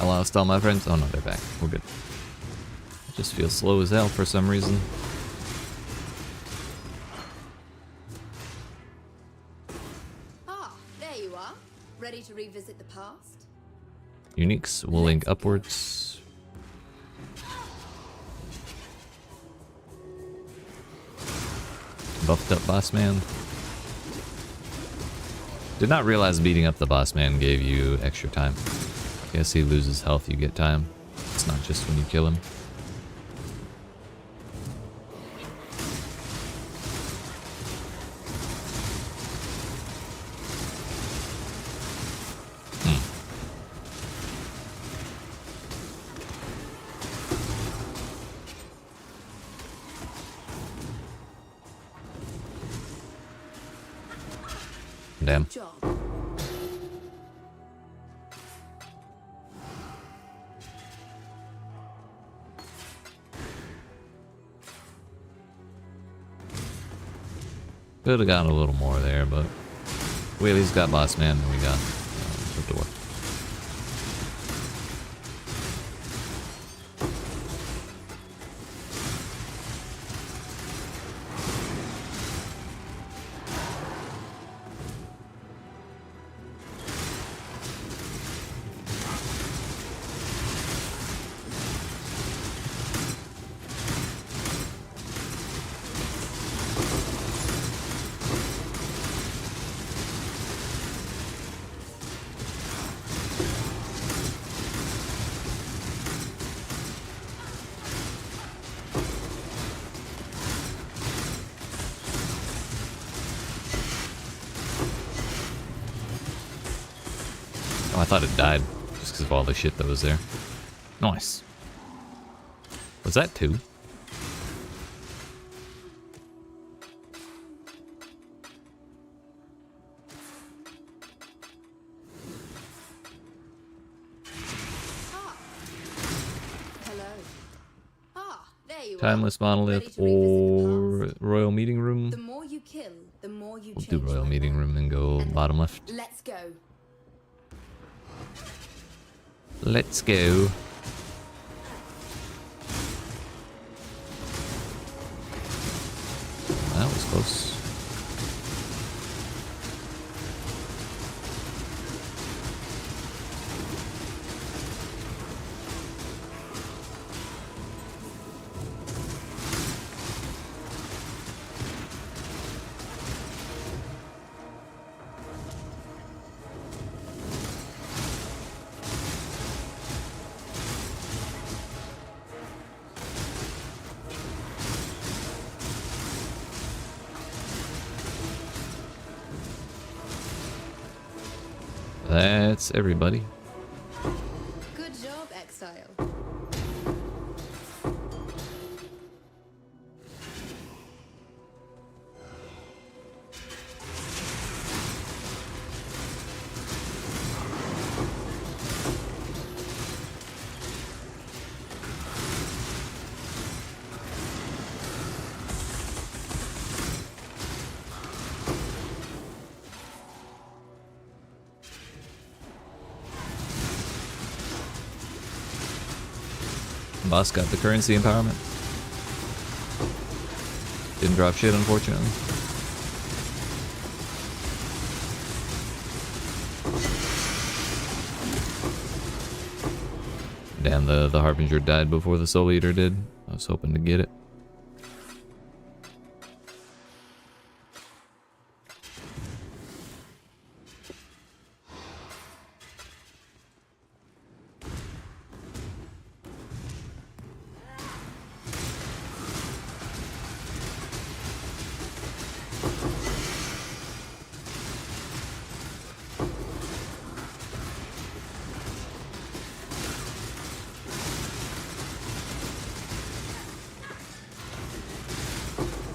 Speaker 1: I lost all my friends. Oh no, they're back. We're good. I just feel slow as hell for some reason.
Speaker 2: Ah, there you are. Ready to revisit the past?
Speaker 1: Uniques will link upwards. Buffed up boss man. Did not realize beating up the boss man gave you extra time. Guess he loses health, you get time. It's not just when you kill him. Damn.
Speaker 2: Good job.
Speaker 1: Could have gotten a little more there, but we at least got boss man and we got the door. Oh, I thought it died just because of all the shit that was there. Nice. Was that two?
Speaker 2: Hello. Ah, there you are.
Speaker 1: Timeless monolith
Speaker 2: Ready to revisit the
Speaker 1: or
Speaker 2: past?
Speaker 1: royal meeting room?
Speaker 2: The more you kill, the more you
Speaker 1: We'll
Speaker 2: change.
Speaker 1: do royal
Speaker 2: my
Speaker 1: meeting
Speaker 2: mind.
Speaker 1: room and go bottom left.
Speaker 2: Let's go.
Speaker 1: Let's go. That was close. That's everybody.
Speaker 2: Good job, Exile.
Speaker 1: boss got the currency empowerment. Didn't drop shit, unfortunately. Damn, the Harbinger died before the Soul Eater did. I was hoping to get it.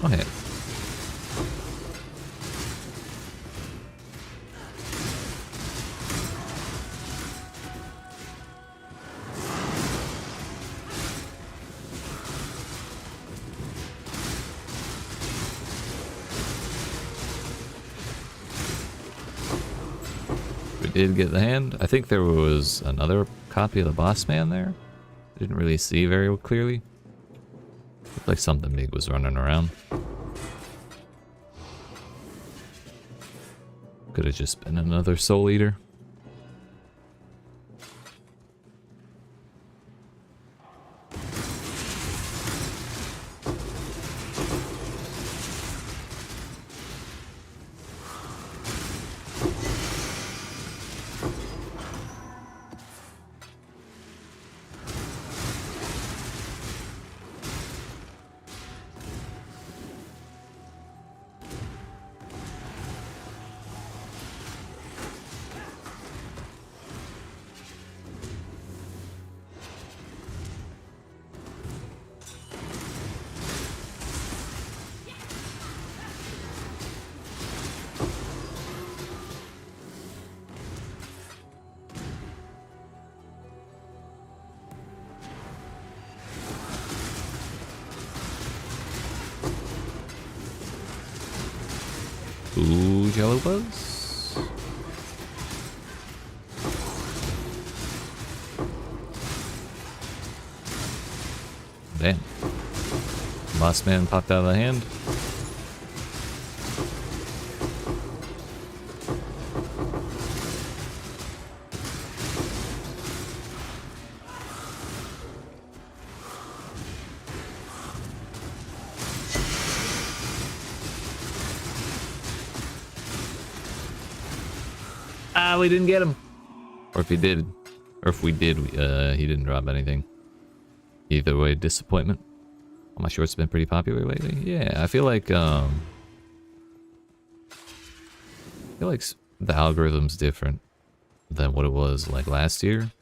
Speaker 1: Oh, yeah. We did get the hand. I think there was another copy of the boss man there. Didn't really see very clearly. Looked like something big was running around. Could have just been another Soul Eater. Ooh, Jello Buzz. Damn. Boss man popped out of the hand. We didn't get him. Or if he did, or if we did, he didn't drop anything. Either way, disappointment. I'm not sure it's been pretty popular lately. Yeah, I feel like the algorithm's different than what it was like last year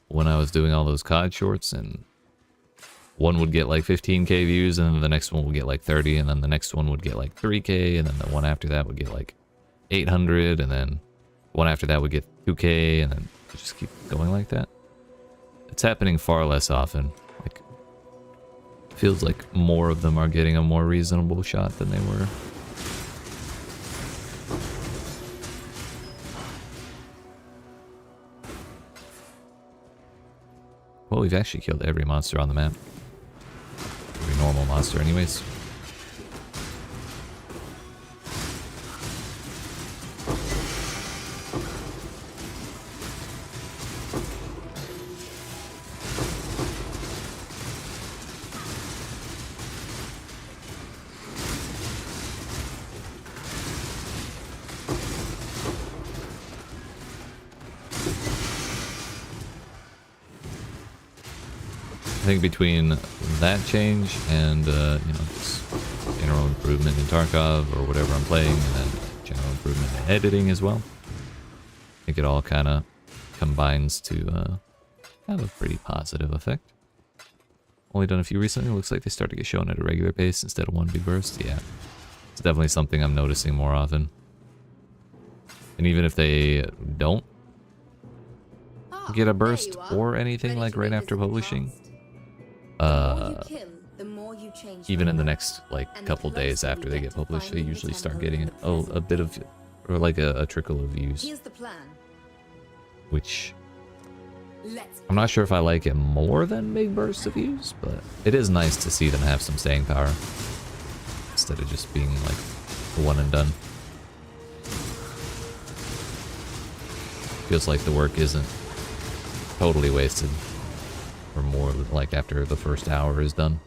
Speaker 1: when I was doing all those COD shorts, and one would get like 15k views, and then the next one would get like 30, and then the next one would get like 3k, and then the one after that would get like 800, and then one after that would get 2k, and then just keep going like that. It's happening far less often. Like, feels like more of them are getting a more reasonable shot than they were. Well, we've actually killed every monster on the map. Every normal monster anyways. I think between that change and you know, just general improvement in Tarkov or whatever I'm playing, and then general improvement in editing as well, I think it all kind of combines to have a pretty positive effect. Only done a few recently. It looks like they start to get shown at a regular pace instead of one big burst. Yeah, it's definitely something I'm noticing more often. And even if they don't get a burst or anything like right after publishing, even in the next like couple days after they get published, they usually start getting a bit of, or like a trickle of views, which
Speaker 2: Let's
Speaker 1: I'm not sure if I like it more than big bursts of use, but it is nice to see them have some staying power instead of just being like the one and done. Feels like the work isn't totally wasted, or more like after the first hour is done.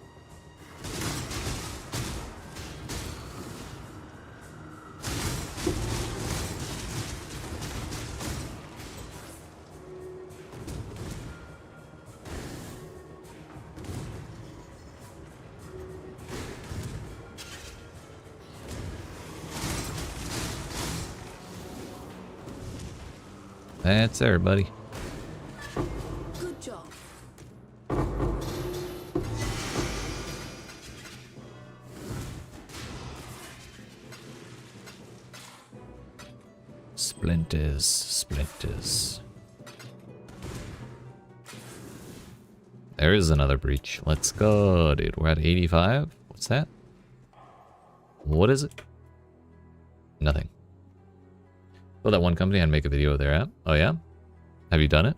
Speaker 1: That's everybody.
Speaker 2: good job.
Speaker 1: Splinters, splinters. There is another breach. Let's go, dude. We're at 85. What's that? What is it? Nothing. Oh, that one company I'd make a video of their app. Oh, yeah? Have you done it?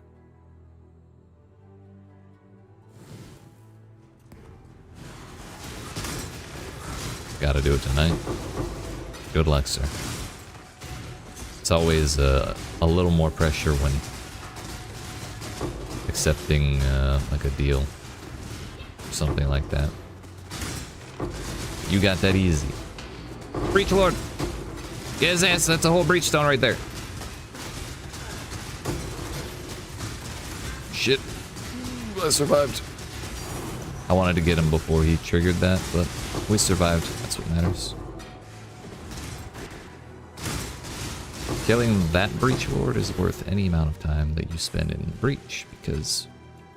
Speaker 1: Gotta do it tonight. Good luck, sir. It's always a little more pressure when accepting like a deal or something like that. You got that easy. Breach Lord! Get his ass, that's a whole breachstone right there. Shit. I survived. I wanted to get him before he triggered that, but we survived. That's what matters. Killing that breach lord is worth any amount of time that you spend in breach, because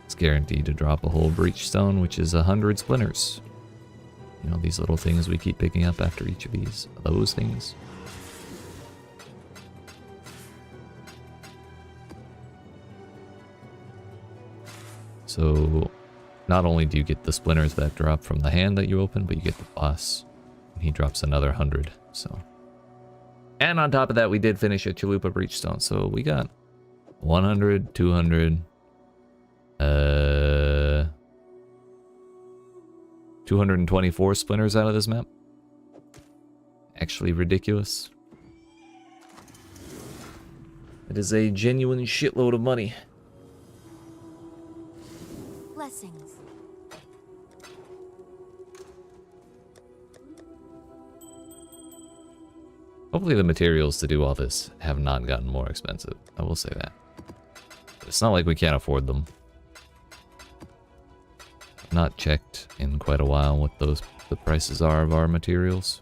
Speaker 1: it's guaranteed to drop a whole breachstone, which is 100 splinters. You know, these little things we keep picking up after each of those things. So, not only do you get the splinters that drop from the hand that you open, but you get the boss. And he drops another 100, so. And on top of that, we did finish a Chalupa Breachstone, so we got 100, 200, 224 splinters out of this map. Actually ridiculous. It is a genuine shitload of money.
Speaker 2: Blessings.
Speaker 1: Hopefully the materials to do all this have not gotten more expensive. I will say that. But it's not like we can't afford them. I've not checked in quite a while what the prices are of our materials.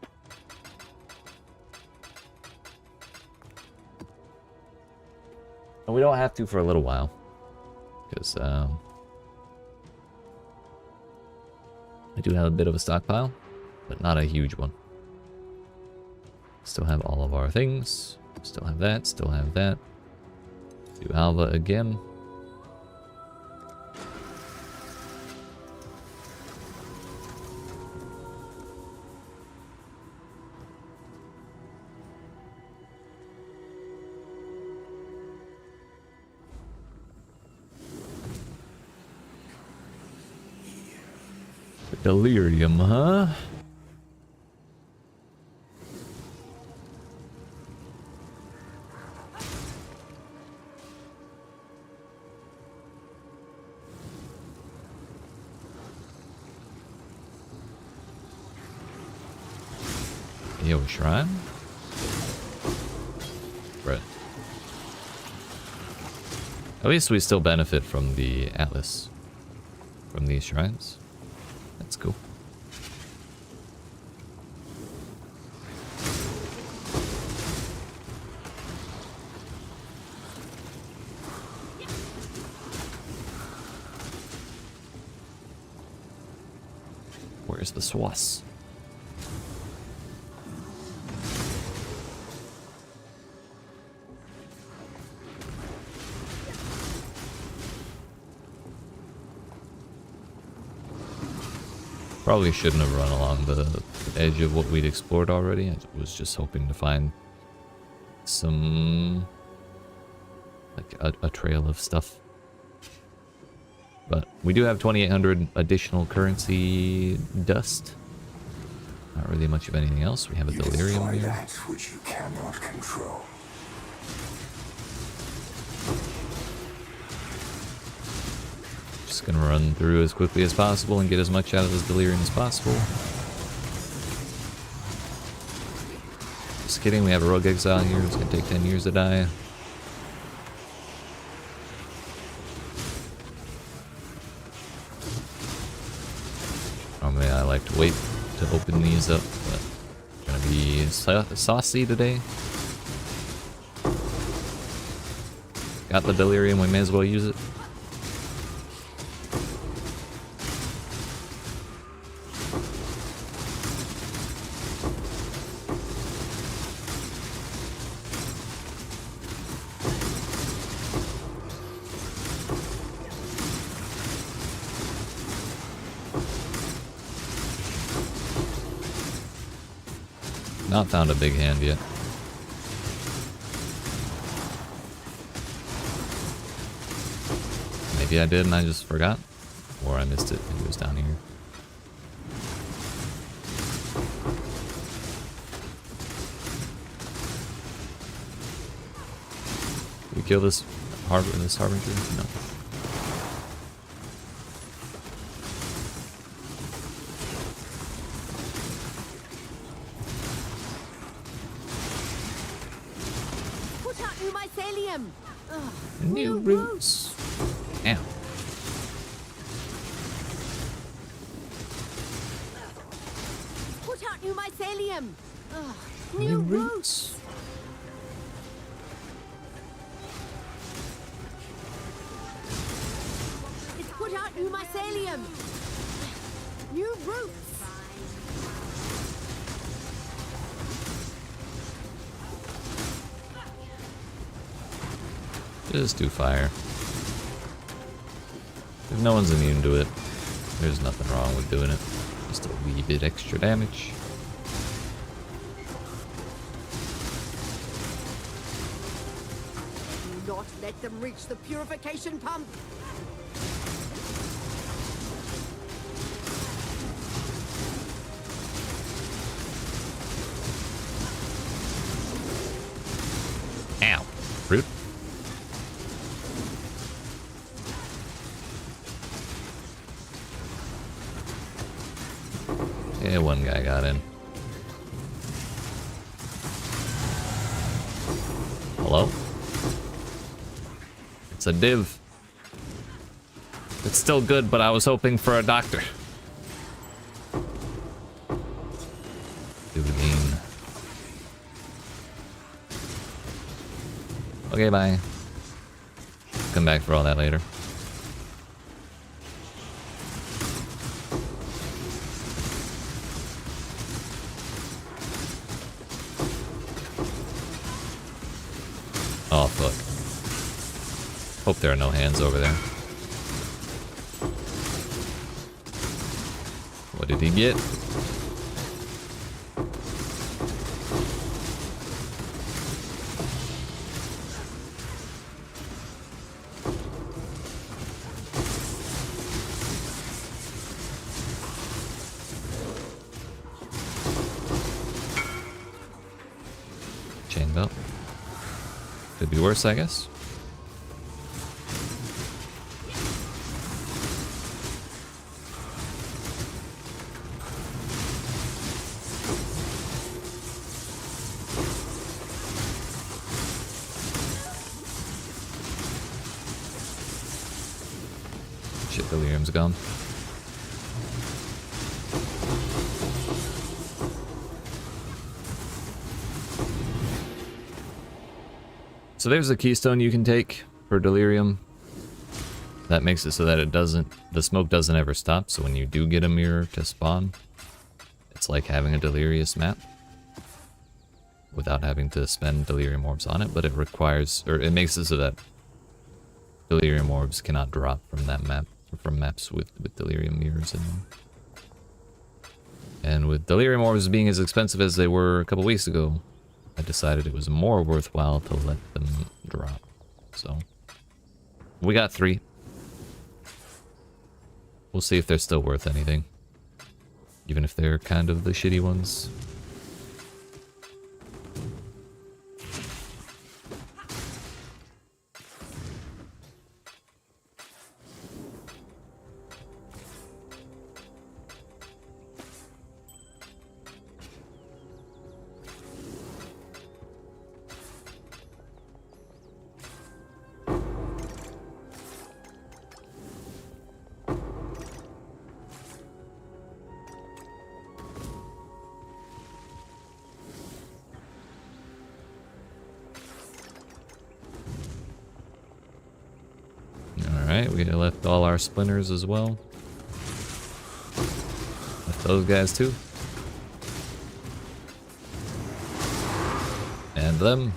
Speaker 1: And we don't have to for a little while. Because I do have a bit of a stockpile, but not a huge one. Still have all of our things. Still have that. Still have that. Do Alva again. Delirium, huh? Yo, shrine? Right. At least we still benefit from the Atlas. From these shrines. That's cool. Where's the swass? Probably shouldn't have run along the edge of what we'd explored already. I was just hoping to find some, like, a trail of stuff. But we do have 2,800 additional currency dust. Not really much of anything else. We have a delirium here.
Speaker 5: That which you cannot control.
Speaker 1: Just gonna run through as quickly as possible and get as much out of this delirium as possible. Just kidding, we have a rogue exile here. It's gonna take 10 years to die. Normally I like to wait to open these up, but gonna be saucy today. Got the delirium, we may as well use it. Not found a big hand yet. Maybe I did and I just forgot. Or I missed it. Maybe it was down here. Did we kill this harbinger? No. New roots. Ow.
Speaker 2: Put out new mycelium.
Speaker 1: New roots.
Speaker 2: It's put out new mycelium. New roots.
Speaker 1: Just do fire. If no one's immune to it, there's nothing wrong with doing it. Just a wee bit extra damage.
Speaker 2: Do not let them reach the purification pump.
Speaker 1: Ow. Rude. Yeah, one guy got in. Hello? It's a div. It's still good, but I was hoping for a doctor. Divine. Okay, bye. Come back for all that later. Oh, fuck. Hope there are no hands over there. What did he get? Chained up. Could be worse, I guess. Shit, delirium's gone. So there's a keystone you can take for delirium. That makes it so that it doesn't, the smoke doesn't ever stop. So when you do get a mirror to spawn, it's like having a delirious map without having to spend delirium orbs on it. But it requires, or it makes it so that delirium orbs cannot drop from that map, or from maps with delirium mirrors in them. And with delirium orbs being as expensive as they were a couple weeks ago, I decided it was more worthwhile to let them drop. So we got 3. We'll see if they're still worth anything. Even if they're kind of the shitty ones. Alright, we left all our splinters as well. Left those guys too. And them.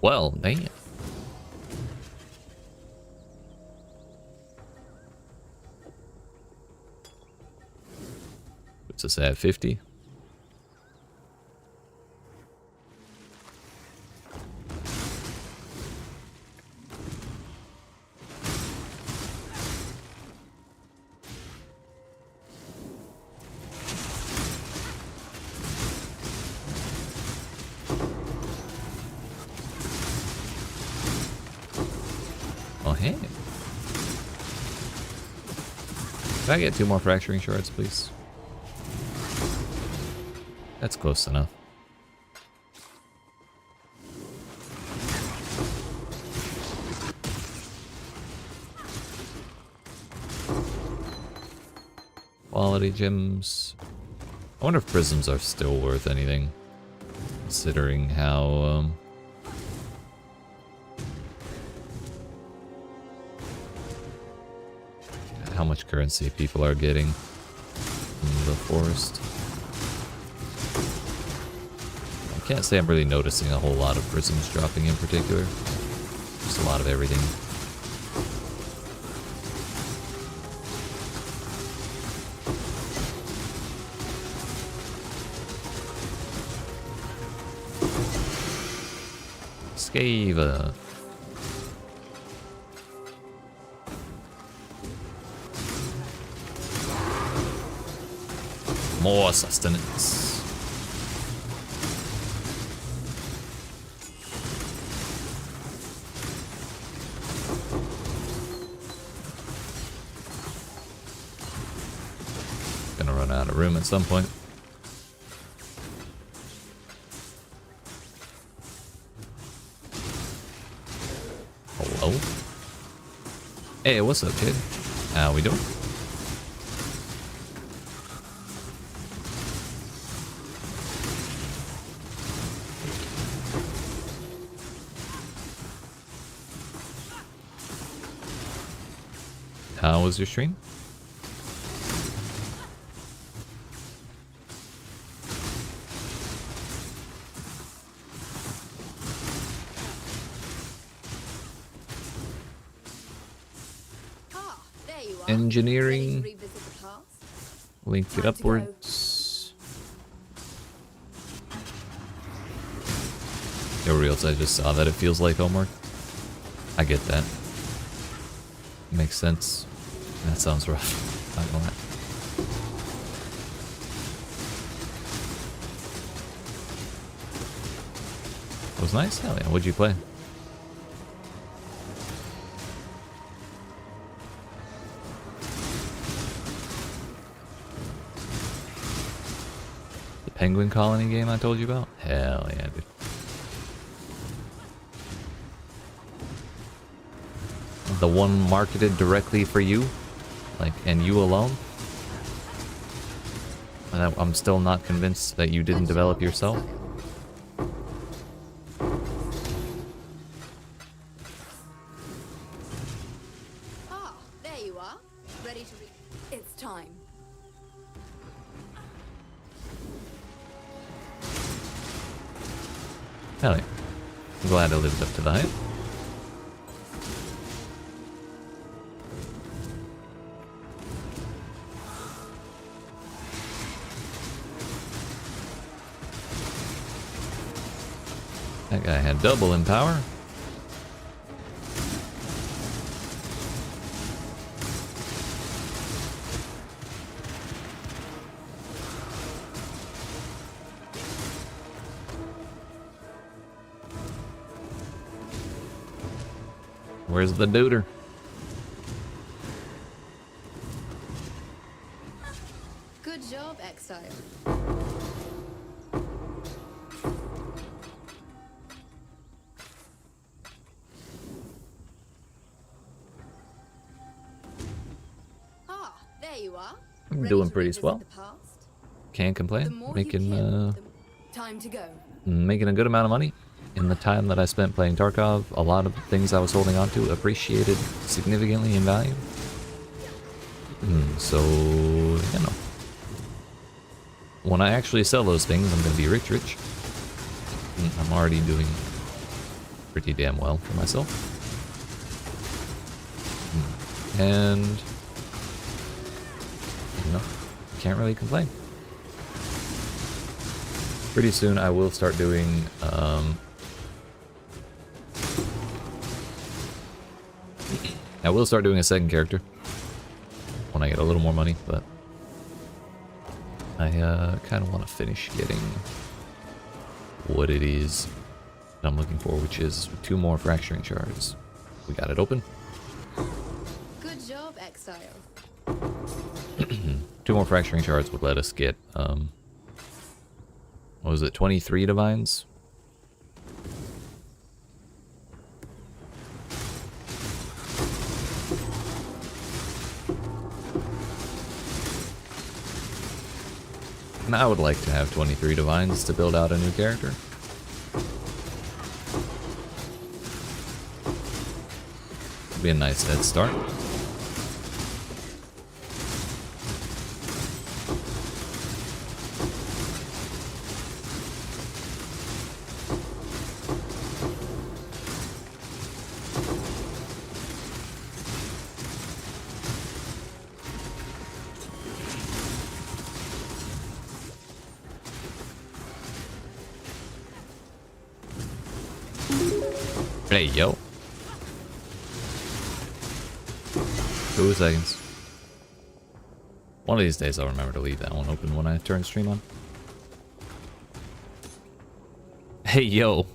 Speaker 1: Well, damn. What's this at 50? Oh, hey. Can I get 2 more fracturing shards, please? That's close enough. Quality gems. I wonder if prisms are still worth anything, considering how much currency people are getting from the forest. I can't say I'm really noticing a whole lot of prisms dropping in particular. Just a lot of everything. Scava. More sustenance. Gonna run out of room at some point. Hello? Hey, what's up, kid? How we doing? How was your stream?
Speaker 2: There you are.
Speaker 1: Engineering.
Speaker 2: Ready to revisit the past?
Speaker 1: Link it
Speaker 2: Time to go.
Speaker 1: upwards. Yo, Reels, I just saw that it feels like homework. I get that. Makes sense. That sounds rough. Not gonna lie. It was nice? Hell yeah. What'd you play? The Penguin Colony game I told you about? Hell yeah, dude. The one marketed directly for you, like, and you alone. And I'm still not convinced that you didn't develop yourself.
Speaker 2: Ah, there you are. Ready to read. It's time.
Speaker 1: Hell yeah. I'm glad I lived up to the hype. That guy had double in power. Where's the duder?
Speaker 2: Good job, Exile. Ah, there you are.
Speaker 1: I'm
Speaker 2: Ready
Speaker 1: doing
Speaker 2: to
Speaker 1: pretty
Speaker 2: revisit
Speaker 1: swell.
Speaker 2: the past?
Speaker 1: Can't
Speaker 2: The
Speaker 1: complain.
Speaker 2: more you
Speaker 1: Making
Speaker 2: kill, time to go.
Speaker 1: making a good amount of money. In the time that I spent playing Tarkov, a lot of things I was holding on to appreciated significantly in value. So, you know. When I actually sell those things, I'm going to be rich. I'm already doing pretty damn well for myself. And, you know, can't really complain. Pretty soon I will start doing, I will start doing a second character when I get a little more money, but I kind of want to finish getting what it is that I'm looking for, which is 2 more fracturing shards. We got it open.
Speaker 2: Good job, Exile.
Speaker 1: 2 more fracturing shards would let us get, what was it, 23 divines? And I would like to have 23 divines to build out a new character. Would be a nice head start. Hey, yo. 2 seconds. One of these days I'll remember to leave that one open when I turn stream on. Hey, yo.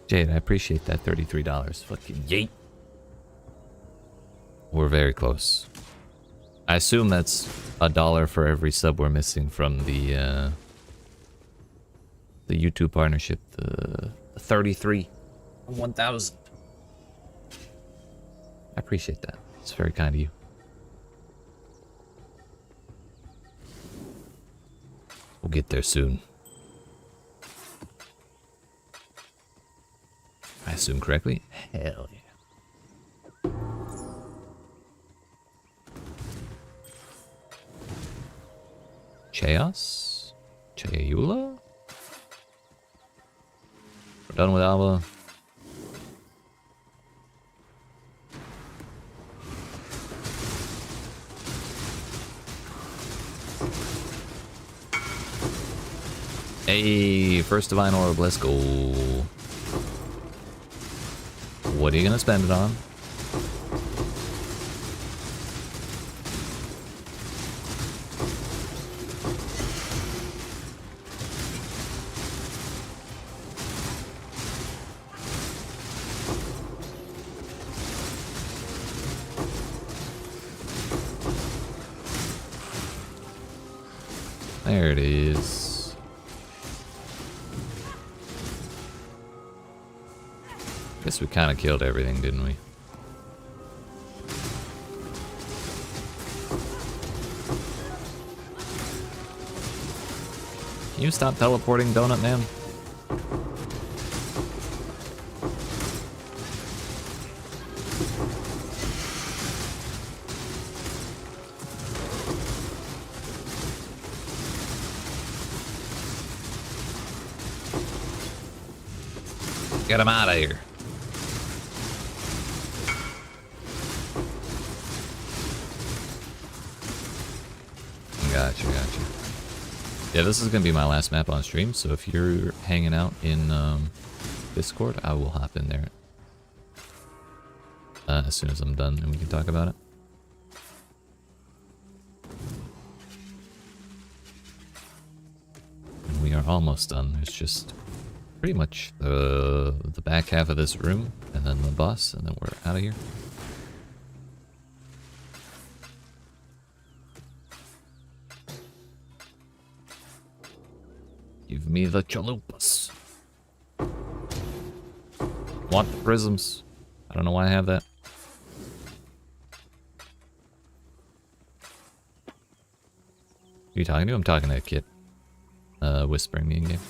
Speaker 1: Jade, I appreciate that $33. Fucking yeet. We're very close. I assume that's $1 for every sub we're missing from the YouTube partnership. The 33. 1,000. I appreciate that. It's very kind of you. We'll get there soon. I assume correctly? Hell yeah. Chaos? Chayula? We're done with Alba. Hey, first divine orb, let's go. What are you gonna spend it on? There it is. Guess we kind of killed everything, didn't we? Can you stop teleporting, Donut Man? Get him out of here. Gotcha. Yeah, this is gonna be my last map on stream, so if you're hanging out in Discord, I will hop in there as soon as I'm done and we can talk about it. And we are almost done. There's just pretty much the back half of this room and then the boss, and then we're out of here. Give me the chalupas. Want the prisms. I don't know why I have that. Who are you talking to? I'm talking to a kid. Whispering me in game.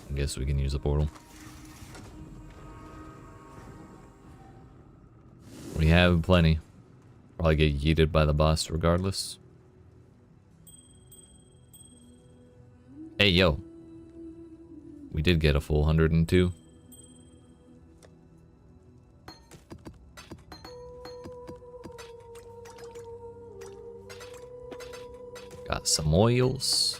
Speaker 1: I guess we can use a portal. We have plenty. Probably get yeeted by the boss regardless. Hey, yo. We did get a full 102. Got some oils.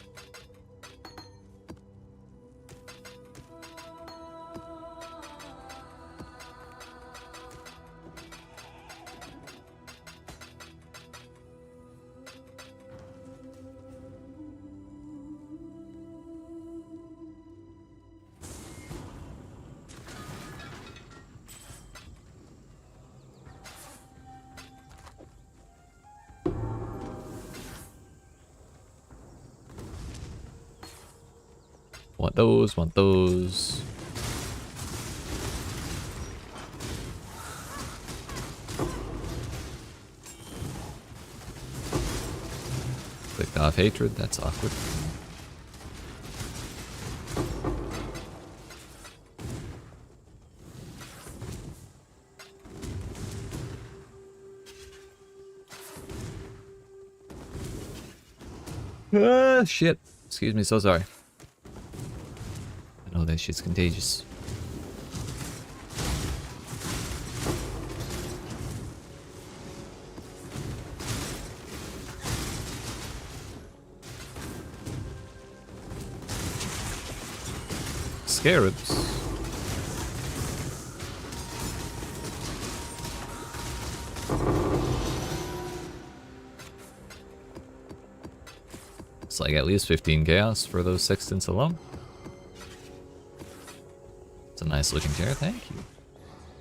Speaker 1: Want those, want those. Clicked off hatred, that's awkward. Ah, shit. Excuse me, so sorry. I know that shit's contagious. Scarabs. It's like at least 15 chaos for those sextants alone. It's a nice looking chair, thank you.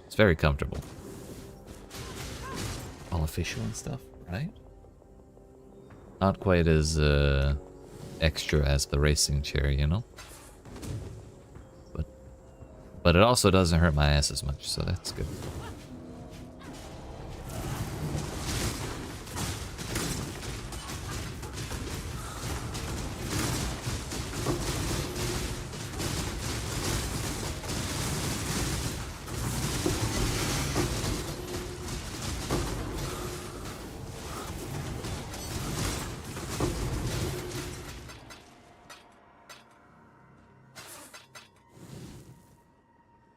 Speaker 1: It's very comfortable. All official and stuff, right? Not quite as extra as the racing chair, you know? But it also doesn't hurt my ass as much, so that's good.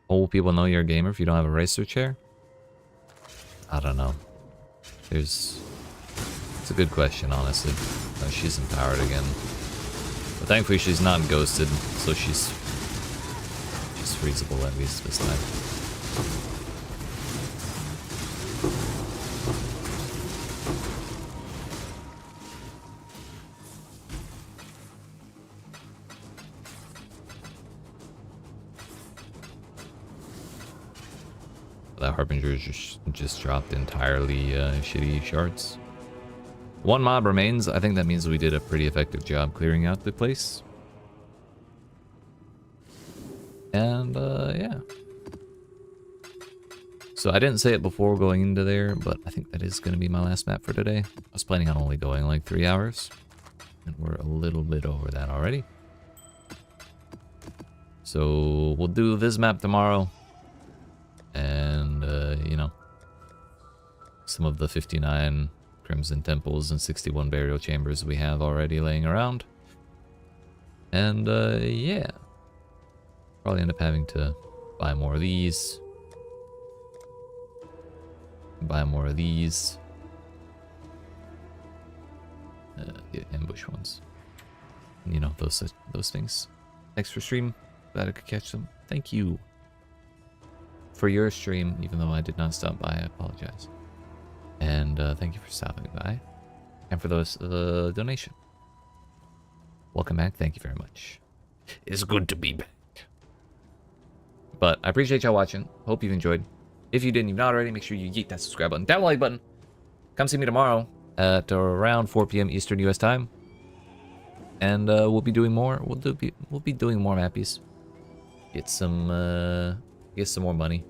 Speaker 1: Will people know you're a gamer if you don't have a racer chair? I don't know. It's a good question, honestly. She's empowered again. But thankfully she's not ghosted, so she's freezable at least this time. That Harbinger just dropped entirely shitty shards. One mob remains. I think that means we did a pretty effective job clearing out the place. And yeah. So I didn't say it before going into there, but I think that is going to be my last map for today. I was planning on only going like 3 hours. And we're a little bit over that already. So we'll do this map tomorrow. And, you know, some of the 59 Crimson Temples and 61 Burial Chambers we have already laying around. And yeah, probably end up having to buy more of these. Buy more of these. The ambush ones. You know, those things. Thanks for stream. Glad I could catch them. Thank you for your stream, even though I did not stop by. I apologize. And thank you for stopping by. And for those donation. Welcome back. Thank you very much. It's good to be back. But I appreciate y'all watching. Hope you've enjoyed. If you didn't even already, make sure you yeet that subscribe button, down the like button. Come see me tomorrow at around 4 p.m. Eastern US time. And we'll be doing more. We'll be doing more mappies. Get some more money.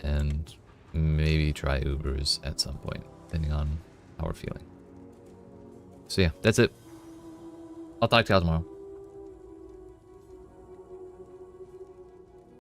Speaker 1: And maybe try Ubers at some point, depending on how we're feeling. So yeah, that's it. I'll talk to y'all tomorrow.